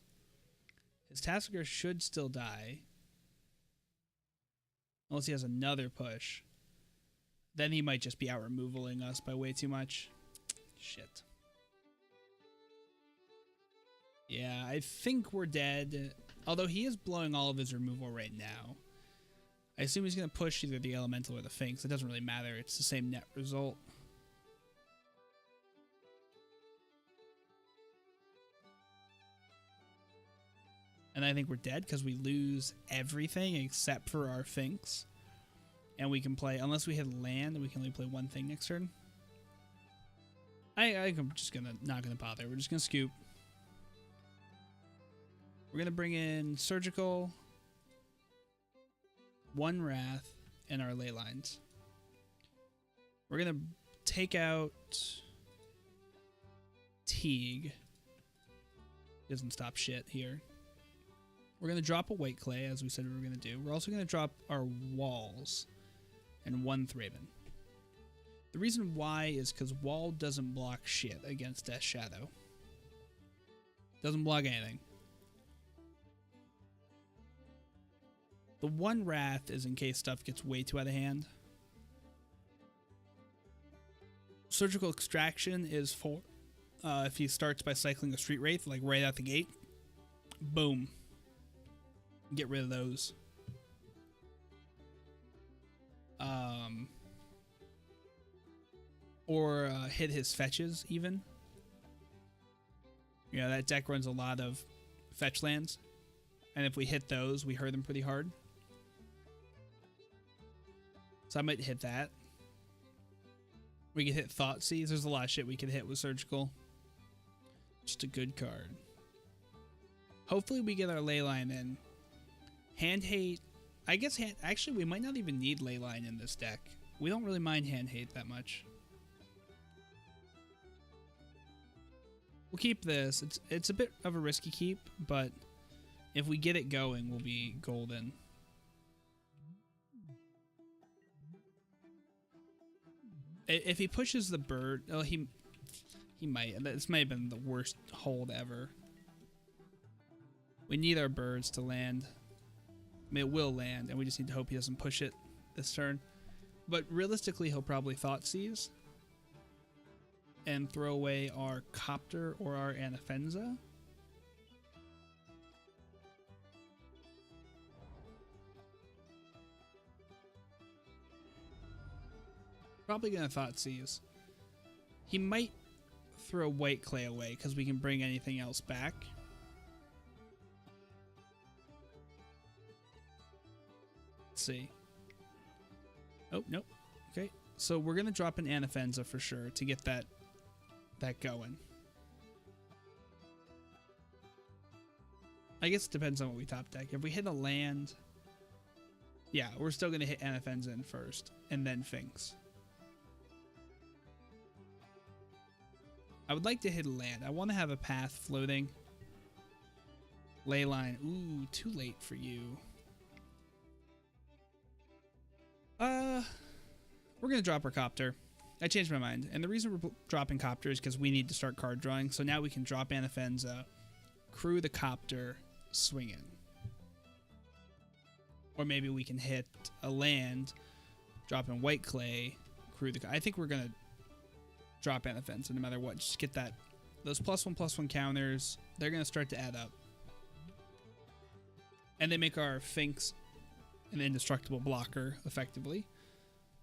His Tasker should still die. Unless he has another push. Then he might just be out removaling us by way too much. Shit. Yeah, I think we're dead. Although he is blowing all of his removal right now. I assume he's going to push either the Elemental or the Finks. It doesn't really matter. It's the same net result. And I think we're dead because we lose everything except for our Finks. And we can play, unless we hit land, we can only play one thing next turn. I'm just not gonna bother. We're just gonna scoop. We're gonna bring in Surgical, one Wrath, and our Ley Lines. We're gonna take out Teague. Doesn't stop shit here. We're going to drop a Whiteclay, as we said we were going to do. We're also going to drop our Walls and one Thraben. The reason why is because Wall doesn't block shit against Death Shadow. Doesn't block anything. The one Wrath is in case stuff gets way too out of hand. Surgical Extraction is for if he starts by cycling a Street Wraith, like right out the gate. Boom. Get rid of those. Or hit his fetches even. You know, that deck runs a lot of fetch lands. And if we hit those, we hurt them pretty hard. So I might hit that. We could hit Thoughtseize. There's a lot of shit we could hit with Surgical. Just a good card. Hopefully we get our Leyline in. Hand Hate. I guess actually we might not even need Leyline in this deck. We don't really mind Hand Hate that much. We'll keep this. It's a bit of a risky keep, but if we get it going, we'll be golden. If he pushes the bird, oh, he might. This might have been the worst hold ever. We need our birds to land. I mean, it will land, and we just need to hope he doesn't push it this turn. But realistically, he'll probably Thoughtseize and throw away our Copter or our Anafenza. Probably gonna Thoughtseize. He might throw Whiteclay away because we can bring anything else back. Let's see. Oh, nope. Okay. So we're gonna drop an Anafenza for sure to get that going. I guess it depends on what we top deck. If we hit a land, yeah, we're still gonna hit Anafenza in first and then Finks. I would like to hit a land. I want to have a path floating. Leyline. Ooh, too late for you. We're going to drop our Copter. I changed my mind. And the reason we're dropping Copter is because we need to start card drawing. So now we can drop Anafenza, crew the Copter, swing in. Or maybe we can hit a land, drop in Whiteclay, crew the... I think we're going to drop Anafenza no matter what. Just get that. Those +1/+1 counters, they're going to start to add up. And they make our Finks an indestructible blocker, effectively.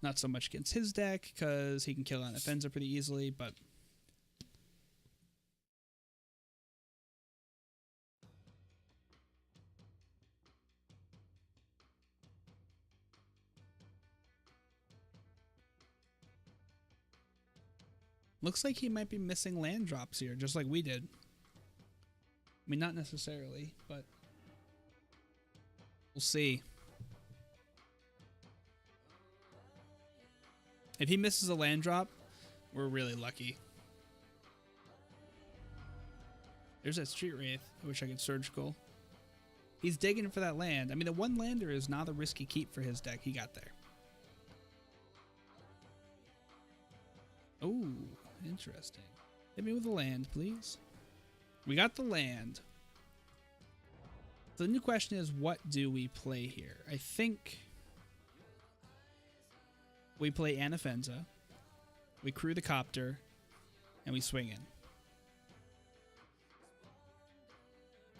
Not so much against his deck, because he can kill Anafenza pretty easily, but... Looks like he might be missing land drops here, just like we did. I mean, not necessarily, but... we'll see. If he misses a land drop, we're really lucky. There's that Street Wraith. I wish I could Surgical. He's digging for that land. I mean, the one lander is not a risky keep for his deck. He got there. Oh, interesting. Hit me with a land, please. We got the land. So the new question is, what do we play here? I think we play Anafenza, we crew the copter, and we swing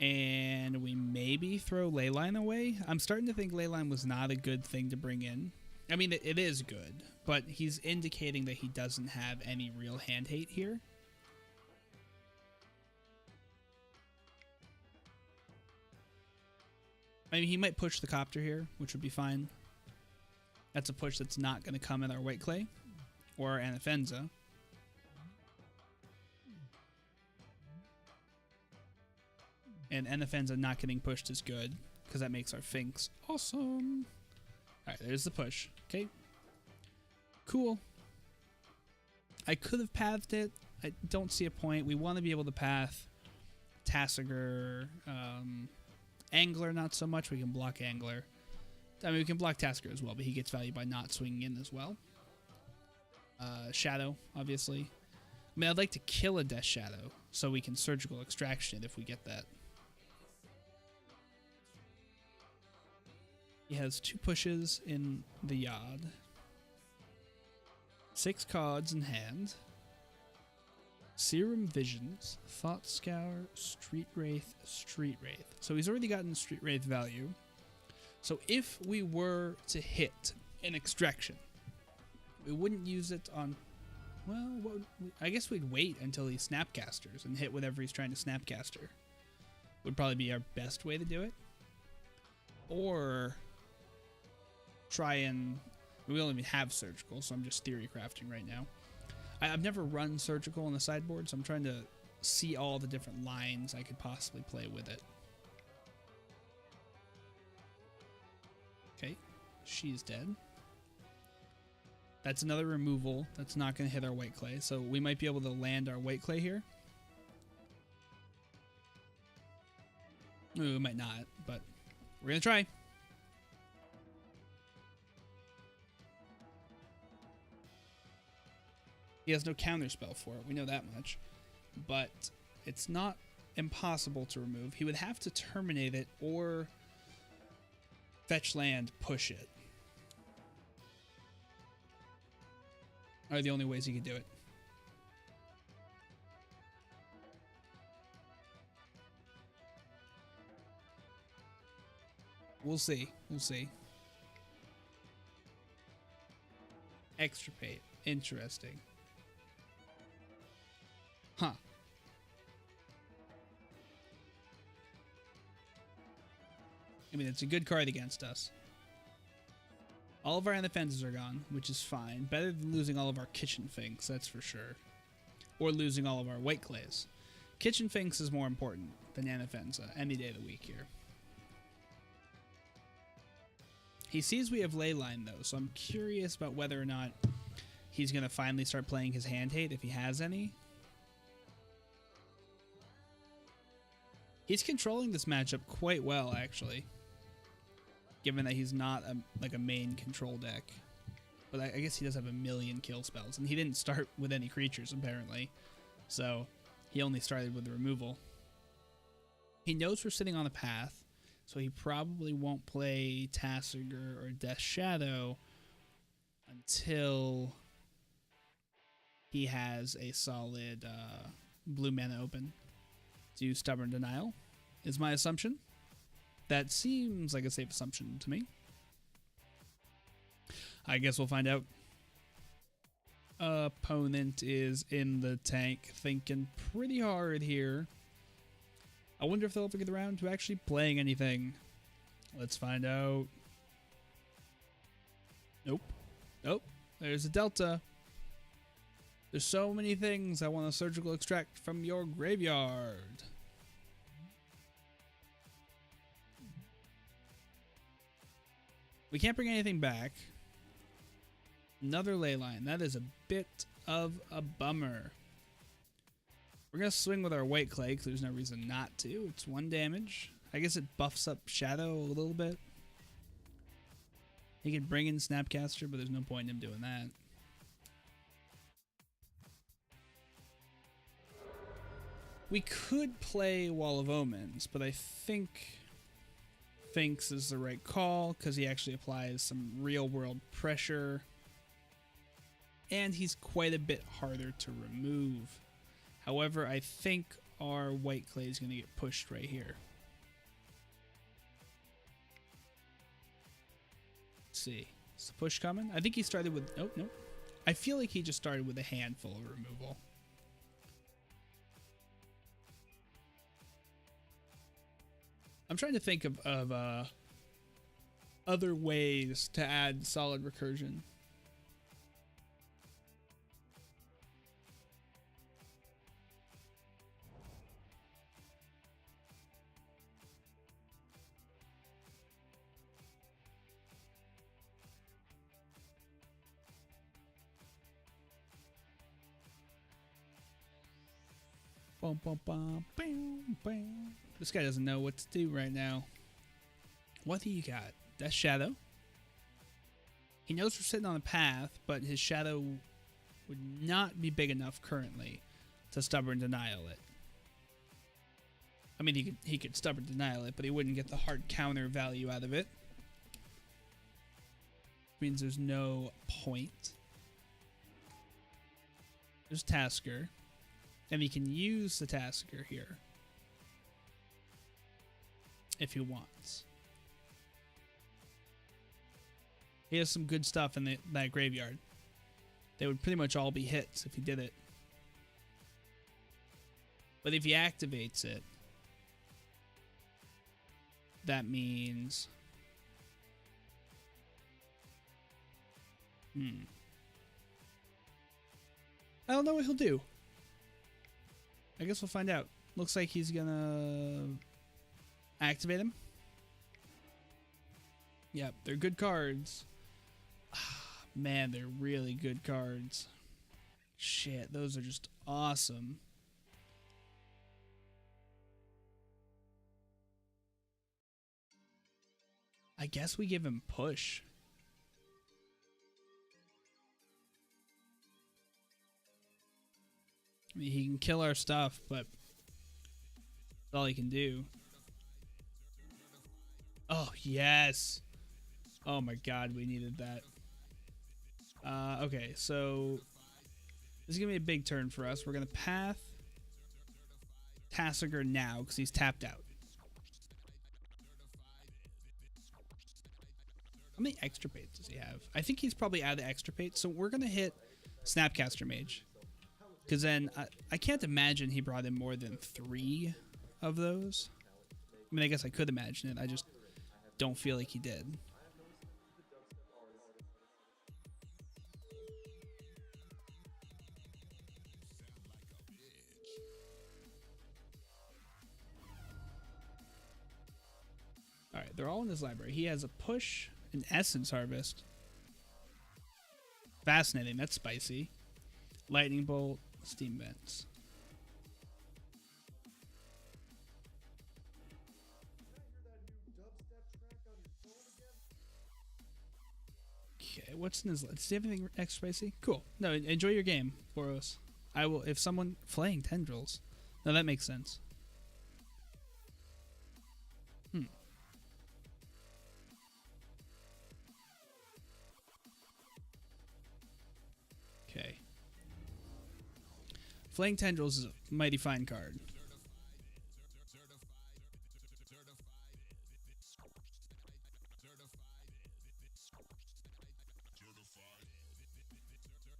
in. And we maybe throw Leyline away. I'm starting to think Leyline was not a good thing to bring in. I mean, it is good, but he's indicating that he doesn't have any real hand hate here. I mean, he might push the copter here, which would be fine. That's a push that's not going to come in our Whiteclay or our Anafenza. And Anafenza not getting pushed is good, because that makes our Finks awesome. Alright, there's the push. Okay. Cool. I could have pathed it. I don't see a point. We want to be able to path Tassiger, Angler not so much. We can block Angler. I mean, we can block Tasker as well, but he gets value by not swinging in as well. Shadow, obviously. I mean, I'd like to kill a Death Shadow so we can Surgical Extraction it if we get that. He has 2 pushes in the yard. 6 cards in hand. Serum Visions, Thought Scour, Street Wraith, Street Wraith. So he's already gotten Street Wraith value. So if we were to hit an Extraction, we wouldn't use it on... Well, I guess we'd wait until he Snapcasters and hit whatever he's trying to Snapcaster. Would probably be our best way to do it. Or try and... We don't even have Surgical, so I'm just theory crafting right now. I've never run Surgical on the sideboard, so I'm trying to see all the different lines I could possibly play with it. Okay, she's dead. That's another removal. That's not going to hit our Whiteclay, so we might be able to land our Whiteclay here. We might not, but we're going to try. He has no counterspell for it, we know that much. But it's not impossible to remove. He would have to terminate it or fetch land, push it. Are the only ways he could do it. We'll see. We'll see. Extirpate. Interesting. Huh. I mean, it's a good card against us. All of our Anafenzas are gone, which is fine. Better than losing all of our Kitchen Finks, that's for sure. Or losing all of our Whiteclays. Kitchen Finks is more important than Anafenza any day of the week here. He sees we have Leyline, though, so I'm curious about whether or not he's going to finally start playing his hand hate, if he has any. He's controlling this matchup quite well, actually. Given that he's not like a main control deck. But I guess he does have a million kill spells. And he didn't start with any creatures, apparently. So, he only started with the removal. He knows we're sitting on a path. So he probably won't play Tassiger or Death Shadow until he has a solid blue mana open. Do Stubborn Denial is my assumption. That seems like a safe assumption to me. I guess we'll find out. Opponent is in the tank, thinking pretty hard here. I wonder if they'll ever get around to actually playing anything. Let's find out. Nope. Nope. There's a Delta. There's so many things I want to surgical extract from your graveyard. We can't bring anything back. Another Leyline. That is a bit of a bummer. We're going to swing with our Whiteclay because there's no reason not to. It's 1 damage. I guess it buffs up Shadow a little bit. He can bring in Snapcaster, but there's no point in him doing that. We could play Wall of Omens, but I think Finks is the right call because he actually applies some real world pressure. And he's quite a bit harder to remove. However, I think our Whiteclay is going to get pushed right here. Let's see. Is the push coming? I think he started with... Oh, no. I feel like he just started with a handful of removal. I'm trying to think of other ways to add solid recursion. Bum, bum, bum, bam, bam. This guy doesn't know what to do right now. What do you got? That's Shadow. He knows we're sitting on a path, but his Shadow would not be big enough currently to Stubborn Denial it. I mean, he could Stubborn Denial it, but he wouldn't get the hard counter value out of it. Means there's no point. There's Tasker. And he can use the Tasker here if he wants. He has some good stuff in that graveyard. They would pretty much all be hits if he did it. But if he activates it, that means... I don't know what he'll do. I guess we'll find out. Looks like he's gonna activate him. Yep, they're good cards. Man, they're really good cards. Shit, those are just awesome. I guess we give him push. I mean, he can kill our stuff, but that's all he can do. Oh, yes. Oh my god, we needed that. Okay, so this is going to be a big turn for us. We're going to path Tassiger now because he's tapped out. How many extirpates does he have? I think he's probably out of extirpates, so we're going to hit Snapcaster Mage. Because then, I can't imagine he brought in more than 3 of those. I mean, I guess I could imagine it. I just don't feel like he did. Alright, they're all in his library. He has a push, an Essence Harvest. Fascinating, that's spicy. Lightning Bolt, Steam Vents. Okay, what's in his list? Does he have anything extra spicy? Cool. No, enjoy your game, Boros. I will, if someone... Flaying Tendrils. No, that makes sense. Okay. Flaying Tendrils is a mighty fine card.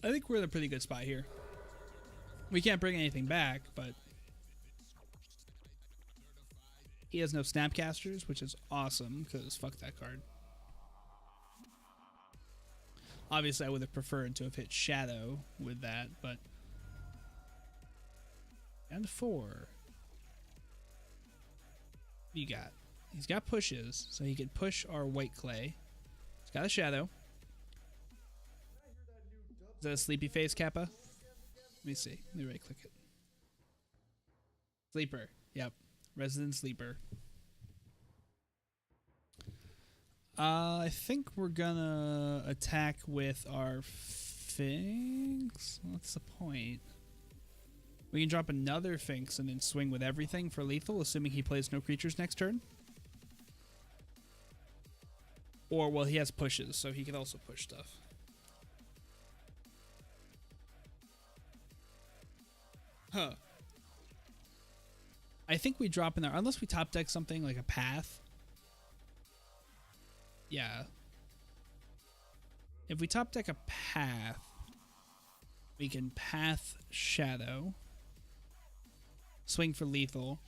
I think we're in a pretty good spot here. We can't bring anything back, but he has no Snapcasters, which is awesome, because fuck that card. Obviously, I would have preferred to have hit Shadow with that, but... And 4. What do you got? He's got pushes, so he could push our Whiteclay. He's got a Shadow. Is that a Sleepy Face, Kappa? Let me see. Let me right click it. Sleeper. Yep. Resident Sleeper. I think we're gonna attack with our Finks. What's the point? We can drop another Finks and then swing with everything for lethal, assuming he plays no creatures next turn. Or, well, he has pushes, so he can also push stuff. Huh. I think we drop in there, unless we top deck something like a path. Yeah. If we top deck a path, we can path Shadow, swing for lethal,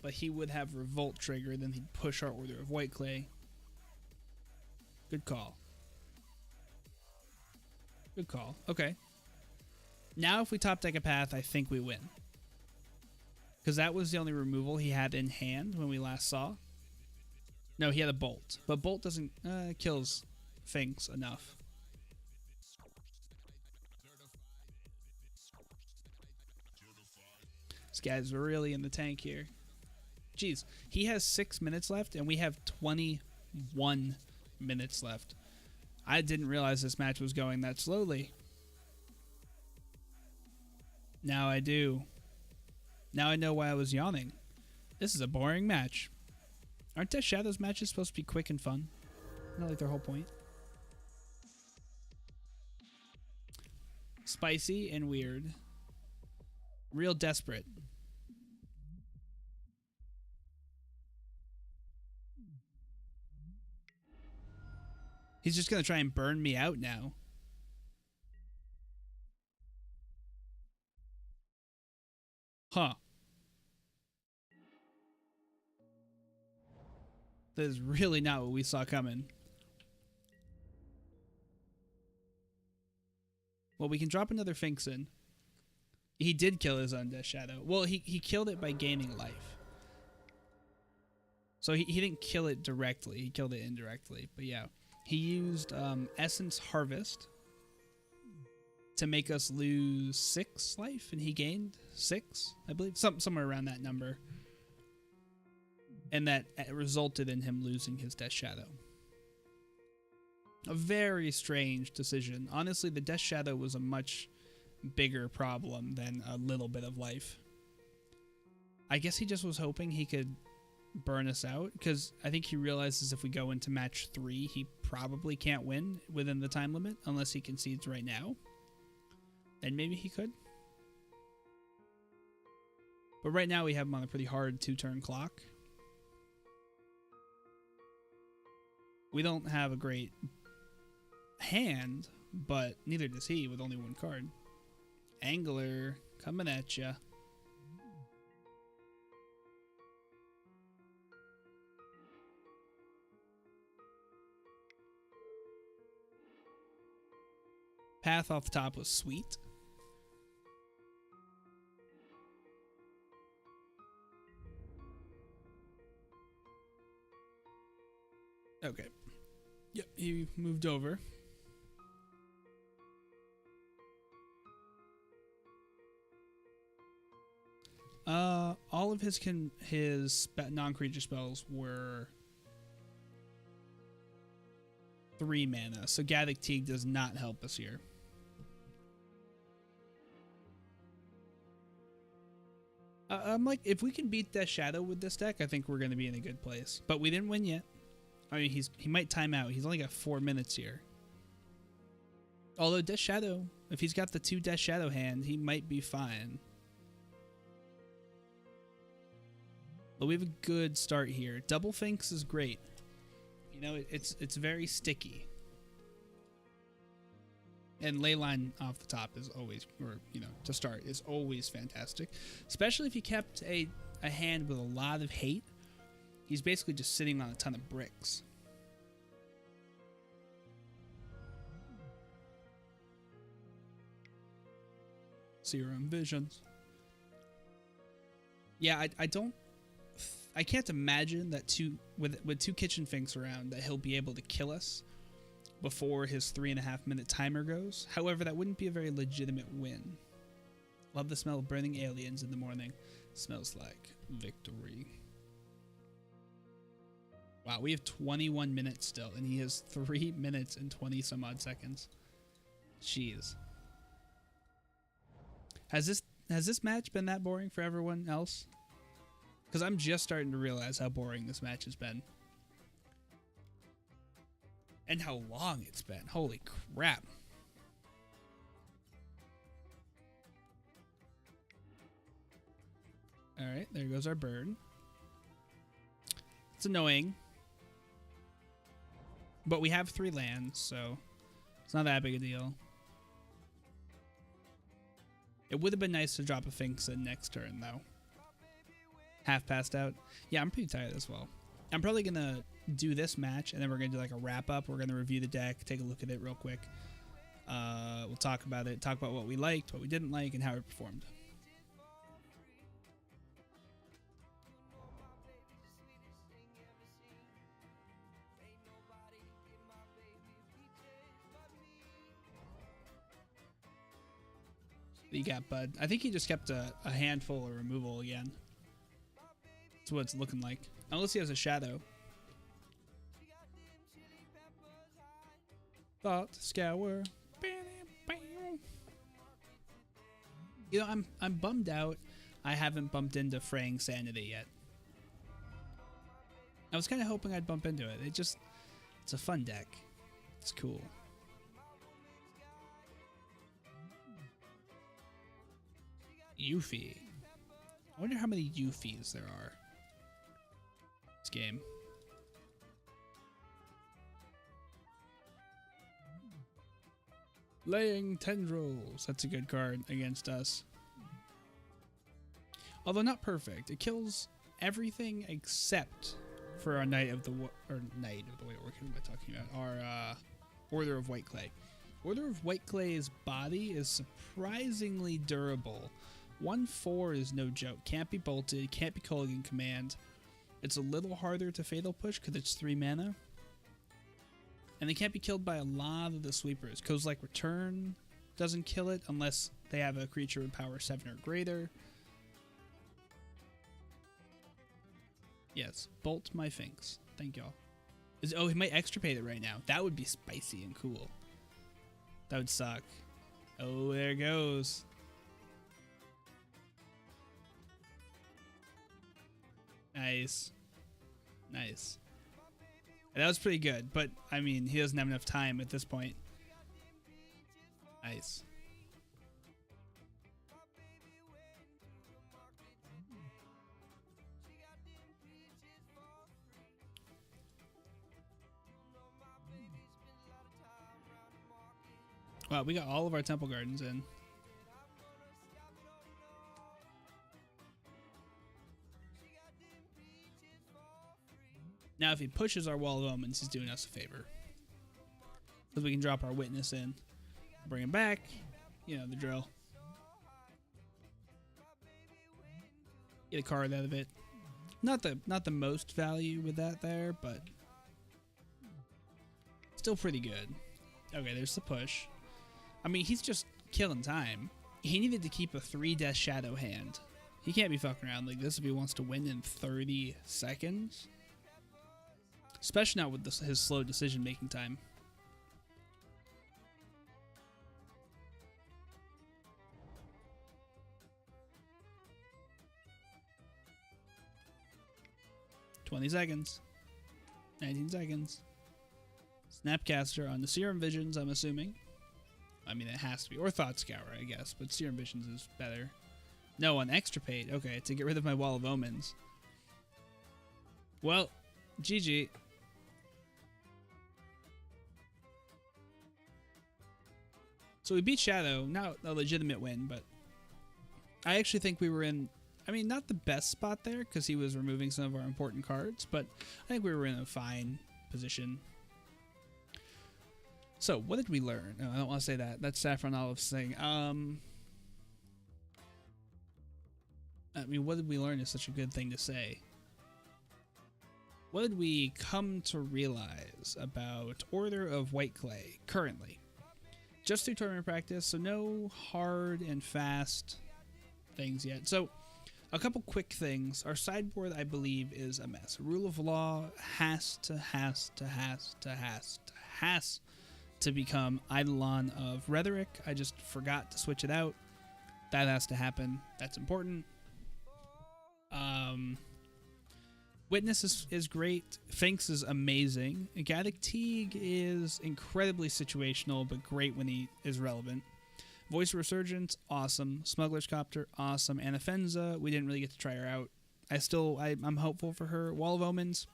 but he would have Revolt trigger, then he'd push our Order of Whiteclay. Good call. Good call. Okay. Now if we top deck a path, I think we win. Because that was the only removal he had in hand when we last saw. No, he had a Bolt. But Bolt doesn't kills things enough. This guy's really in the tank here. Jeez, he has 6 minutes left, and we have 21 minutes left. I didn't realize this match was going that slowly. Now I do. Now I know why I was yawning. This is a boring match. Aren't Death Shadow's matches supposed to be quick and fun? Isn't that like their whole point? Spicy and weird. Real desperate. He's just going to try and burn me out now. Huh. That is really not what we saw coming. Well, we can drop another Finks in. He did kill his own Death Shadow. Well, he killed it by gaining life. So he didn't kill it directly. He killed it indirectly. But yeah, he used Essence Harvest to make us lose 6 life, and he gained 6, I believe, somewhere around that number, and that resulted in him losing his Death Shadow. A very strange decision. Honestly, the Death Shadow was a much bigger problem than a little bit of life. I guess he just was hoping he could burn us out, because I think he realizes if we go into match 3, he probably can't win within the time limit unless he concedes right now. Then maybe he could. But right now we have him on a pretty hard 2-turn clock. We don't have a great hand, but neither does he with only 1 card. Angler coming at ya. Path off the top was sweet. Okay. Yep, he moved over. All of his non-creature spells were 3 mana, so Gaddock Teague does not help us here. I'm like, if we can beat Death Shadow with this deck, I think we're going to be in a good place. But we didn't win yet. I mean, he might time out. He's only got 4 minutes here. Although Death Shadow, if he's got the 2 Death Shadow hand, he might be fine. But we have a good start here. Double Finks is great. You know, it's very sticky. And Leyline off the top is always, or, you know, to start, is always fantastic. Especially if you kept a hand with a lot of hate. He's basically just sitting on a ton of bricks. Serum Visions. Yeah, I can't imagine that with 2 Kitchen Finks around that he'll be able to kill us before his 3.5-minute timer goes. However, that wouldn't be a very legitimate win. Love the smell of burning aliens in the morning. Smells like victory. Wow, we have 21 minutes still, and he has 3 minutes and 20 some odd seconds. Jeez. Has this match been that boring for everyone else? Because I'm just starting to realize how boring this match has been. And how long it's been. Holy crap. Alright, there goes our bird. It's annoying. But we have 3 lands, so it's not that big a deal. It would have been nice to drop a Finks in next turn, though. Half passed out. Yeah, I'm pretty tired as well. I'm probably going to do this match, and then we're going to do like a wrap-up. We're going to review the deck, take a look at it real quick. We'll talk about it, talk about what we liked, what we didn't like, and how it performed. What you got, bud? I think he just kept a handful of removal again. That's what it's looking like. Unless he has a shadow. Thought scour. You know, I'm bummed out. I haven't bumped into Fraying Sanity yet. I was kind of hoping I'd bump into it. It's a fun deck. It's cool. Yuffie. I wonder how many Yuffies there are. This game. Laying Tendrils. That's a good card against us. Although not perfect. It kills everything except for our Knight of the What am I talking about? Our Order of Whiteclay. Order of Whiteclay's body is surprisingly durable. 1/4 is no joke. Can't be bolted, can't be Culligan command. It's a little harder to Fatal Push because it's 3 mana. And they can't be killed by a lot of the sweepers. Kozilek Return doesn't kill it unless they have a creature with power 7 or greater. Yes, bolt my Finks. Thank y'all. Oh, he might extirpate it right now. That would be spicy and cool. That would suck. Oh, there it goes. Nice. Nice. That was pretty good, but, I mean, he doesn't have enough time at this point. Nice. Wow, we got all of our Temple Gardens in. Now, if he pushes our Wall of Omens, he's doing us a favor. Because we can drop our Witness in, bring him back, you know, the drill. Get a card out of it. Not the most value with that there, but still pretty good. Okay, there's the push. I mean, he's just killing time. He needed to keep a 3 Death Shadow hand. He can't be fucking around like this if he wants to win in 30 seconds. Especially not with his slow decision-making time. $20 seconds. 19 seconds. Snapcaster on the Serum Visions, I'm assuming. I mean, it has to be. Or Thought Scour, I guess. But Serum Visions is better. No, on Extirpate. Okay, to get rid of my Wall of Omens. Well, GG. So we beat Shadow. Not a legitimate win, but I actually think we were in, I mean, not the best spot there because he was removing some of our important cards, but I think we were in a fine position. So, what did we learn? No, I don't want to say that. That's Saffron Olive's thing. I mean, what did we learn is such a good thing to say. What did we come to realize about Order of Whiteclay currently? Just through tournament practice, so no hard and fast things yet. So, a couple quick things. Our sideboard, I believe, is a mess. Rule of Law has to become Eidolon of Rhetoric. I just forgot to switch it out. That has to happen. That's important. Witness is great. Finks is amazing. Gaddock Teague is incredibly situational, but great when he is relevant. Voice of Resurgence, awesome. Smuggler's Copter, awesome. Anafenza, we didn't really get to try her out. I'm hopeful for her. Wall of Omens,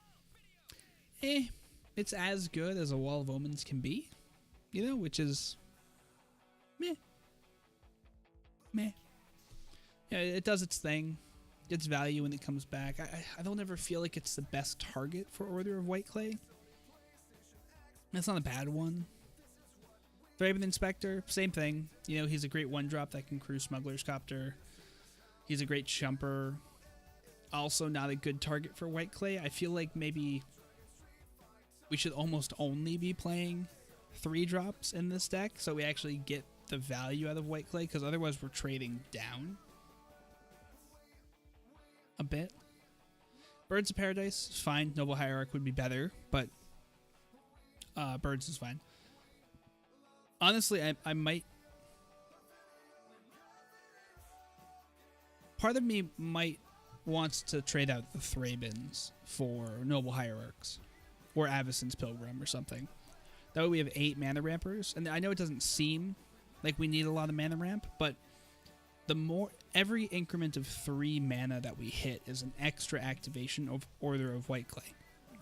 it's as good as a Wall of Omens can be, you know, which is meh. Yeah, it does its thing. Gets value when it comes back. I don't ever feel like it's the best target for Order of Whiteclay. That's not a bad one. Thraben Inspector, same thing. You know, he's a great one-drop that can crew Smuggler's Copter. He's a great jumper. Also not a good target for Whiteclay. I feel like maybe we should almost only be playing 3-drops in this deck so we actually get the value out of Whiteclay, because otherwise we're trading down a bit. Birds of Paradise is fine. Noble Hierarch would be better, but Birds is fine. Honestly, I might... Part of me might wants to trade out the Thrabins for Noble Hierarchs or Avacyn's Pilgrim or something. That way we have 8 mana rampers. And I know it doesn't seem like we need a lot of mana ramp, but every increment of 3 mana that we hit is an extra activation of Order of Whiteclay.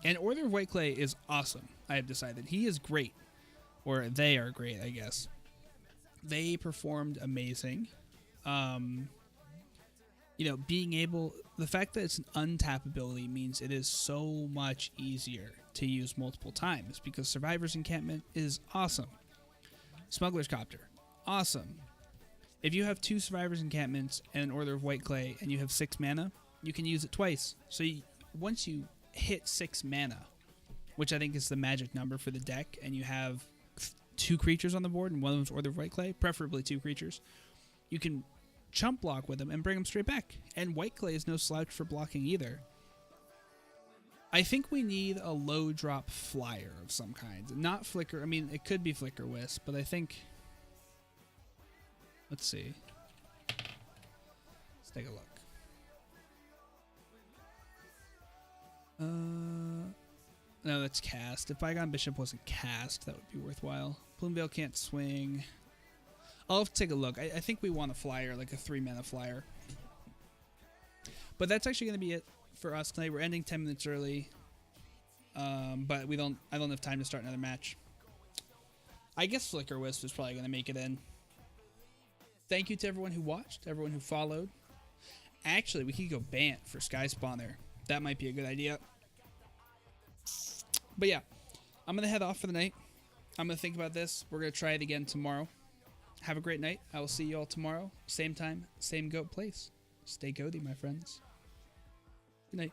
And Order of Whiteclay is awesome, I have decided. He is great. Or they are great, I guess. They performed amazing. You know, the fact that it's an untap ability means it is so much easier to use multiple times, because Survivor's Encampment is awesome. Smuggler's Copter, awesome. If you have 2 Survivor's Encampments and an Order of Whiteclay and you have 6 mana, you can use it twice. So once you hit 6 mana, which I think is the magic number for the deck, and you have 2 creatures on the board, and one of them's Order of Whiteclay, preferably 2 creatures, you can chump block with them and bring them straight back. And Whiteclay is no slouch for blocking either. I think we need a low drop flyer of some kind. Not Flicker. I mean, it could be Flicker Wisp, but I think... Let's see. Let's take a look. No, that's cast. If Bygone Bishop wasn't cast, that would be worthwhile. Plumeveil can't swing. I'll have to take a look. I think we want a flyer, like a 3-mana flyer. But that's actually going to be it for us tonight. We're ending 10 minutes early. But I don't have time to start another match. I guess Flicker Wisp is probably going to make it in. Thank you to everyone who watched, everyone who followed. Actually, we could go Bant for Sky Spawner. That might be a good idea. But yeah, I'm going to head off for the night. I'm going to think about this. We're going to try it again tomorrow. Have a great night. I will see you all tomorrow. Same time, same goat place. Stay goaty, my friends. Good night.